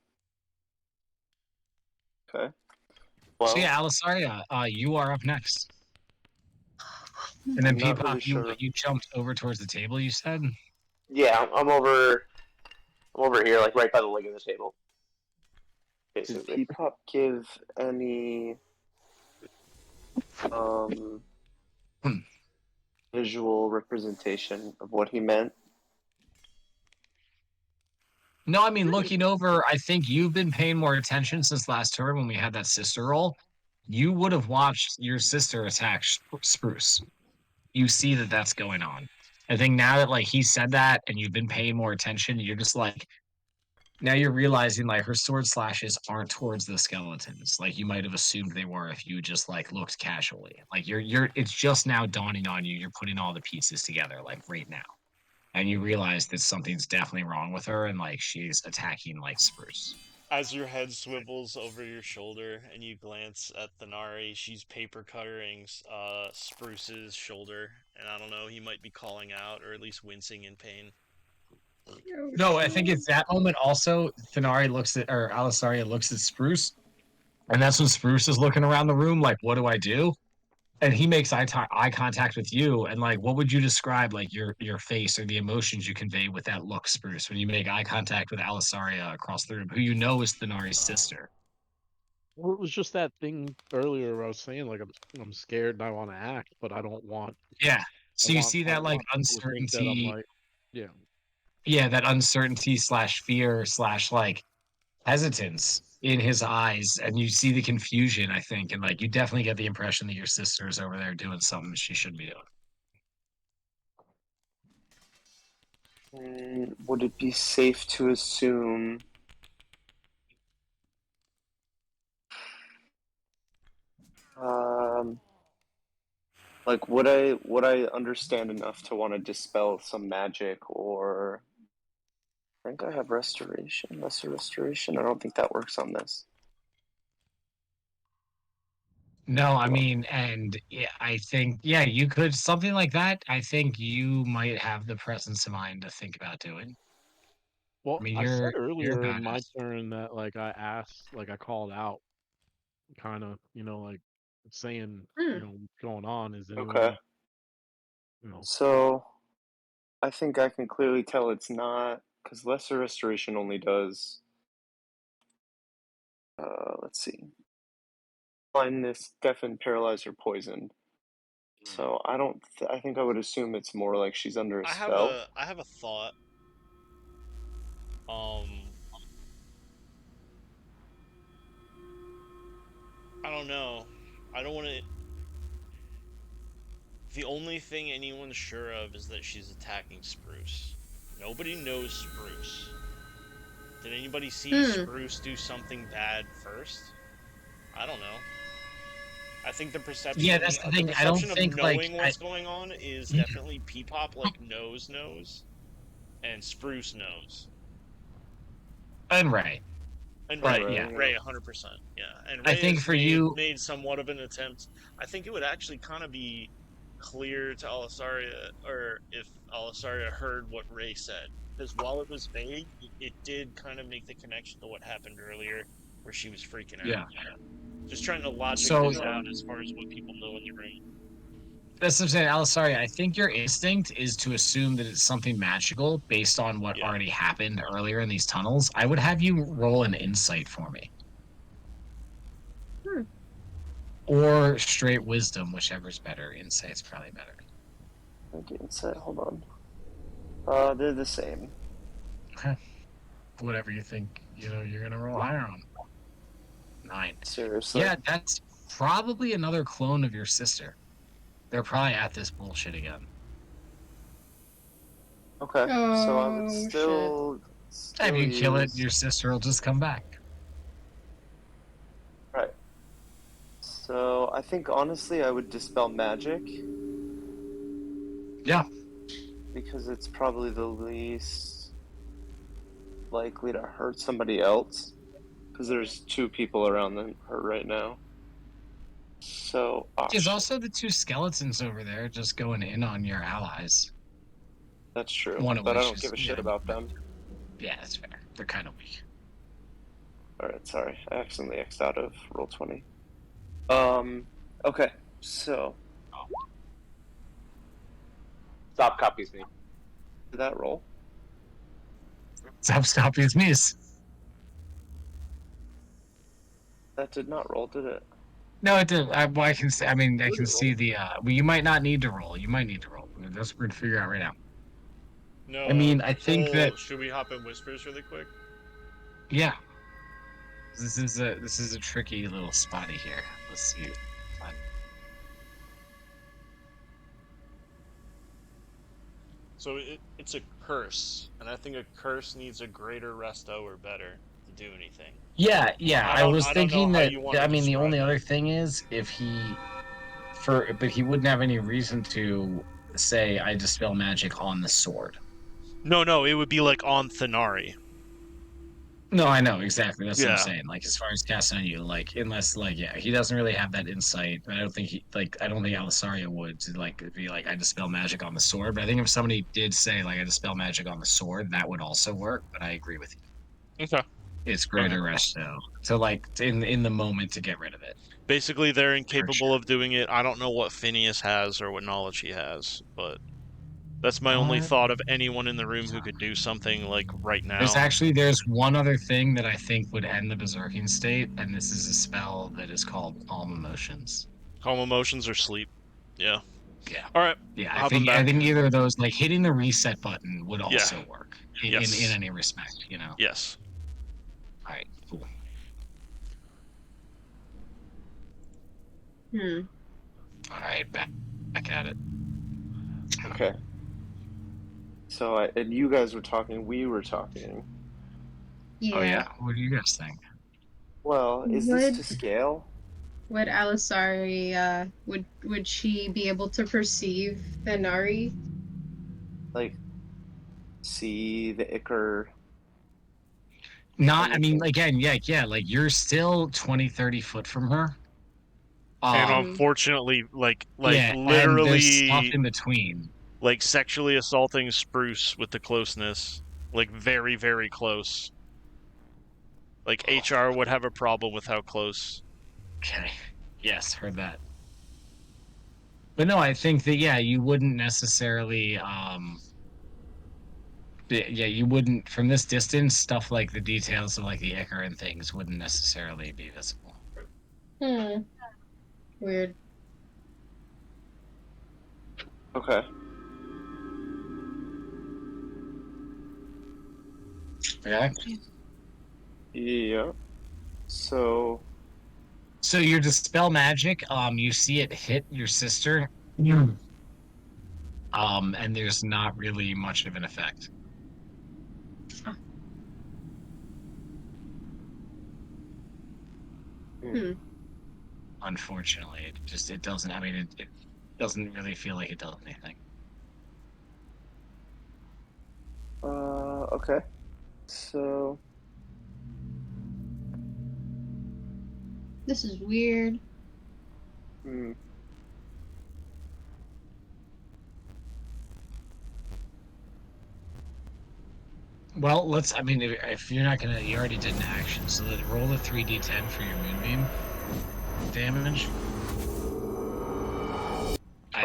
okay. So Well, yeah, Alisaria, you are up next. And then I'm not really Peepop, sure. you jumped over towards the table, you said? Yeah, I'm over. I'm over here, like right by the leg of the table, Did basically. Peepop give any um, Hmm. visual representation of what he meant? No, I mean, looking over, I think you've been paying more attention since last turn when we had that sister roll. You would have watched your sister attack Spruce. You see that that's going on. I think now that like he said that and you've been paying more attention, you're just like now you're realizing like her sword slashes aren't towards the skeletons like you might have assumed they were if you just like looked casually. Like you're it's just now dawning on you. You're putting all the pieces together like right now. And you realize that something's definitely wrong with her and like she's attacking like Spruce. As your head swivels over your shoulder and you glance at Thanari, she's paper cuttering Spruce's shoulder, and I don't know, he might be calling out or at least wincing in pain. Oh, No, I think shit. it's that moment also Thanari looks at or Alisaria looks at Spruce, and that's when Spruce is looking around the room like, what do I do? And he makes eye contact with you, and like, what would you describe like your face or the emotions you convey with that look, Spruce, when you make eye contact with Alisaria across the room, who you know is Thanari's sister? Well, it was just that thing earlier where I was saying like I'm scared and I want to act, but I don't want Yeah. I So you want see I that don't like want people to think that I'm uncertainty, like, yeah. yeah, that uncertainty slash fear slash like hesitance in his eyes, and you see the confusion, I think, and like you definitely get the impression that your sister is over there doing something she shouldn't be doing. Would it be safe to assume um, like would I understand enough to want to dispel some magic or I think I have restoration, lesser restoration. I don't think that works on this. No, I Well, mean, and yeah, I think, yeah, you could something like that. I think you might have the presence of mind to think about doing. I Well, mean, I said you're a earlier in my badass. turn that like I asked, like I called out, kind of, like saying, Hmm. what's going on? Is okay. anyone, you know? So I think I can clearly tell it's not because lesser restoration only does. Let's see, blindness, deafen, paralyzed, or poisoned. So I don't. I think I would assume it's more like she's under a spell. I have a thought. Um, I don't know. I don't want to. The only thing anyone's sure of is that she's attacking Spruce. Nobody knows Spruce. Did anybody see Hmm. Spruce do something bad first? I don't know. I think Yeah, that's the the thing. I don't perception of think like knowing what's going on is definitely Peepop like knows, and Spruce knows, and Ray, and And but Ray, yeah, Ray, yeah. Ray, 100%, yeah, and I Ray think has for you, made somewhat of an attempt. I think it would actually kind of be clear to Alisaria, or if Alisaria heard what Ray said, because while it was vague, it did kind of make the connection to what happened earlier, where she was freaking out. yeah. Just trying to logic So this out as far as what people know in the room. That's what I'm saying, Alice. Sorry, I think your instinct is to assume that it's something magical based on what Yeah. already happened earlier in these tunnels. I would have you roll an insight for me. Hmm. Or straight wisdom, whichever's better. Insight's probably better. Okay, insight. Hold on. They're the same. Okay. Whatever you think, you're gonna roll higher on. 9. Seriously. Yeah, that's probably another clone of your sister. They're probably at this bullshit again. Okay. So I would Oh, still If you kill it, use... your sister will just come back. Right. So I think honestly I would dispel magic. Yeah. Because it's probably the least likely to hurt somebody else. Because there's 2 people around her right now. So There's also the 2 skeletons over there just going in on your allies. that's true. One of But I which don't is, give a shit about them. Yeah, that's fair. They're kind of weak. Alright, sorry. I accidentally X'd out of Roll20. Okay. So Stop copies me. did that roll? Stop his miss. That did not roll, did it? No, it did. I can see. I mean, I can see the. Well, you might not need to roll. You might need to roll. That's what we're gonna figure out right now. No. I mean, I think that. Should we hop in whispers really quick? Yeah. This is a tricky little spotty here. Let's see. So it's a curse, and I think a curse needs a greater resto or better to do anything. Yeah. I was thinking that. I mean, the only that. other thing is if but he wouldn't have any reason to say I dispel magic on the sword. No, it would be like on Thanari. No, I know exactly. That's what I'm saying. Like as far as casting on you, like unless he doesn't really have that insight. I don't think I don't think Alisaria would to be like I dispel magic on the sword. But I think if somebody did say like I dispel magic on the sword, that would also work. But I agree with you. Okay. It's greater resto. So like in the moment to get rid of it. Basically, they're incapable of doing it. I don't know what Phineas has or what knowledge he has, but that's my only thought of anyone in the room who could do something like right now. There's one other thing that I think would end the berserking state, and this is a spell that is called Calm Emotions. Calm Emotions or sleep. Yeah. Yeah. All right. Yeah, I think either of those, like hitting the reset button, would also work in any respect. Yes. All right. Cool. All right, back at it. Okay. So, and you guys were talking, we were talking. Yeah. Oh, yeah? What do you guys think? Well, is this to scale? Would Alisari, would she be able to perceive Thanari? Like, see the Ichor? I mean, again, like, you're still 20, 30 foot from her. And unfortunately, like literally... And there's stuff in between. Like, sexually assaulting Spruce with the closeness. Like, very, very close. Like, HR would have a problem with how close. Okay. Yes, heard that. But no, I think that, you wouldn't necessarily, you wouldn't, from this distance, stuff like the details of, like, the Ichor and things wouldn't necessarily be visible. Weird. Okay. Yeah. Yeah. So your dispel magic, you see it hit your sister, and there's not really much of an effect. Unfortunately, it doesn't. I mean, it doesn't really feel like it does anything. Okay. So this is weird. Well, I mean, if you're not gonna, you already did an action, so roll a 3d10 for your moonbeam damage.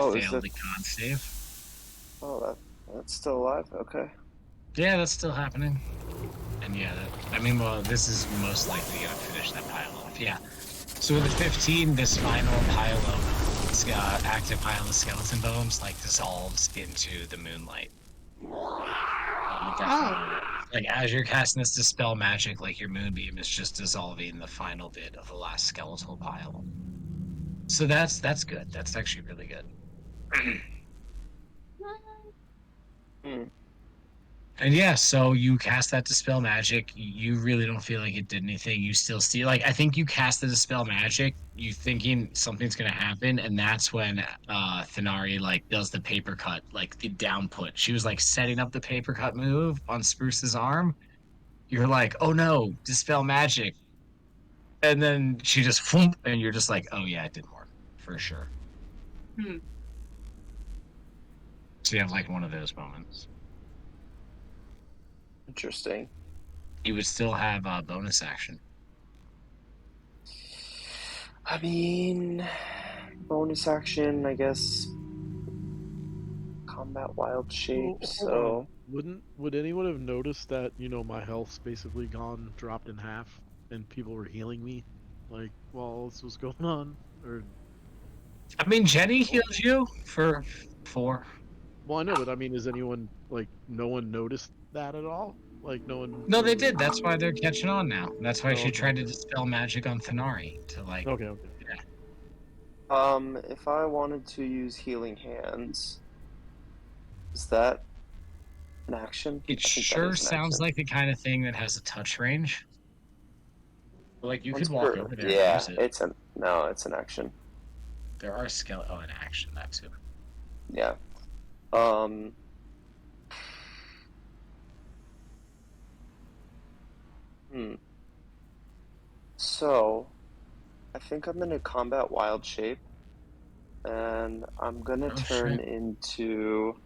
Oh, is failed that? the con save. Oh, that's still alive. Okay. Yeah, that's still happening. And yeah, well, this is most likely gonna finish that pile off. Yeah. So with the 15, this final pile of active pile of skeleton bones like dissolves into the moonlight. Oh. Like as you're casting this dispel magic, like your moonbeam is just dissolving the final bit of the last skeletal pile. So that's good. That's actually really good. Hmm. And yeah, so you cast that dispel magic. You really don't feel like it did anything. You still see, like, I think you cast the dispel magic, you thinking something's gonna happen, and that's when Thenari like does the paper cut, like the down put. She was like setting up the paper cut move on Spruce's arm. You're like, oh no, dispel magic, and then she just whoomp, and you're just like, oh yeah, it didn't work for sure. Hmm. So you have like one of those moments. Interesting. You would still have a bonus action. I mean, bonus action, I guess. Combat wild shape. Well, hold So on. Would anyone have noticed that, my health's basically gone, dropped in half, and people were healing me, like, while this was going on? Or, I mean, Jenny healed you for 4. well, I know, but I mean, is anyone, like, no one noticed that at all? Like, no one No, they really. did. That's why they're catching on now. That's why Oh, she okay, tried to okay. dispel magic on Thenari to like. Okay, okay. if I wanted to use healing hands, is that an action? It I think that sure is an sounds action. like the kind of thing that has a touch range. Like you Once could walk per over there and yeah, use it. it's an action. There are an action that too. Yeah. Um. Hmm. So, I think I'm gonna combat wild shape, and I'm gonna Oh turn shit. into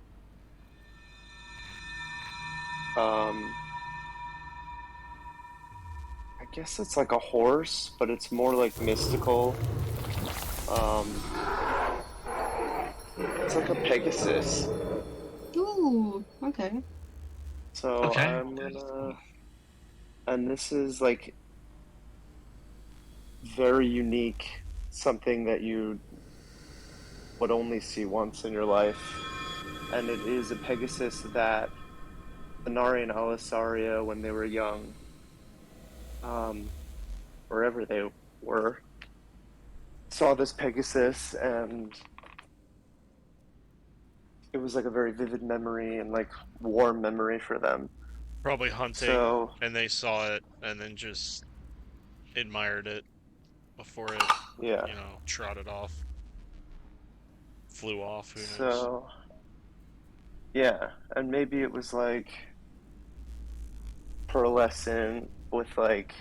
um. I guess it's like a horse, but it's more like mystical. Um. It's like a Pegasus. Ooh. Okay. So Okay. I'm gonna, and this is like very unique, something that you would only see once in your life, and it is a Pegasus that Inari and Alisaria, when they were young, wherever they were, saw this Pegasus, and it was like a very vivid memory and like warm memory for them. Probably hunting, So and they saw it, and then just admired it before it, yeah, trotted off, flew off. Who knows? so yeah, and maybe it was like pearlescent with like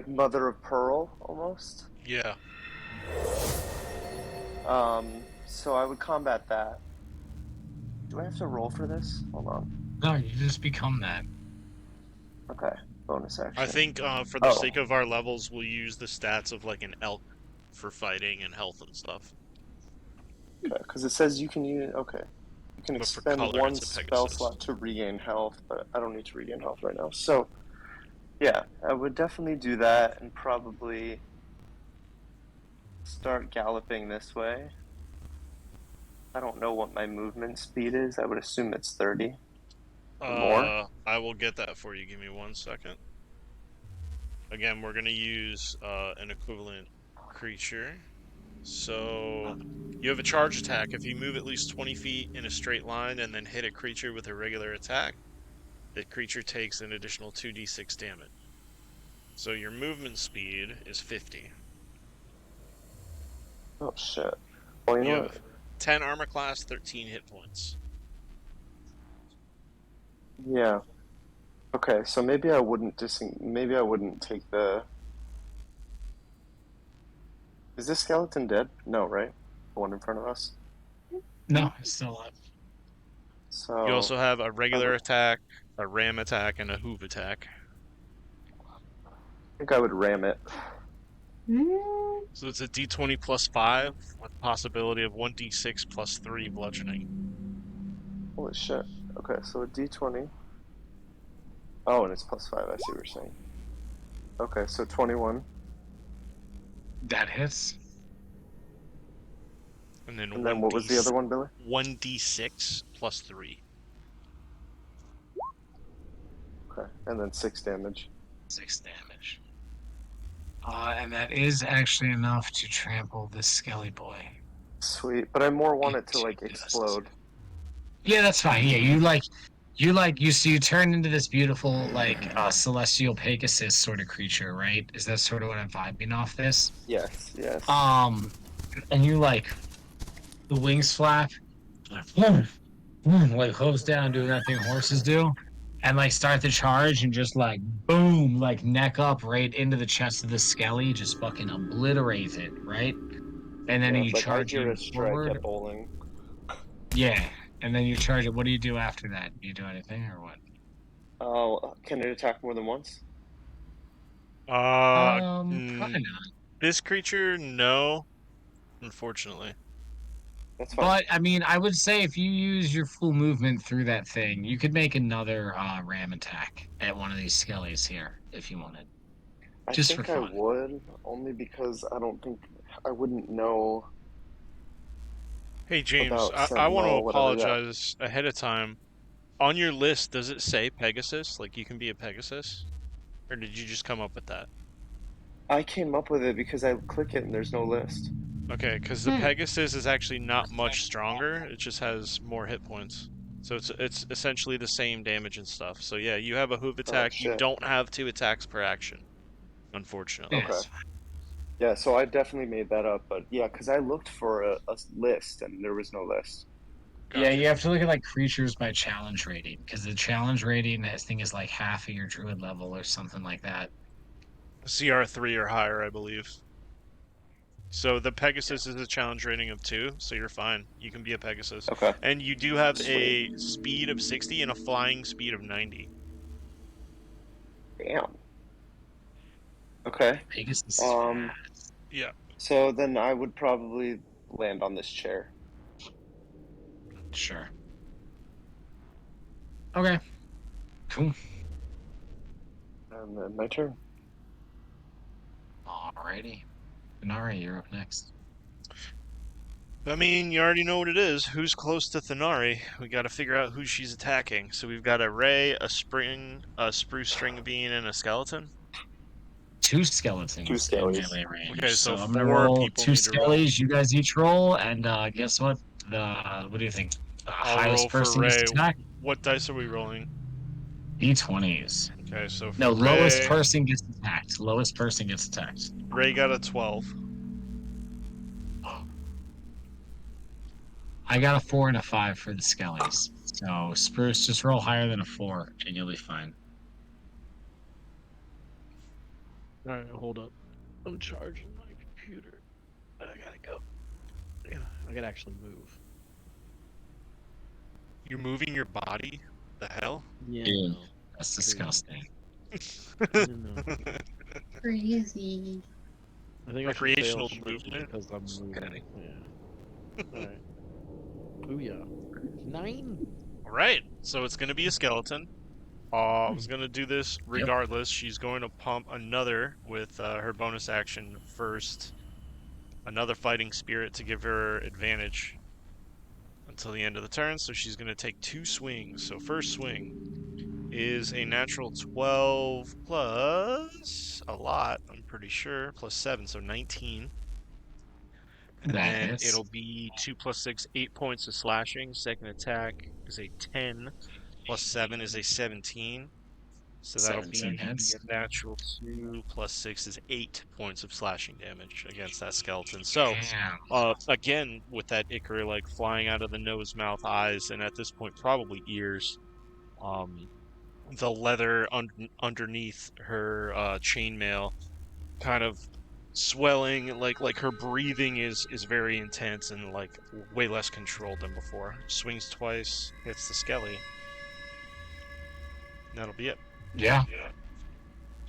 mother of pearl almost. Yeah. So I would combat that. Do I have to roll for this? Hold on. No, you just become that. Okay, bonus action. I think for the sake of our levels, we'll use the stats of like an elk for fighting and health and stuff. Okay, because it says you can use. Okay, you can But for expend color, one it's a spell Pegasus. slot to regain health, but I don't need to regain health right now. So yeah, I would definitely do that and probably start galloping this way. I don't know what my movement speed is. I would assume it's 30 or more. I will get that for you. Give me 1 second. Again, we're gonna use an equivalent creature. So you have a charge attack. If you move at least 20 feet in a straight line and then hit a creature with a regular attack, the creature takes an additional 2d6 damage. So your movement speed is 50. Oh shit. Well, you know what? have 10 armor class, 13 hit points. Yeah. Okay, so maybe I wouldn't maybe I wouldn't take the. Is this skeleton dead? No, right? The one in front of us. No, it's still alive. So You also have a regular attack, a ram attack, and a hoof attack. I think I would ram it. Mm, So it's a d20 plus 5 with the possibility of 1d6 plus 3 bludgeoning. Holy shit. Okay, so a d20. Oh, and it's plus 5. I see what you're saying. Okay, so 21. That hits. And then, And then what was the other one, Billy? 1d6 plus 3. Okay, and then 6 damage. 6 damage. And that is actually enough to trample this skelly boy. Sweet, but I more want it to into like dust. explode. Yeah, that's fine. Yeah, you turn into this beautiful celestial Pegasus sort of creature, right? Is that sort of what I'm vibing off this? Yes, yes. And you the wings flap, like hooves down, doing that thing horses do, and start the charge and just boom, neck up right into the chest of the skelly, just fucking obliterate it, right? And then Yeah, you like I charge hear it a strike forward. at bowling. Yeah, and then you charge it. What do you do after that? Do you do anything or what? Oh, can it attack more than once? Probably not. This creature, no, unfortunately. That's fine. But I mean, I would say if you use your full movement through that thing, you could make another ram attack at one of these skellies here if you wanted. I Just think for I fun. would, only because I don't think I wouldn't know Hey, James, about I want to Sentinel, whatever. Yeah, apologize ahead of time. On your list, does it say Pegasus? Like you can be a Pegasus? Or did you just come up with that? I came up with it because I click it and there's no list. Okay, because the Hmm. Pegasus is actually not much stronger. It just has more hit points. So it's essentially the same damage and stuff. So yeah, you have a hoof attack. You shit. don't have 2 attacks per action, unfortunately. Okay. Yes. Yeah, so I definitely made that up, but yeah, because I looked for a list and there was no list. Yeah, Gotcha. you have to look at creatures by challenge rating because the challenge rating, I think, is half of your druid level or something like that. CR3 or higher, I believe. So the Pegasus is a challenge rating of 2, so you're fine. You can be a Pegasus. Okay. And you do have Sweet. a speed of 60 and a flying speed of 90. Damn. Okay. Pegasus is Um. fast. Yeah. So then I would probably land on this chair. Sure. Okay. Cool. And then my turn. Alrighty. Benari, you're up next. I mean, you already know what it is. Who's close to Thanari? We got to figure out who she's attacking. So we've got a Ray, a Spruce String Bean, and a Skeleton. 2 skeletons 2 in skellies. melee range. Okay, so I'm gonna 4 roll people 2 need to roll. skellies. You guys each roll, and guess what? What do you think? The I'll highest roll for person Ray. gets attacked. What dice are we rolling? D20s. Okay, so for No, lowest Ray, person gets attacked. Lowest person gets attacked. Ray got a 12. I got a 4 and a 5 for the skellies. So Spruce, just roll higher than a 4, and you'll be fine. All right, hold up. I'm charging my computer. I gotta go. Yeah, I gotta actually move. You're moving your body? The hell? Yeah, Dude, no. that's disgusting. I know. Crazy. I think Recreational I should fail movement? because I'm moving. Yeah. All right. Booyah. 9. Alright, so it's going to be a skeleton. I was going to do this regardless. She's going to pump another with her bonus action first. Another fighting spirit to give her advantage until the end of the turn. So she's going to take 2 swings. So first swing is a natural 12 plus a lot, I'm pretty sure, plus 7, so 19. And then Nice. it'll be 2 plus 6, 8 points of slashing. Second attack is a 10, plus 7 is a 17. So that'll be 17 hits. a natural 2 plus 6 is 8 points of slashing damage against that skeleton. So, Damn. again, with that ichor flying out of the nose, mouth, eyes, and at this point probably ears, the leather underneath her chainmail kind of swelling, like her breathing is very intense and way less controlled than before. Swings twice, hits the skelly. That'll be it. Yeah.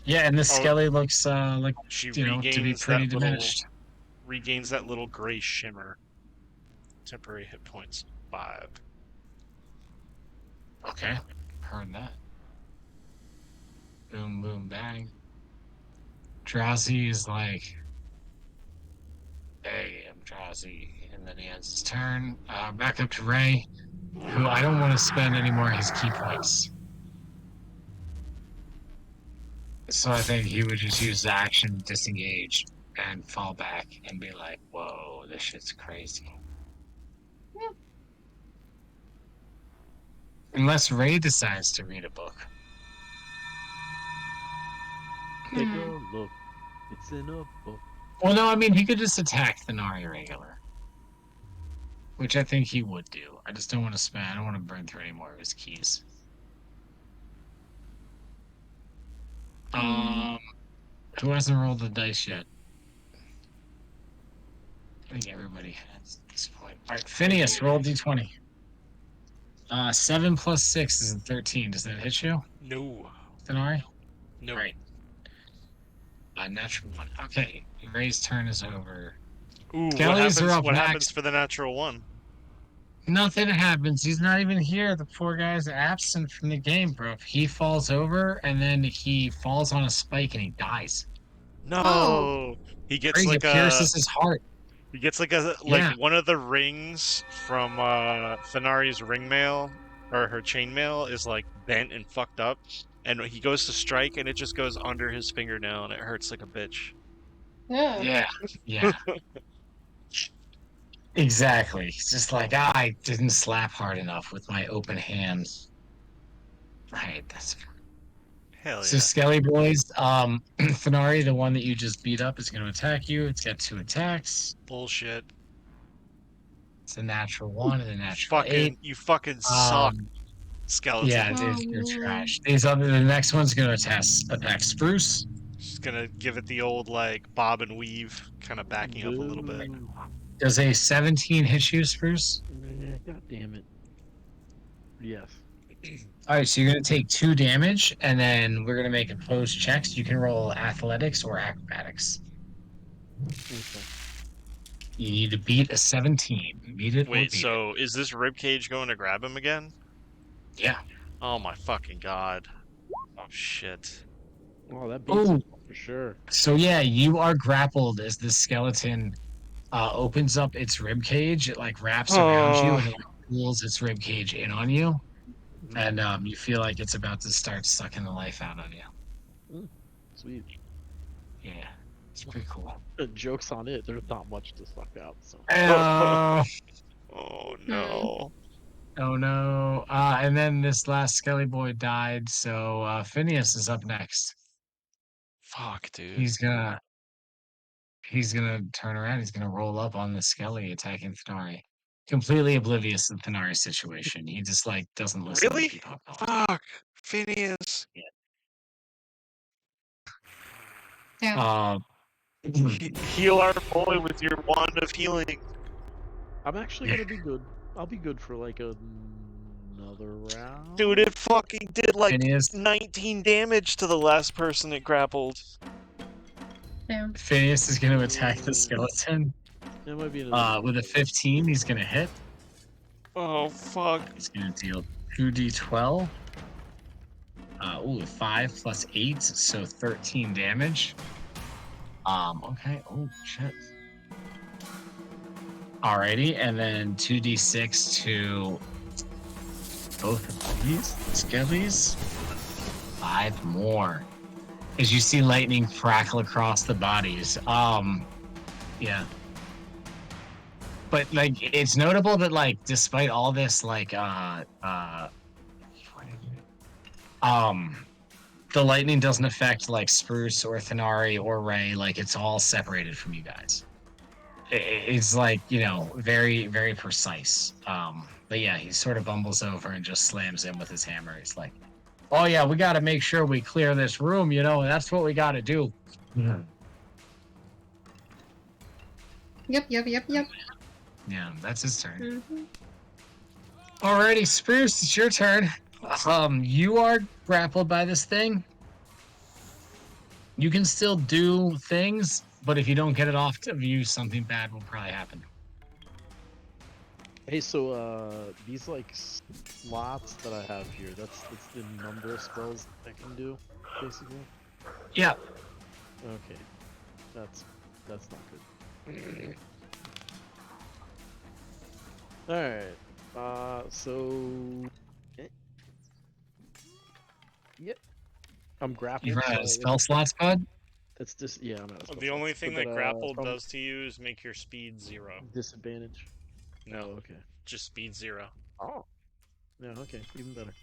Yeah, and this Oh. Skelly looks like She to be regains pretty that diminished. little gray shimmer. Temporary hit points 5. Okay, heard that. Boom, boom, bang. Drowsy is like, hey, I'm drowsy, and then he ends his turn. Back up to Ray, who I don't want to spend any more of his key points. So I think he would just use the action disengage and fall back and be like, whoa, this shit's crazy. Yeah. Unless Ray decides to read a book. Take a look. It's in a book. Well, no, I mean, he could just attack the Nari regular. Which I think he would do. I just don't want to spend, I don't want to burn through any more of his keys. Who hasn't rolled the dice yet? I think everybody has at this point. All right, Phineas, roll d20. 7 plus 6 is 13. Does that hit you, No. Denari? No. Right. Natural 1. Okay, Ray's turn is over. Ooh, Skellies are up what next. happens for the natural 1? Nothing happens. He's not even here. The poor guy's absent from the game, bro. He falls over and then he falls on a spike and he dies. No. Oh. He gets Crazy, like it pierces his heart. He gets like a Yeah. one of the rings from Fenari's ringmail or her chainmail is like bent and fucked up, and he goes to strike and it just goes under his fingernail and it hurts like a bitch. Yeah. Yeah. Exactly. It's just like I didn't slap hard enough with my open hands. Right, that's Hell so yeah. Skelly boys, Fenari, the one that you just beat up, is gonna attack you. It's got 2 attacks. Bullshit. It's a natural 1 and a natural 8. You fucking suck, Um, skeleton. yeah, dude, you're trash. The next one's gonna attack Spruce. Just gonna give it the old like bob and weave, kind of backing up a little bit. Does a 17 hit you, Spruce? God damn it. Yes. All right, so you're gonna take 2 damage, and then we're gonna make opposed checks. You can roll athletics or acrobatics. Okay. You need to beat a 17. Beat it. Wait, or beat so is this ribcage going to grab him again? it. Yeah. Oh my fucking god. Oh shit. Oh, that beats Oh. it for sure. So yeah, you are grappled as the skeleton opens up its rib cage. It like wraps around you and it like, pulls its rib cage in on you, and you feel like it's about to start sucking the life out of you. Sweet. Yeah, it's pretty cool. Joke's on it. There's not much to suck out. So. Oh no. Oh no. And then this last Skelly boy died, so Phineas is up next. Fuck, dude. He's gonna turn around, he's gonna roll up on the Skelly attacking Thanari. Completely oblivious to Thanari's situation. He just like doesn't listen Really? to people. Fuck, Phineas. Yeah. Heal our boy with your wand of healing. I'm actually gonna be good. I'll be good for like another round. Dude, it fucking did like Phineas, 19 damage to the last person it grappled. Damn. Phineas is gonna attack the skeleton. It might be With a 15, he's gonna hit. Oh fuck. He's gonna deal 2d12. 5 plus 8, so 13 damage. Okay. Oh shit. Alrighty, and then 2d6 to both of these skellies. 5 more. As you see lightning crackle across the bodies. Yeah. But like it's notable that like despite all this like the lightning doesn't affect like Spruce or Thanari or Ray, like it's all separated from you guys. It's like, you know, very, very precise. But yeah, he sort of bumbles over and just slams in with his hammer. He's like, oh yeah, we gotta make sure we clear this room, you know, that's what we gotta do. Yeah. Yep. Yeah, that's his turn. Mm-hmm. Alrighty, Spruce, it's your turn. You are grappled by this thing. You can still do things, but if you don't get it off of you, something bad will probably happen. Hey, so these like slots that I have here, that's the number of spells I can do, basically. Yeah. Okay, that's not good. All right. So, eh, yep, I'm grappled. You run out So of spell slots, bud? it's just yeah, I'm out of spell The only slots. thing But that grapple from does to you is make your speed 0. disadvantage. No, Oh, okay. just speed 0. Oh, yeah, okay, even better.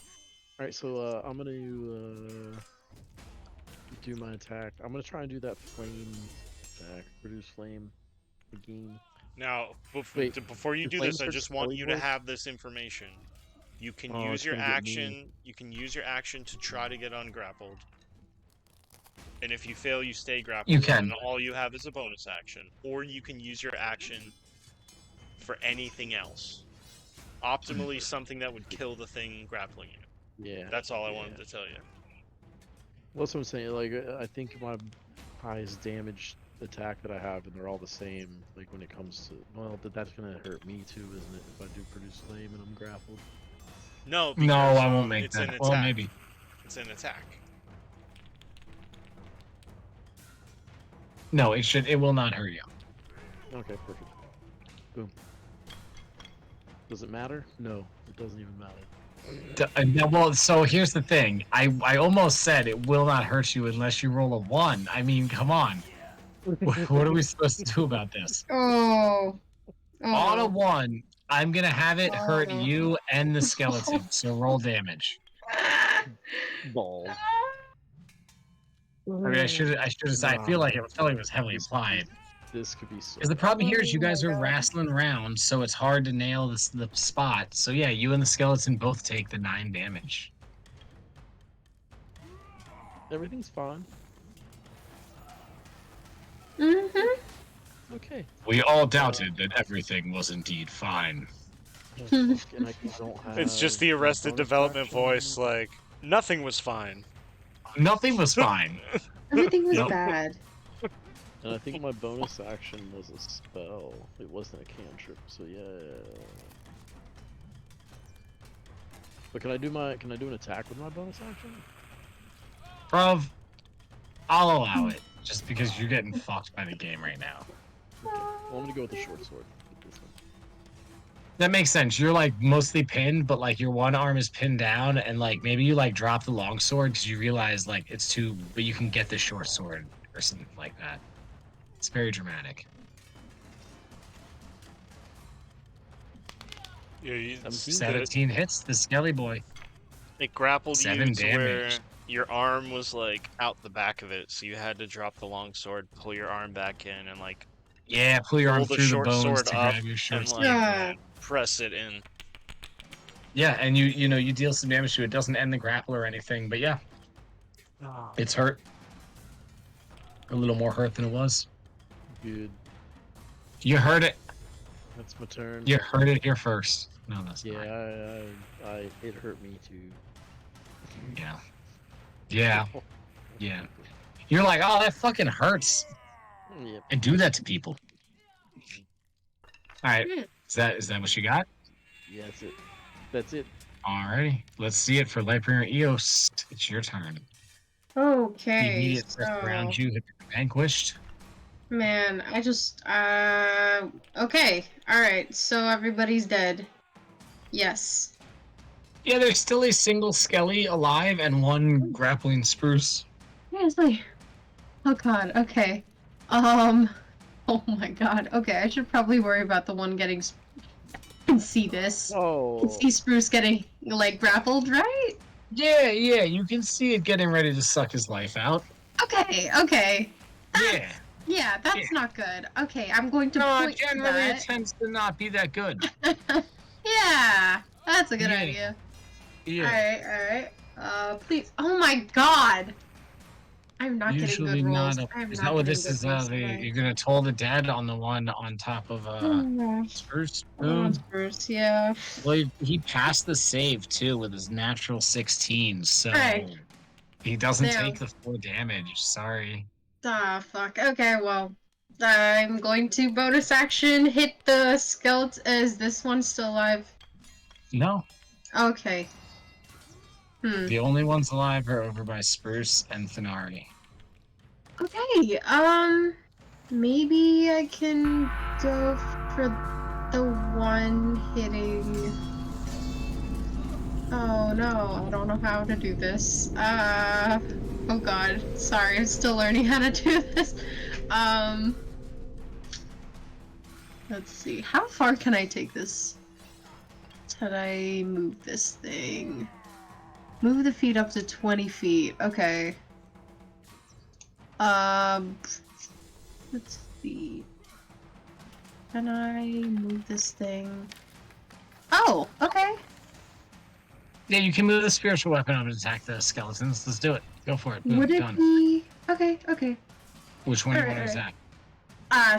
All right, so I'm gonna do my attack. I'm gonna try and do that flame attack, produce flame again. Now, Wait, before you do do flames this, I hurt just want Skelly you to boys? have this information. You can Oh, use it's your gonna get me. action. You can use your action to try to get ungrappled. And if you fail, you stay grappled. You can. And all you have is a bonus action. Or you can use your action for anything else. Optimally, something that would kill the thing grappling you. Yeah. That's all I yeah. wanted to tell you. That's what I'm saying. Like, I think my highest damage attack that I have, and they're all the same. Like when it comes to, well, that's gonna hurt me too, isn't it? If I do produce flame and I'm grappled. No, No, because I won't make it's that. an Well, attack. maybe. It's an attack. No, it will not hurt you. Okay, perfect. Boom. Does it matter? No, it doesn't even matter. Well, so here's the thing. I almost said it will not hurt you unless you roll a 1. I mean, come on. What are we supposed to do about this? Oh. On a Oh. 1, I'm gonna have it hurt Oh. you and the skeleton. So roll damage. Balls. I mean, I should have. I feel like it felt like it was heavily implied. This could be so. Because the problem here is you Oh guys my are God. wrestling around, so it's hard to nail the spot. So yeah, you and the skeleton both take the 9 damage. Everything's fine. Mm-hmm. Okay. We all doubted that everything was indeed fine. Oh, fuck, and I don't have It's just the my Arrested bonus Development action. voice, like, nothing was fine. Nothing was fine. Everything was Yep. bad. And I think my bonus action was a spell. It wasn't a cantrip, so yeah. But can I do an attack with my bonus action? Bruv, I'll allow it. Just because you're getting fucked by the game right now. Okay. Well, I'm gonna go with the short sword. With this one. That makes sense. You're like mostly pinned, but like your one arm is pinned down, and like maybe you like drop the long sword because you realize like it's too, but you can get the short sword or something like that. It's very dramatic. Yeah, 17 hits the skelly boy. it grappled 7 you to where damage. your arm was like out the back of it, so you had to drop the long sword, pull your arm back in, and like Yeah, pull your arm pull the through the short bones sword to up grab your short and sword. like Yeah. press it in. Yeah, and you deal some damage to it. It doesn't end the grapple or anything, but yeah, it's hurt. A little more hurt than it was. Good. You heard it. That's my turn. You heard it here first. No, that's not. Yeah, it hurt me too. Yeah. Yeah. Yeah. You're like, oh, that fucking hurts. Yep. I do that to people. All right. Hmm. Is that what you got? Yeah, that's it. That's it. Alrighty. Let's see it for Lightbringer Eos. It's your turn. The Okay. immediate threat around you have been vanquished. Man, I just okay. Alright, so everybody's dead. Yes. Yeah, there's still a single skelly alive and one grappling spruce. Seriously. Oh god, okay. Oh my god. Okay, I should probably worry about the one getting I can see this. I Oh. can see Spruce getting like grappled, right? Yeah, you can see it getting ready to suck his life out. Okay. Yeah. Yeah, that's Yeah. not good. Okay, I'm going to No, point to generally it that. tends to not be that good. Yeah, that's a good Yeah. idea. Yeah. Alright. Please. Oh my god! I'm not getting Usually good rolls. not. I'm Is not that what getting this good is? rolls today. You're gonna toll the dead on the one on top of Spruce. Boom. Spruce, yeah. Well, he passed the save too with his natural 16. So Alright. He doesn't Damn. take the full damage. Sorry. Ah, fuck. Okay, well, I'm going to bonus action hit the skeleton. Is this one still alive? No. Okay. The only ones alive are over by Spruce and Thanari. Okay, maybe I can go for the one hitting. Oh no, I don't know how to do this. Oh god, sorry, I'm still learning how to do this. Let's see, how far can I take this? Can I move this thing? Move the feet up to 20 feet, okay. Let's see. Can I move this thing? Oh, okay. Yeah, you can move the spiritual weapon up and attack the skeletons. Let's do it. Go for it. Boom, Would it done. be... Okay. Which one do you want to Alright. attack?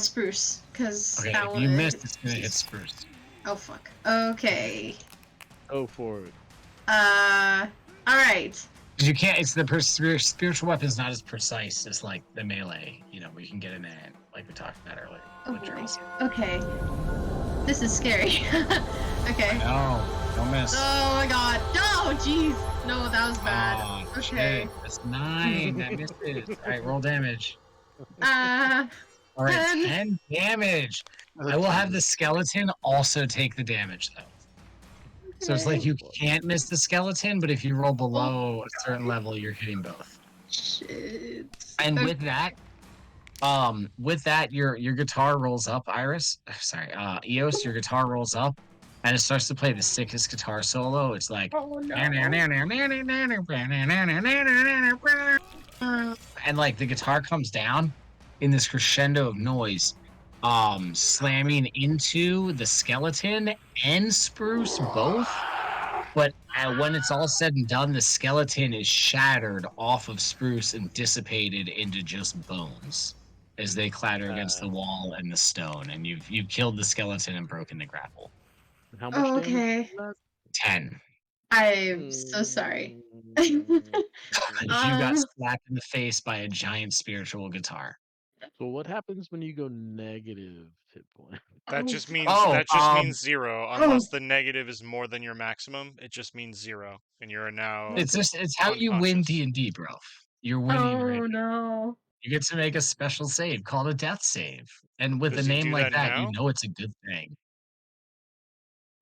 Spruce, because Okay, that if one... you miss, it's gonna hit Spruce. Oh, fuck. Okay. Go for it. Alright. You can't. It's the spiritual weapon is not as precise as like the melee. You know, where you can get in there, like we talked about earlier. Oh, with boy. drills. Okay. This is scary. Okay. No, don't miss. Oh my god. No, jeez. No, that was bad. Oh, Okay. shit. That's 9. That misses. All right, roll damage. Uh, All right, 10. 10 damage. I will have the skeleton also take the damage though. So it's like you can't miss the skeleton, but if you roll below a certain level, you're hitting both. Shit. And Okay. with that, your guitar rolls up, Iris. Sorry, Eos, your guitar rolls up, and it starts to play the sickest guitar solo. It's like, Oh no. and like the guitar comes down in this crescendo of noise, slamming into the skeleton and Spruce both. But when it's all said and done, the skeleton is shattered off of Spruce and dissipated into just bones as they clatter against the wall and the stone. And you've killed the skeleton and broken the grapple. How much damage? Okay. 10. I'm so sorry. You got Um, slapped in the face by a giant spiritual guitar. So what happens when you go negative hit point? That Oh, just means Oh, means 0 unless the negative is more than your maximum. It just means 0, and you're now it's how you win unconscious. D&D, bro. You're winning right oh now. no. You get to make a special save called a death save. And with Does a he name do like that that, you now? know it's a good thing.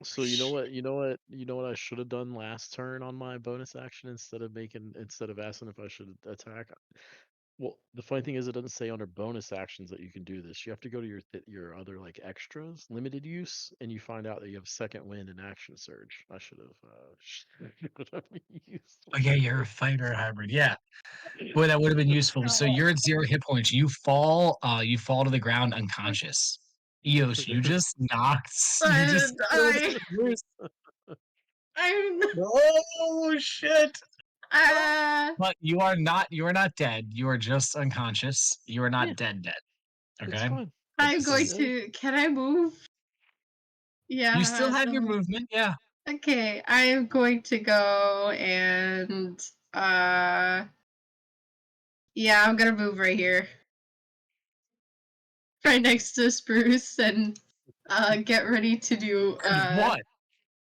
So you know what I should have done last turn on my bonus action instead of asking if I should attack. Well, the funny thing is it doesn't say under bonus actions that you can do this. You have to go to your other like extras, limited use, and you find out that you have second wind and action surge. I should have used. Oh yeah, you're a fighter hybrid. Yeah. Boy, that would have been useful. So you're at 0 hit points. You fall to the ground unconscious. Eos, you just I, I'm Oh shit. uh, But you are not dead. You are just unconscious. You are not Yeah. dead. It's Okay. fine. I'm It's going fine. to. Can I move? Yeah. You still have your no. movement, yeah. Okay, I'm going to go and yeah, I'm gonna move right here. Right next to Spruce and get ready to do What?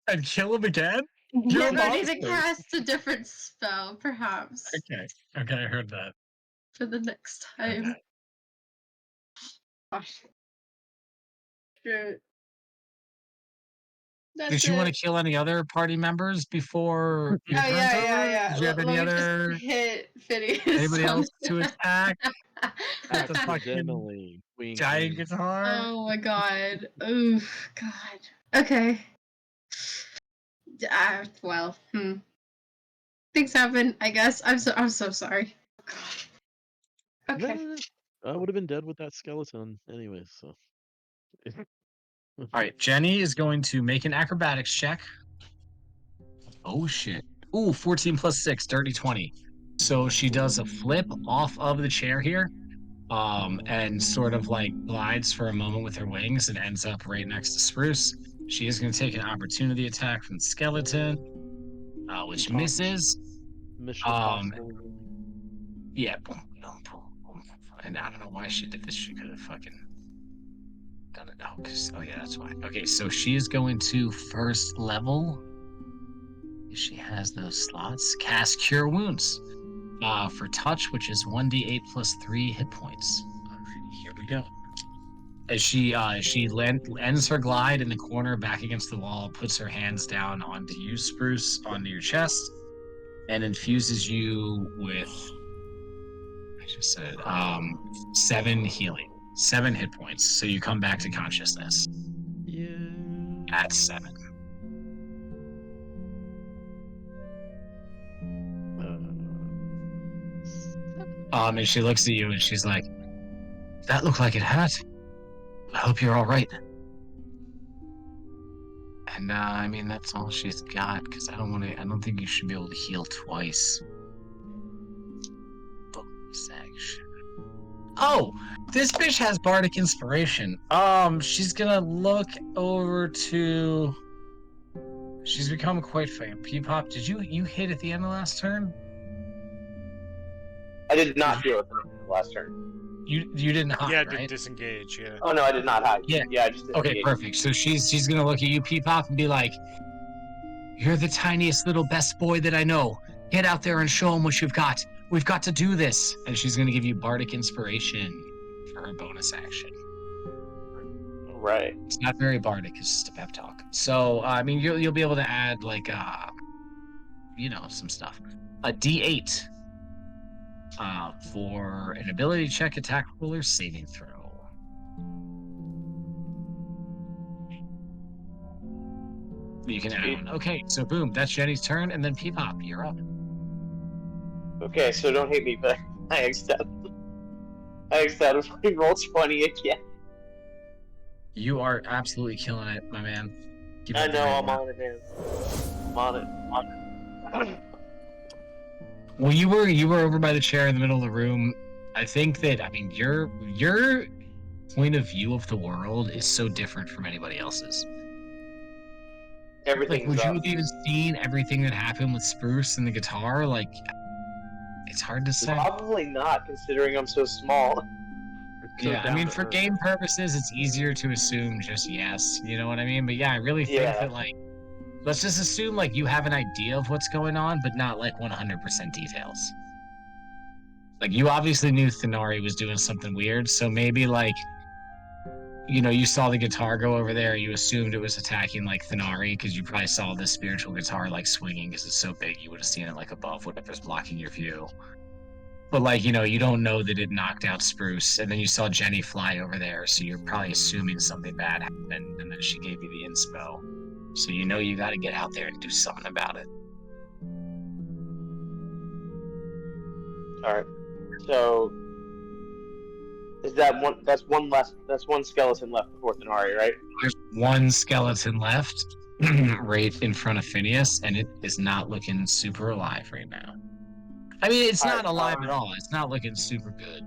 And kill him again? You're get a ready to monster. cast a different spell, perhaps. Okay, I heard that. For the next time. Gosh. Shit. That's Did you want to it. kill any other party members before your Oh turn's yeah. over? Did you have any Let me other just hit Phineas. anybody else to attack at the fucking Accidentally. Wink, giant wink. guitar? Oh my god. Oof, god. Okay. Well, things happen, I guess. I'm so sorry. God. Okay. No. I would have been dead with that skeleton anyway. So. All right, Jenny is going to make an acrobatics check. Oh shit. Ooh, 14 plus 6, dirty 20. So she does a flip off of the chair here, and sort of like glides for a moment with her wings and ends up right next to Spruce. She is going to take an opportunity attack from the skeleton, which misses. Mission Impossible. Yeah, boom, boom, boom, boom. And I don't know why she did this. She could have fucking done it. Oh, yeah, that's why. Okay, so she is going to first level. If she has those slots, cast Cure Wounds. For touch, which is 1d8 plus 3 hit points. Alright, here we go. As she ends her glide in the corner back against the wall, puts her hands down onto you, Spruce, onto your chest, and infuses you with, I just said, 7 healing, 7 hit points. So you come back to consciousness Yeah. at 7. And she looks at you and she's like, "That looked like it hurt. I hope you're all right." And I mean, that's all she's got, because I don't think you should be able to heal twice. Bonus action. Oh, this bitch has bardic inspiration. She's gonna look over to. She's become quite faint. Peepop, did you hit at the end of last turn? I did not heal at the last turn. You didn't hide, Yeah, right? disengage. Yeah. Oh no, I did not hide. Yeah. I just didn't Okay, engage. perfect. So she's gonna look at you, Peepop, and be like, "You're the tiniest little best boy that I know. Get out there and show him what you've got. We've got to do this." And she's gonna give you bardic inspiration for her bonus action. Right. It's not very bardic; it's just a pep talk. So I mean, you'll be able to add like some stuff. A D8 for an ability check, attack roll, or saving throw. You can add one. Okay, so boom, that's Jenny's turn, and then Peepop, you're up. Okay, so don't hate me, but I accidentally rolled 20 again. You are absolutely killing it, my man. Keep I up the know, great I'm work. on it, man. I'm on it. Well, you were over by the chair in the middle of the room. I think that your point of view of the world is so different from anybody else's. Like, Everything's would you up. have even seen everything that happened with Spruce and the guitar? Like, it's hard to say. Probably not, considering I'm so small. So Yeah, I down mean, to for earth. game purposes, it's easier to assume just yes. You know what I mean? But yeah, I really think Yeah. that, like, let's just assume, like, you have an idea of what's going on, but not, like, 100% details. Like, you obviously knew Thanari was doing something weird, so maybe, like, you saw the guitar go over there, you assumed it was attacking, like, Thanari, because you probably saw this spiritual guitar, like, swinging, because it's so big, you would have seen it, like, above whatever's blocking your view. But, like, you don't know that it knocked out Spruce, and then you saw Jenny fly over there, so you're probably assuming something bad happened, and then she gave you the inspo. So you got to get out there and do something about it. Alright. So is that one that's one skeleton left before Thanari, right? There's one skeleton left right in front of Phineas, and it is not looking super alive right now. I mean, it's not alive at all. It's not looking super good.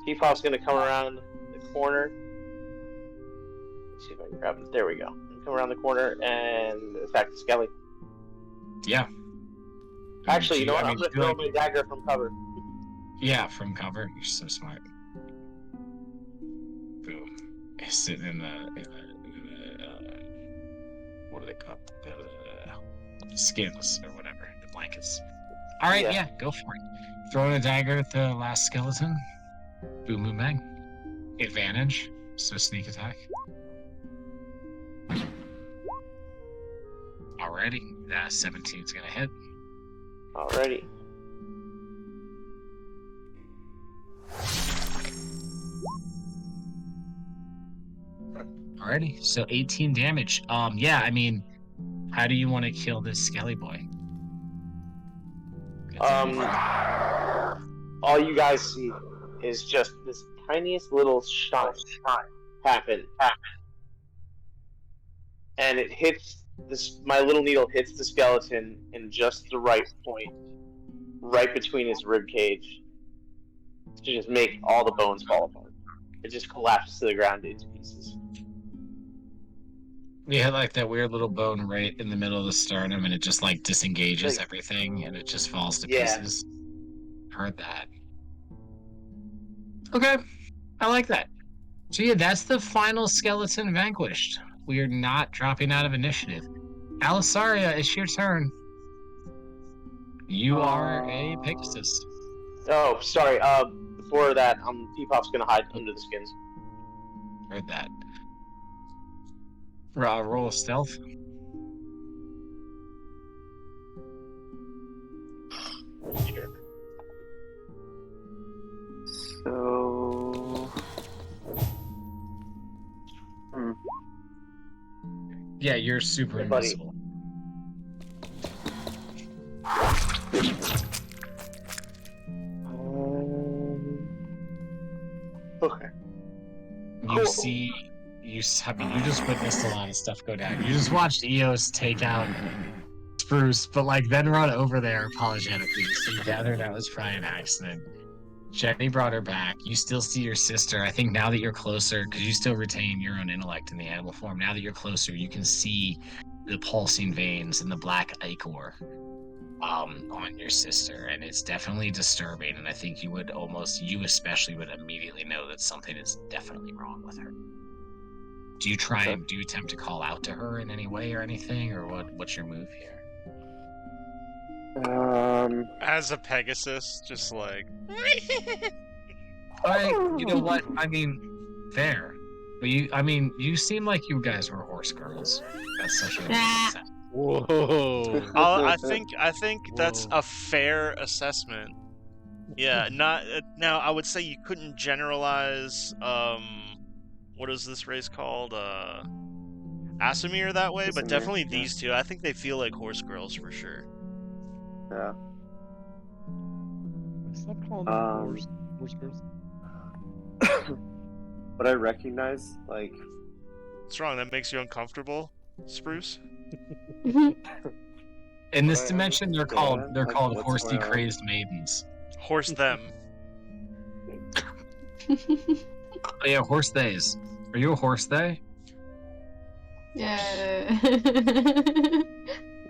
T-Pop's gonna come around the corner. Let's see if I can grab him. There we go. Come around the corner and attack the skelly. Yeah. Actually, you know what? I'm gonna feel throw like- my dagger from cover. Yeah, from cover. You're so smart. Boom. He's sitting in the what do they call it? The skins or whatever, the blankets. All right, yeah, go for it. Throwing a dagger at the last skeleton. Boom, boom, bang. Advantage, so sneak attack. Alrighty, 17's gonna hit. Alrighty. Alrighty, so 18 damage. Yeah, I mean, how do you want to kill this skelly boy? All you guys see is just this tiniest little shine happen, and it hits this. My little needle hits the skeleton in just the right point, right between his rib cage, to just make all the bones fall apart. It just collapses to the ground into pieces. Yeah, like that weird little bone right in the middle of the sternum, and it just like disengages Like- everything, and it just falls to Yeah. pieces. Heard that. Okay, I like that. So yeah, that's the final skeleton vanquished. We are not dropping out of initiative. Alisaria, it's your turn. You are a Pegasus. Oh, sorry. Before that, Depop's gonna hide under the skins. Heard that. Roll of stealth. Sure. So. Yeah, you're super Hey, buddy. invisible. Okay. You Cool. see, I mean, you just witnessed a lot of stuff go down. You just watched Eos take out Spruce, but like then run over there apologetically. So you gather that was probably an accident. Jenny brought her back. You still see your sister. I think now that you're closer, because you still retain your own intellect in the animal form, now that you're closer, you can see the pulsing veins and the black ichor on your sister, and it's definitely disturbing. And I think you especially would immediately know that something is definitely wrong with her. Do you attempt to call out to her in any way or anything, or what's your move here? As a Pegasus, just like. You know what? I mean, fair. But you seem like you guys were horse girls. That's such a Whoa. I think that's Whoa. a fair assessment. Yeah, not now. I would say you couldn't generalize. What is this race called? Asimir that way, but Asimir, definitely yeah. these two. I think they feel like horse girls for sure. Yeah. Stop calling them horse girls. But I recognize, like, What's wrong? That makes you uncomfortable, Spruce? In this I dimension, they're understand, like, called what's horsey going on. crazed maidens. Horse them. Oh yeah, horse theys. Are you a horse they? Yeah.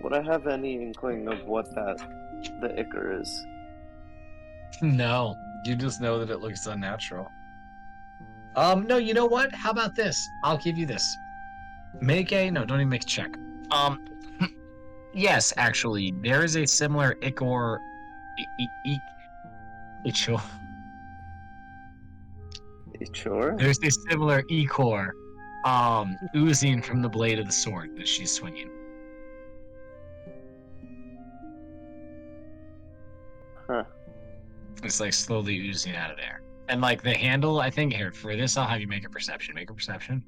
would I have any inkling of what the ichor is? No, you just know that it looks unnatural. No, you know what? How about this? I'll give you this. Don't even make a check. Yes, actually, there is a similar ichor. Ichor. Sure. There's a similar ichor, oozing from the blade of the sword that she's swinging. Huh. It's like slowly oozing out of there. And like the handle, I think here for this, I'll have you make a perception. Make a perception.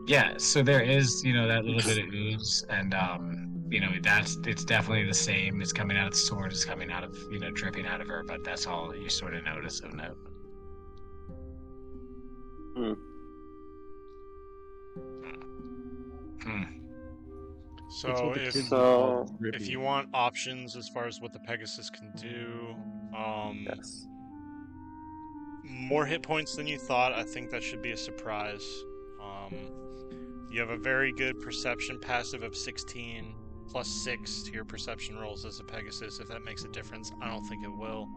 Yeah, so there is, that little bit of ooze, and it's definitely the same. It's coming out of the sword. It's coming out of, dripping out of her. But that's all that you sort of notice of note. So That's what the if kids So- call if drippy. you want options as far as what the Pegasus can do, Yes. more hit points than you thought. I think that should be a surprise. You have a very good perception passive of 16 plus 6 to your perception rolls as a Pegasus. If that makes a difference, I don't think it will.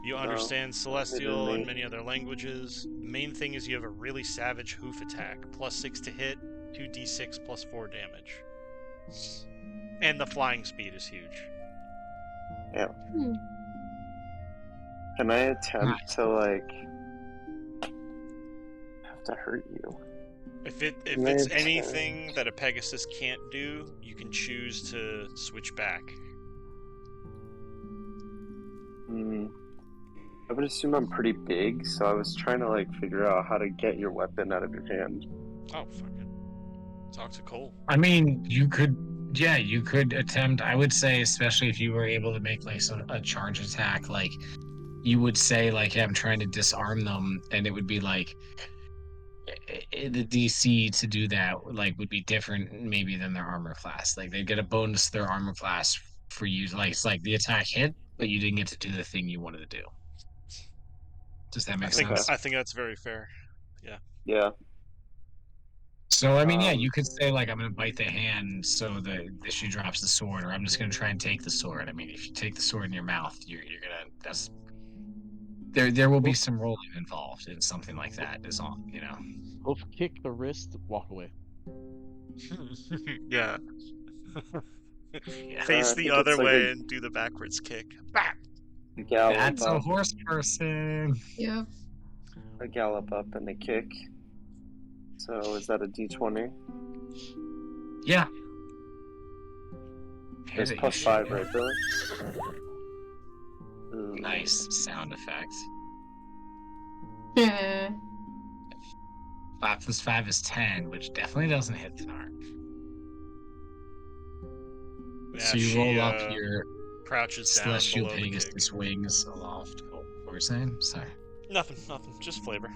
You understand Celestial and many other languages. The main thing is you have a really savage hoof attack, plus 6 to hit, 2d6 plus 4 damage. And the flying speed is huge. Can I attempt to, like, have to hurt you? If it's Mid-turn. anything that a Pegasus can't do, you can choose to switch back. I would assume I'm pretty big, so I was trying to, like, figure out how to get your weapon out of your hand. Oh, fuck it. Talk to Cole. I mean, you could attempt. I would say, especially if you were able to make like a charge attack, like you would say, like, hey, I'm trying to disarm them, and it would be like the DC to do that, like, would be different maybe than their armor class. Like they get a bonus to their armor class for you, like it's like the attack hit, but you didn't get to do the thing you wanted to do. Does that make think sense? I think that's very fair. Yeah. So I mean, yeah, you Um, could say like I'm gonna bite the hand so that she drops the sword, or I'm just gonna try and take the sword. I mean, if you take the sword in your mouth, you're gonna that's there will be some rolling involved in something like that. Is all you know. Both kick the wrist, walk away. Yeah. Yeah, Face I the think other it's like way and do the backwards kick. Bah! a gallop that's a up, horse person. Yep. a gallop up, and a kick. So is that a D20? Yeah. There's Hit it, plus you 5, should. right, Billy? Ooh. Nice sound effect. Yeah. 5 plus 5 is 10, which definitely doesn't hit the mark. Yeah, So you she roll up your crouches down celestial below the kick. Pegasus wings aloft. Oh, what were you saying? Sorry. Nothing. Just flavor.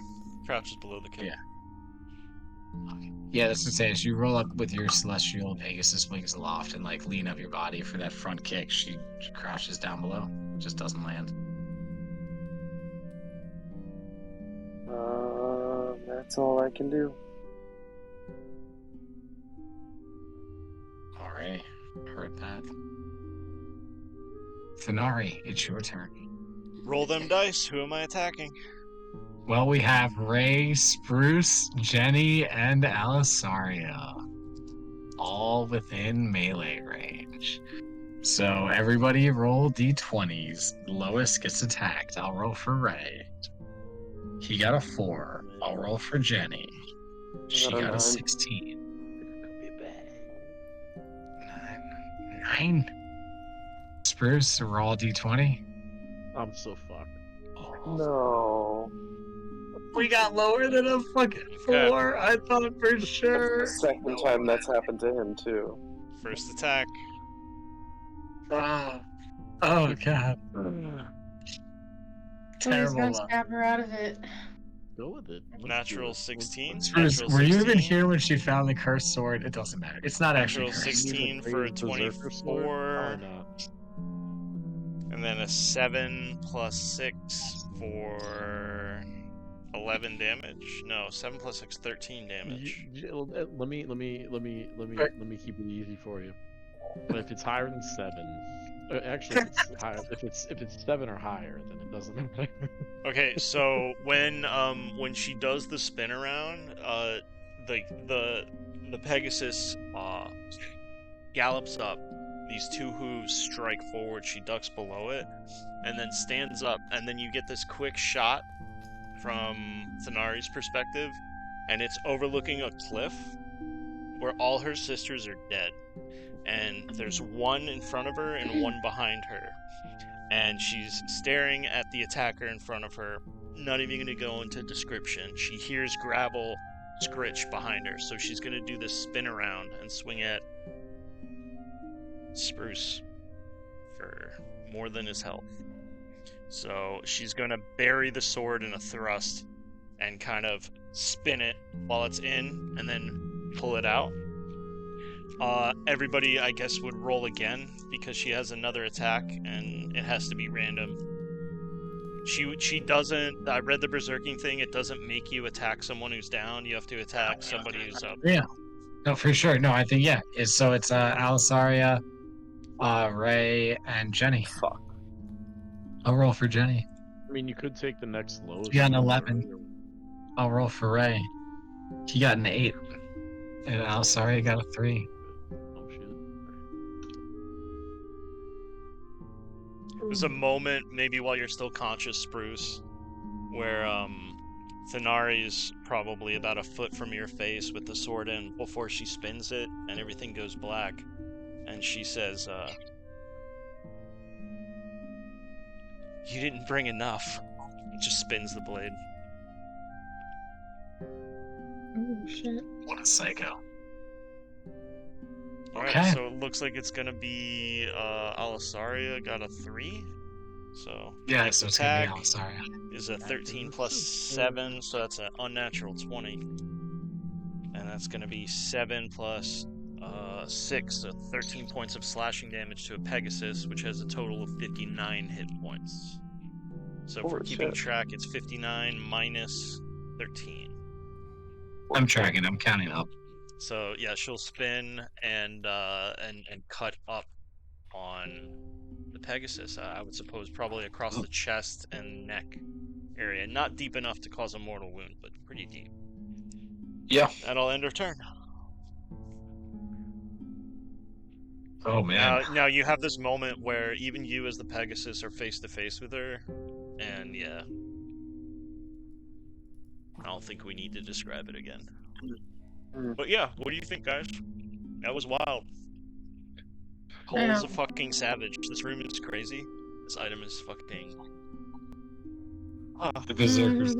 Crouches below the kick. Yeah. Yeah, that's what I'm saying. As you roll up with your celestial Pegasus wings aloft and like lean up your body for that front kick, she crouches down below. Just doesn't land. That's all I can do. Alright, heard that. Thanari, it's your turn. Roll them dice. Who am I attacking? Well, we have Ray, Spruce, Jenny, and Alisaria. All within melee range. So everybody roll d20s. The lowest gets attacked. I'll roll for Ray. He got a 4. I'll roll for Jenny. She got a got a 9. 16. 9. Spruce, roll d20. I'm so fucked. No. We got lower than a fucking 4. I thought for sure. Second time that's happened to him, too. First attack. Oh god. Please Terrible don't luck. stab her out of it. Go with it. Let's do Natural it. 16. Spruce, Natural were you 16. even here when she found the cursed sword? It doesn't matter. It's not actually Natural cursed. 16 for a Brave Berserker sword? 24. Probably not. And then a 7 plus 6 for 11 damage. No, 7 plus 6, 13 damage. Let me keep it easy for you. But if it's higher than 7, actually, if it's 7 or higher, then it doesn't matter. Okay, so when she does the spin around, the Pegasus gallops up. These 2 hooves strike forward. She ducks below it, and then stands up. And then you get this quick shot from Thanari's perspective, and it's overlooking a cliff where all her sisters are dead. And there's one in front of her and one behind her. And she's staring at the attacker in front of her. Not even going to go into description. She hears gravel scritch behind her, so she's going to do this spin around and swing at Spruce for more than his health. So she's going to bury the sword in a thrust and kind of spin it while it's in and then pull it out. Everybody, I guess, would roll again because she has another attack and it has to be random. She doesn't. I read the berserking thing. It doesn't make you attack someone who's down. You have to attack somebody who's up. Yeah. No, for sure. No, I think yeah. It's Alisaria, Ray, and Jenny. Fuck. I'll roll for Jenny. I mean, you could take the next lowest. You got an number 11. earlier. I'll roll for Ray. He got an 8. And Alisaria got a 3. Oh shit. There's a moment, maybe while you're still conscious, Spruce, where Thanari's probably about a foot from your face with the sword in before she spins it, and everything goes black. And she says, "You didn't bring enough." It just spins the blade. Oh shit. What a psycho. Alright, Okay. so it looks like it's gonna be Alisaria got a 3. So Yeah, next so it's attack gonna be Alisaria. is a 13 plus 7, so that's an unnatural 20. And that's gonna be 7 plus 6, so 13 points of slashing damage to a Pegasus, which has a total of 59 hit points. So for Holy keeping shit. track, it's 59 minus 13. I'm tracking. I'm counting up. So yeah, she'll spin and cut up on the Pegasus. I would suppose probably across the chest and neck area. Not deep enough to cause a mortal wound, but pretty deep. Yeah. That'll end her turn. Oh man. Now you have this moment where even you as the Pegasus are face to face with her, and yeah. I don't think we need to describe it again. But yeah, what do you think, guys? That was wild. Cole's a fucking savage. This room is crazy. This item is fucking... The Berserkers.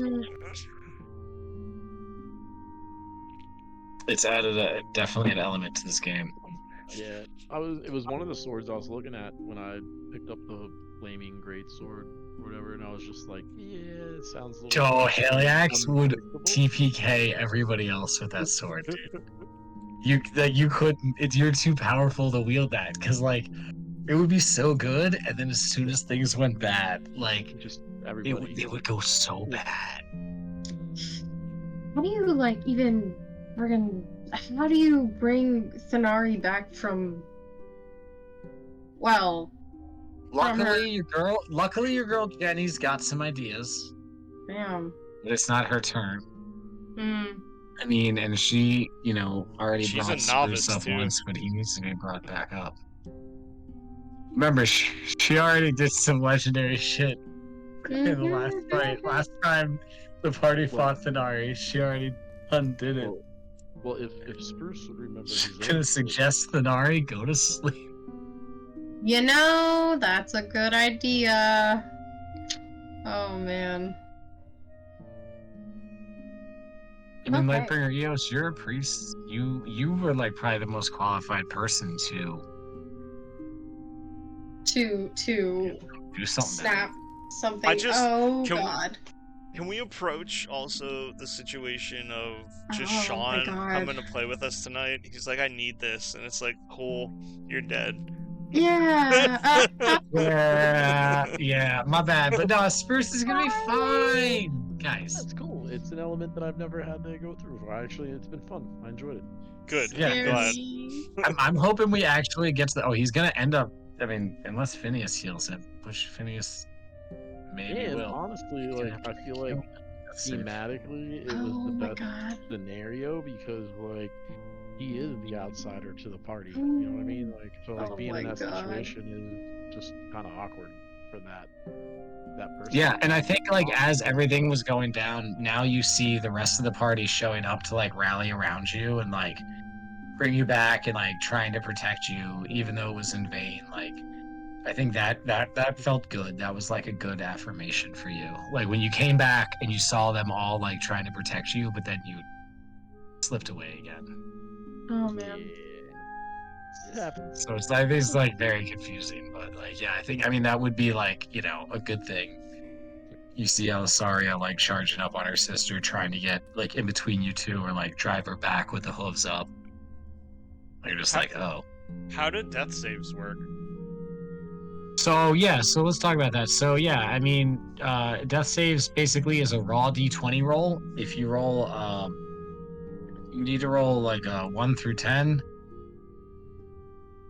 It's added definitely an element to this game. Yeah, it was one of the swords I was looking at when I picked up the flaming great sword or whatever, and I was just like, yeah, it sounds a little. Joe Haliax would unpredictable. TPK everybody else with that sword, dude. You couldn't. You're too powerful to wield that because like it would be so good, and then as soon as things went bad, like Just everybody. it would go so bad. How do you like even friggin'? How do you bring Thanari back from? Well, Luckily, your girl Jenny's got some ideas, damn. but it's not her turn. Hmm. I mean, and she, already She's brought a novice, Spruce up too. once, but he needs to be brought back up. Remember, she already did some legendary shit in the last fight. Last time the party fought Thanari, she already undid it. Well, if Spruce would remember his Gonna own suggest Thanari go to sleep. You know, that's a good idea. Oh man. I mean, Okay. Lightbringer Eos, you're a priest. You were like probably the most qualified person to To do something. snap something. just- Oh can we- god. Can we approach also the situation of just Oh my Sean God. coming to play with us tonight? He's like, I need this. And it's like, cool, you're dead. Yeah. Yeah, my bad. But no, Spruce is gonna be fine, guys. That's cool. It's an element that I've never had to go through. Actually, it's been fun. I enjoyed it. Good. Yeah, I'm glad. I'm hoping we actually get to the. Oh, he's gonna end up. I mean, unless Phineas heals him, which Phineas maybe And will. honestly, He's gonna like have I feel like That's safe. thematically, it Oh was the my best god. scenario because like he is the outsider to the party. You know what I mean? Like so, like Oh being in my that God. situation is just kind of awkward for that person. Yeah, and I think like as everything was going down, now you see the rest of the party showing up to like rally around you and like bring you back and like trying to protect you, even though it was in vain. Like I think that felt good. That was like a good affirmation for you. Like when you came back and you saw them all like trying to protect you, but then you slipped away again. Oh man. It happens. So it's like very confusing, but like yeah, I mean that would be like, a good thing. You see Alisaria like charging up on her sister, trying to get like in between you two or like drive her back with the hooves up. You're just like, oh. How did death saves work? So yeah, so let's talk about that. So yeah, I mean, death saves basically is a raw d20 roll. If you roll, you need to roll like 1 through 10.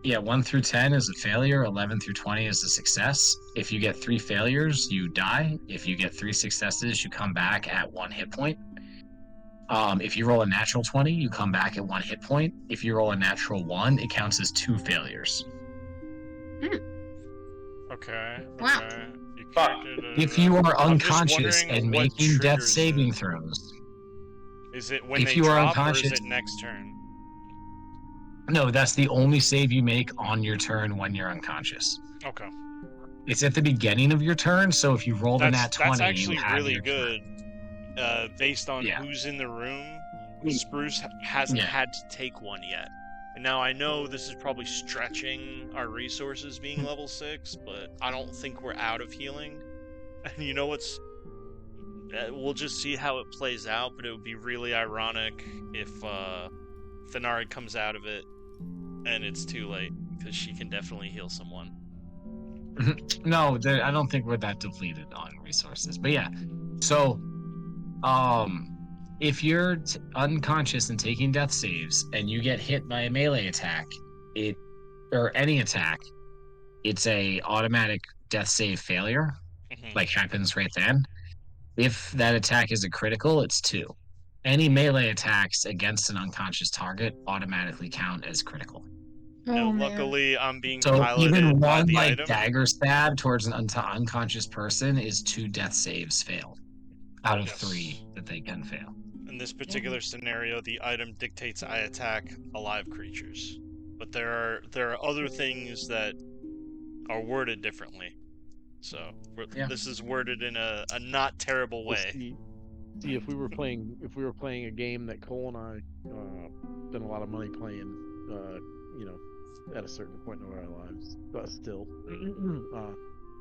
Yeah, 1 through 10 is a failure. 11 through 20 is a success. If you get 3 failures, you die. If you get 3 successes, you come back at 1 hit point. If you roll a natural 20, you come back at 1 hit point. If you roll a natural 1, it counts as 2 failures. Okay. Wow. Okay. Your Fuck. character- If you are I'm just unconscious wondering and what making death triggers saving it. throws, Is it when if they you are drop or is unconscious- it next turn? no, that's the only save you make on your turn when you're unconscious. Okay. It's at the beginning of your turn, so if you roll a nat 20, That's actually you have really your good. Based on Yeah. who's in the room, Spruce hasn't Yeah. had to take one yet. And now I know this is probably stretching our resources being level 6, but I don't think we're out of healing. And you know what's... we'll just see how it plays out, but it would be really ironic if Thanari comes out of it and it's too late, because she can definitely heal someone. No, I don't think we're that depleted on resources. But yeah, so if you're unconscious and taking death saves and you get hit by a melee attack, or any attack, it's a automatic death save failure. Like happens right then. If that attack is a critical, it's 2. Any melee attacks against an unconscious target automatically count as critical. No, Oh man. luckily I'm being So piloted even by one the like item. dagger stab towards an unconscious person is 2 death saves failed out of Yes. 3 that they can fail. In this particular scenario, the item dictates I attack alive creatures, but there are other things that are worded differently. So this is worded in a not terrible way. See, if we were playing a game that Cole and I spent a lot of money playing, at a certain point in our lives, but still,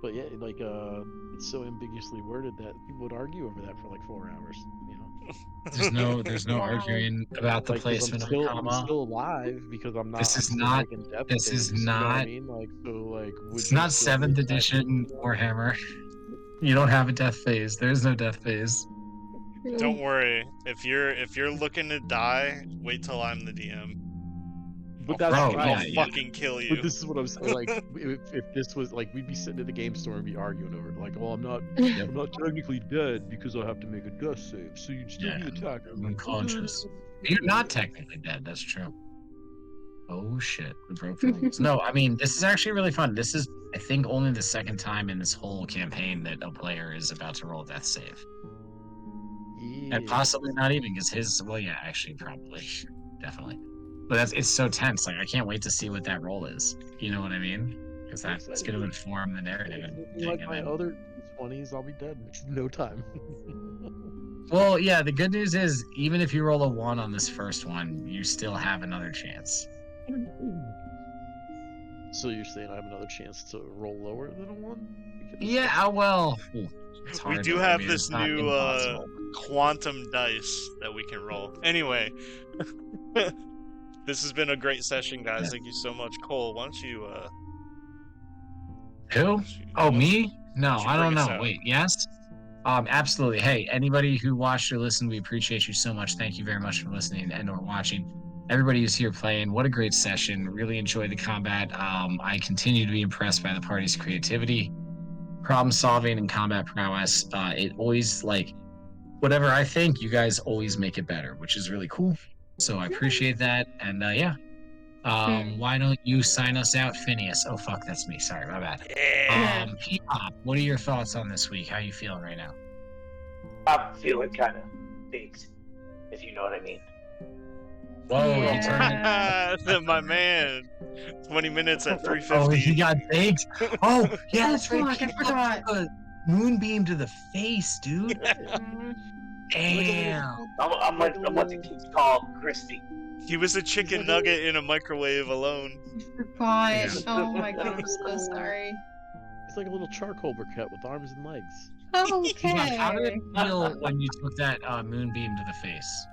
but yeah, like it's so ambiguously worded that people would argue over that for like 4 hours. There's no arguing about the Like, 'cause placement of a I'm comma. still alive because I'm This is still not- making death this is saves, you know what I not- mean? Like, so like would It's you not still be 7th attacking edition me? Warhammer. You don't have a death phase. There's no death phase. Don't worry. If you're looking to die, wait till I'm the DM. But I'll that's fucking, right. I'll fucking kill you. But this is what I'm saying. Like, if this was like, we'd be sitting at the game store and be arguing over it. Like, well, I'm not technically dead because I have to make a death save, so you'd still be attacking. I'm unconscious. You're not technically dead. That's true. Oh shit, we broke the rules. No, I mean this is actually really fun. This is, I think, only the 2nd time in this whole campaign that a player is about to roll a death save, and possibly not even because his. Well, yeah, actually, probably, definitely. But it's so tense. Like I can't wait to see what that roll is. You know what I mean? Because that's going to inform the narrative. Like my other 20s, I'll be dead in no time. Well, yeah. The good news is, even if you roll a 1 on this first one, you still have another chance. So you're saying I have another chance to roll lower than a 1? Yeah. Well, we do have this new quantum dice that we can roll. Anyway, this has been a great session, guys. Yeah. Thank you so much, Cole. Why don't you? Who? Oh, me? No, I don't know. out? Wait, yes? Absolutely. Hey, anybody who watched or listened, we appreciate you so much. Thank you very much for listening and or watching. Everybody who's here playing, what a great session. Really enjoyed the combat. I continue to be impressed by the party's creativity, problem solving, and combat prowess. It always, like, whatever I think, you guys always make it better, which is really cool. So I appreciate that. And yeah. Why don't you sign us out, Phineas? Oh fuck, that's me. Sorry, my bad. Yeah. P-Pop, what are your thoughts on this week? How you feeling right now? I'm feeling kind of baked, if you know what I mean. Whoa, Yeah. you turned it. My man. 20 minutes at 3:50. Oh, he got baked. Oh, yeah, that's right. Fuck, I P-Pop forgot. took a moonbeam to the face, dude. Damn. I'm what the kids call Christy. He was a chicken nugget in a microwave alone. Forgot. Yeah. Oh my god, I'm so sorry. It's like a little charcoal briquette with arms and legs. Okay. How did it feel when you took that moonbeam to the face?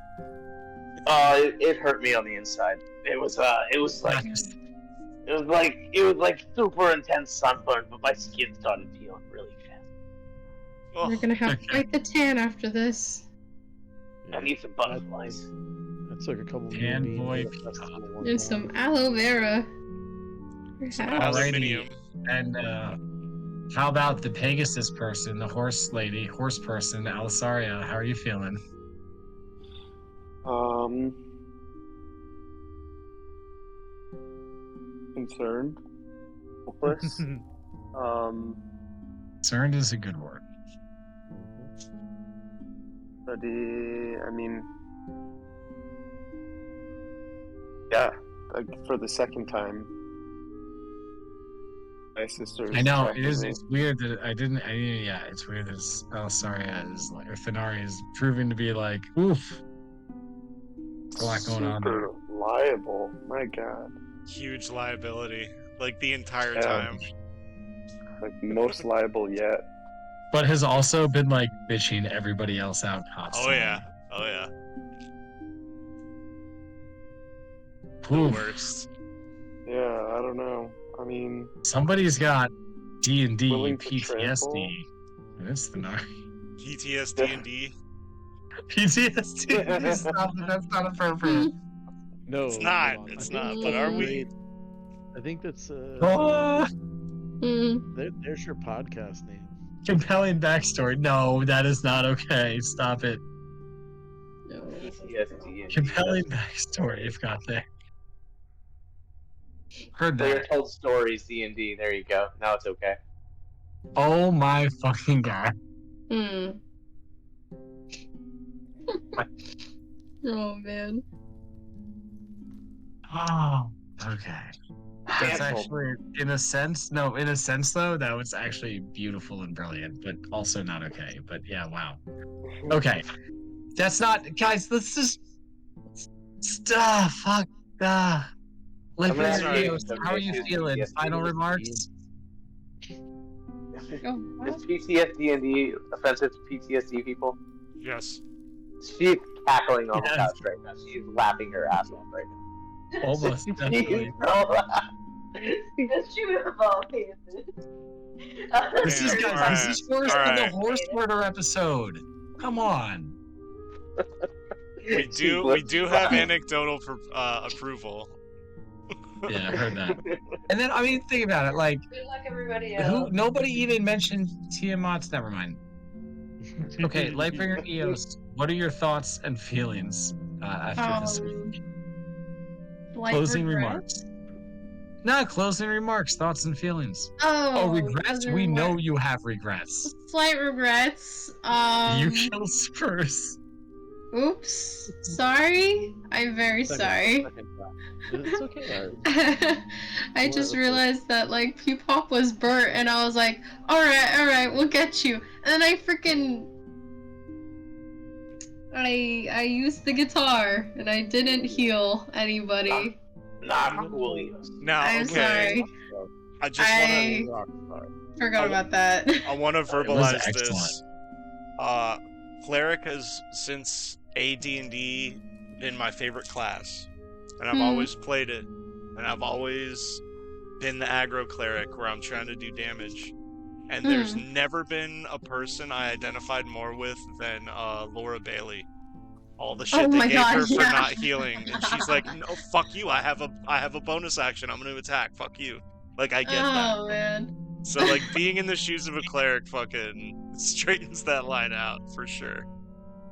It hurt me on the inside. It was like super intense sunburn, but my skin started peeling really fast. Oh, You're gonna have to fight the tan after this. I need some butterflies. That took a couple Tan moonbeams boy to get the festival one There's some aloe vera. some Perhaps. aluminium. And how about the Pegasus person, the horse person, Alisaria? How are you feeling? Concerned. Hopeless. Concerned is a good word. But I mean, yeah, like for the 2nd time, my sister. I know it is. It's weird that yeah, it's weird that Alisaria is like, or Thenari is proving to be like, oof. A lot going on there. Super liable. My God. Huge liability. Like the entire Yeah. time. Like most liable yet. But has also been like bitching everybody else out Oh constantly. yeah. Oh yeah. The Oof. worst. Yeah, I don't know. I mean, Somebody's got D&D Willing to PTSD. trample? That's the nar. PTSD and D. PTSD. Stop it, that's not appropriate. No, It's not. hold on. It's I think not. that's But are we? great. I think that's Oh, there's your podcast name. compelling backstory. No, that is not okay. Stop it. No. PTSD. and Compelling that's- backstory you've got there. Heard Player that. told stories D&D. There you go. Now it's okay. Oh my fucking god. Hmm. Oh man. Oh, okay. That's Cancelled. actually, in a sense though, that was actually beautiful and brilliant, but also not okay. But yeah, wow. Okay. That's not, guys, let's just, fuck, I'm gonna have to Eos, some how are you issues with feeling? PTSD. Final remarks? Oh, Is what? PTSD and D offensive to PTSD people? Yes. She's cackling on the Yes. couch right now. She's laughing her ass off right now. Almost, definitely. That's true of all cases. This is, Damn, guys, this is worse than the alright. horse murder episode. Come on. We do have anecdotal approval. Yeah, I heard that. And then, I mean, think about it, like, Good luck, everybody else. nobody even mentioned Tiamat's, never mind. Okay, Lightbringer Eos, what are your thoughts and feelings after this week? Like Closing regrets? remarks. No, closing remarks, thoughts and feelings. Oh, Regrets? closing We know remarks. you have regrets. Slight regrets. You killed Spurs. Oops. Sorry. I'm very sorry. Second class. It's okay. I just realized that like P-Pop was burnt, and I was like, all right, we'll get you. And then I freaking I used the guitar, and I didn't heal anybody. Not cool, Eos. Now, I'm okay. sorry. I just I forgot I- about that. want to was verbalize excellent. this. Cleric has since AD&D been my favorite class, and I've always played it, and I've always been the aggro cleric where I'm trying to do damage. And there's never been a person I identified more with than Laura Bailey. All the shit Oh they my gave God, her for yeah. not healing, and she's like, "No, fuck you. I have a bonus action. I'm gonna attack. Fuck you." Like I get that. Oh man. So like being in the shoes of a cleric fucking straightens that line out for sure.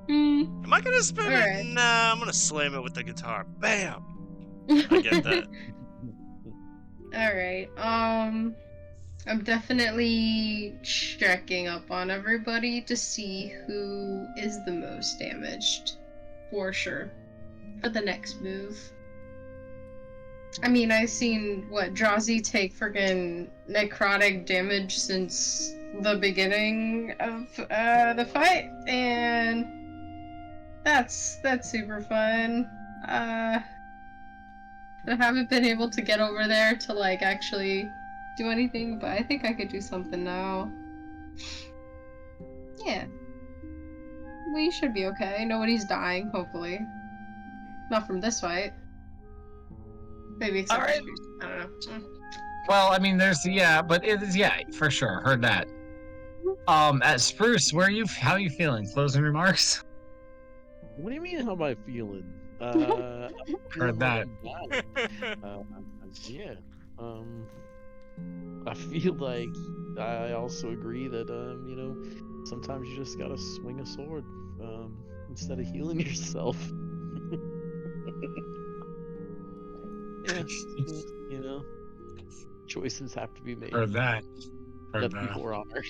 Am I gonna spin it? Alright. Nah, I'm gonna slam it with the guitar. Bam. I get that. Alright, I'm definitely checking up on everybody to see who is the most damaged. For sure. For the next move. I mean, I've seen, Drazi take friggin' necrotic damage since the beginning of, the fight, and that's super fun. I haven't been able to get over there to, like, actually do anything, but I think I could do something now. Yeah. We should be okay. Nobody's dying, hopefully. Not from this fight. Maybe except for Alright. Spruce. I don't know. Well, I mean, but it is, yeah, for sure. Heard that. At Spruce, how are you feeling? Closing remarks? What do you mean? How am I feeling? I'm feeling that. like I'm bad. Yeah. I feel like I also agree that sometimes you just gotta swing a sword instead of healing yourself. Yeah, choices have to be made Heard that. Heard that that. people are honored.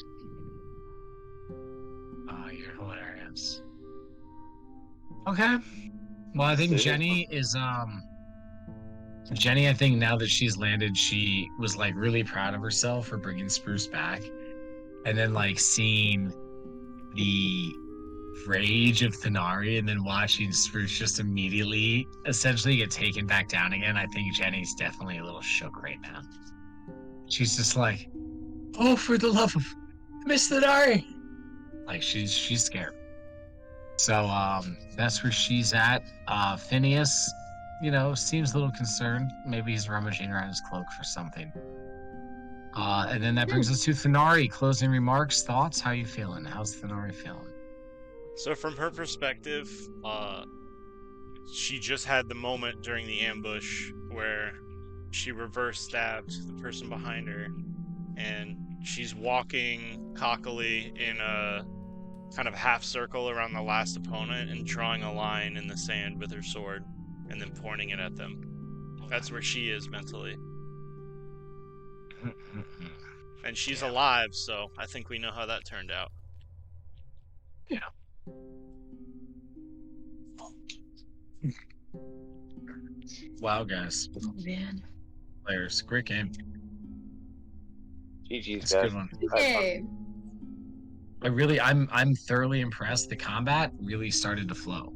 Oh, you're hilarious. Okay. Well, I think Jenny is Jenny, I think now that she's landed, she was like really proud of herself for bringing Spruce back, and then like seeing the rage of Thanari, and then watching Spruce just immediately essentially get taken back down again. I think Jenny's definitely a little shook right now. She's just like, "Oh, for the love of Miss Thanari!" Like she's scared. So that's where she's at. Phineas, seems a little concerned. Maybe he's rummaging around his cloak for something. And then that brings us to Thanari. Closing remarks, thoughts. How you feeling? How's Thanari feeling? So from her perspective, she just had the moment during the ambush where she reverse stabbed the person behind her, and she's walking cockily in a kind of half circle around the last opponent and drawing a line in the sand with her sword and then pointing it at them. That's where she is mentally. And she's alive, so I think we know how that turned out. Yeah. Wow, guys. Oh man. Players. Great game. GG's, It's a guys. good one. Okay. I'm thoroughly impressed. The combat really started to flow.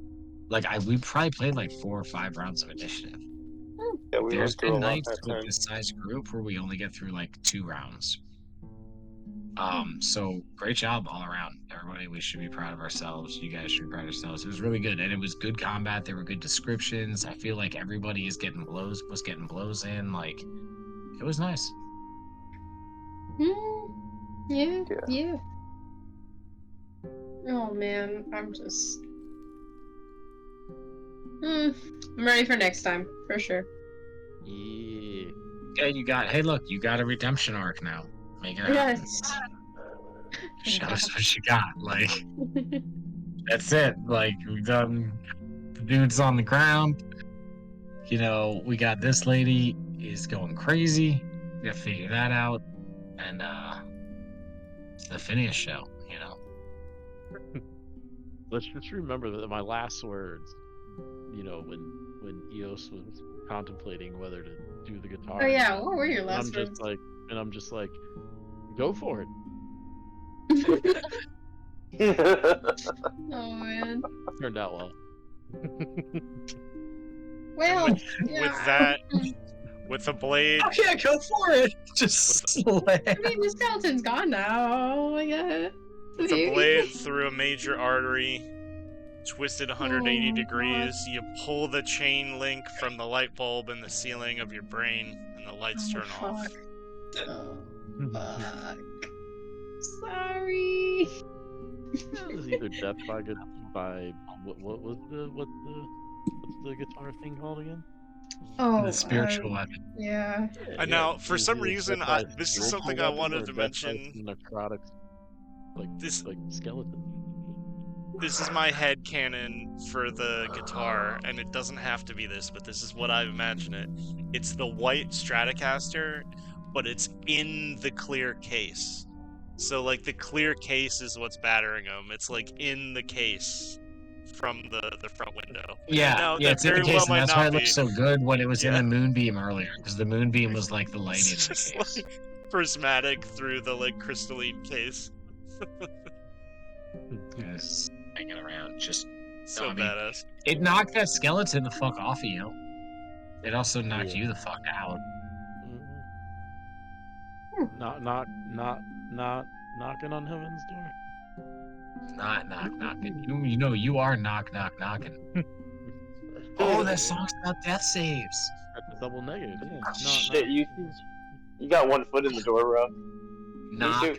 Like we probably played like 4 or 5 rounds of initiative. Yeah, we There's went through a been lot nights that with time. this size group where we only get through like 2 rounds. So great job all around, everybody. We should be proud of ourselves. You guys should be proud of yourselves. It was really good, and it was good combat. There were good descriptions. I feel like everybody was getting blows in. Like it was nice. Yeah. Oh man, I'm just. I'm ready for next time, for sure. Yeah. Yeah, hey, look, you got a redemption arc now. Make it happen. Yes. Show us what you got. Like, that's it. Like, we've done the dude's on the ground. You know, we got this lady is going crazy. We gotta figure that out. And, it's the Phineas show, you know? Let's just remember that my last words, you know, when Eos was contemplating whether to do the guitar. Oh yeah, what were your and last words? I'm just like, go for it. Oh man. Turned out well. Well, With that, with the blade, Oh, yeah, go for it. Just slam. I mean, the skeleton's gone now. Oh my god. with the blade through a major artery, twisted 180 Oh, degrees, you pull the chain link from the light bulb in the ceiling of your brain, and the lights turn off. Oh, fuck. Sorry. It was either death by what's the guitar thing called again? Oh, The spiritual weapon. yeah. And now, for Is some it reason, death by this is spiritual something I weapon wanted or to death by mention. Necrotic, This like skeleton. This is my head canon for the guitar, and it doesn't have to be this, but this is what I imagine it. It's the white Stratocaster, but it's in the clear case. So, like, the clear case is what's battering them. It's, like, in the case from the front window. Yeah, No, yeah, that it's in the very case, well and might that's why not it looked be. so good when it was Yeah. in the moonbeam earlier, because the moonbeam was like the light in It's the just, case. like, prismatic through the, like, crystalline case. Just hanging around, just So I mean, badass. it knocked that skeleton the fuck off of you. It also knocked Yeah. you the fuck out. Not knocking on heaven's door. Not knocking. You know you are knocking. Oh, that song's about death saves. That's a double negative. Yeah. Shit, you got 1 foot in the door, bro. Knocking.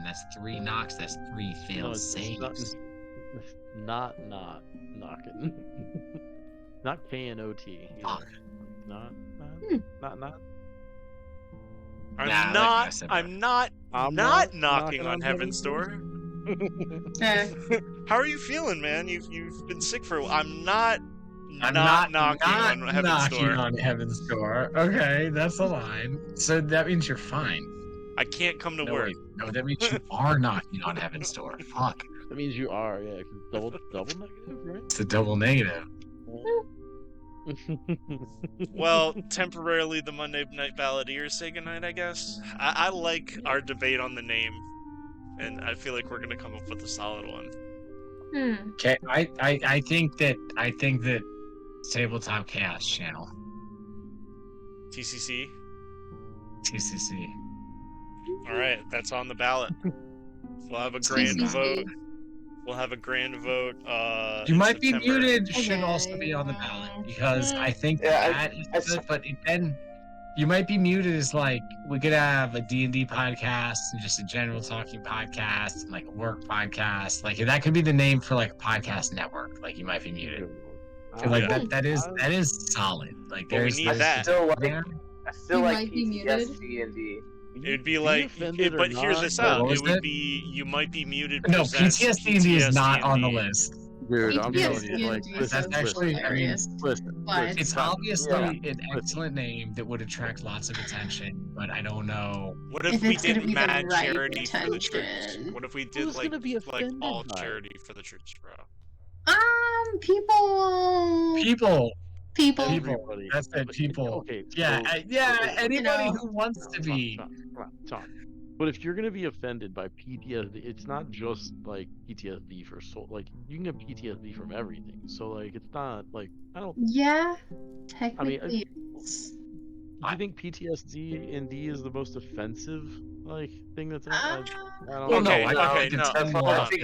That's 3 knocks. That's 3 failed it's saves. not knocking. Not KNOT. Fuck. Not. I'm Nah, I like not. what I said, I'm not. I'm not not knocking knocking on on heaven's heaven's door. Eh. How are you feeling, man? You've been sick for a while. I'm not I'm knocking on heaven's knocking door. on heaven's door. Okay, that's a line. So that means you're fine. I can't come to No, work. wait. No, that means you are knocking on heaven's door. Fuck. That means you are, yeah. 'Cause double negative, right? It's a double negative. Well, temporarily the Monday Night Balladeers say goodnight, I guess. I like our debate on the name, and I feel like we're gonna come up with a solid one. Okay, I think that Tabletop Chaos Channel, TCC. TCC. All right, that's on the ballot. We'll have a grand TCC. vote. We'll have a grand vote. You in might be September. muted. Should also Okay. be on the ballot because I think Yeah, that is I- good. But then You might be muted as like we could have a D&D podcast and just a general talking podcast and like a work podcast. Like that could be the name for like a podcast network. Like you might be muted. I feel like Yeah. that is solid. Like Well, we there's need there's that. Still like there. I still You like might be muted. PTSD and D. It'd be like, but here's this What out. was It would it? be you might be muted. No, presents PTSD is not on the PTSD. list. Dude, I'm telling PTSD you, like, and D listen, sounds actually- I mean, hilarious. listen, But It's Tom, obviously yeah. an excellent name that would attract lots of attention, but I don't know. What if If we it's gonna did be the mad right charity for the troops? attention. What if we did Who's gonna be like offended all by it? charity for the troops, bro? People. People. People. Everybody. That's it, people. Okay. Yeah, so- anybody know. who wants to be. Tom. But if you're gonna be offended by PTSD, it's not just like PTSD for soul. Like you can get PTSD from everything. So like it's not like I don't. Yeah. Technically. it's- Do you think PTSD in D is the most offensive like thing that's? Uh, I don't Well, no, Okay, I okay, think no, it's hold more on. I think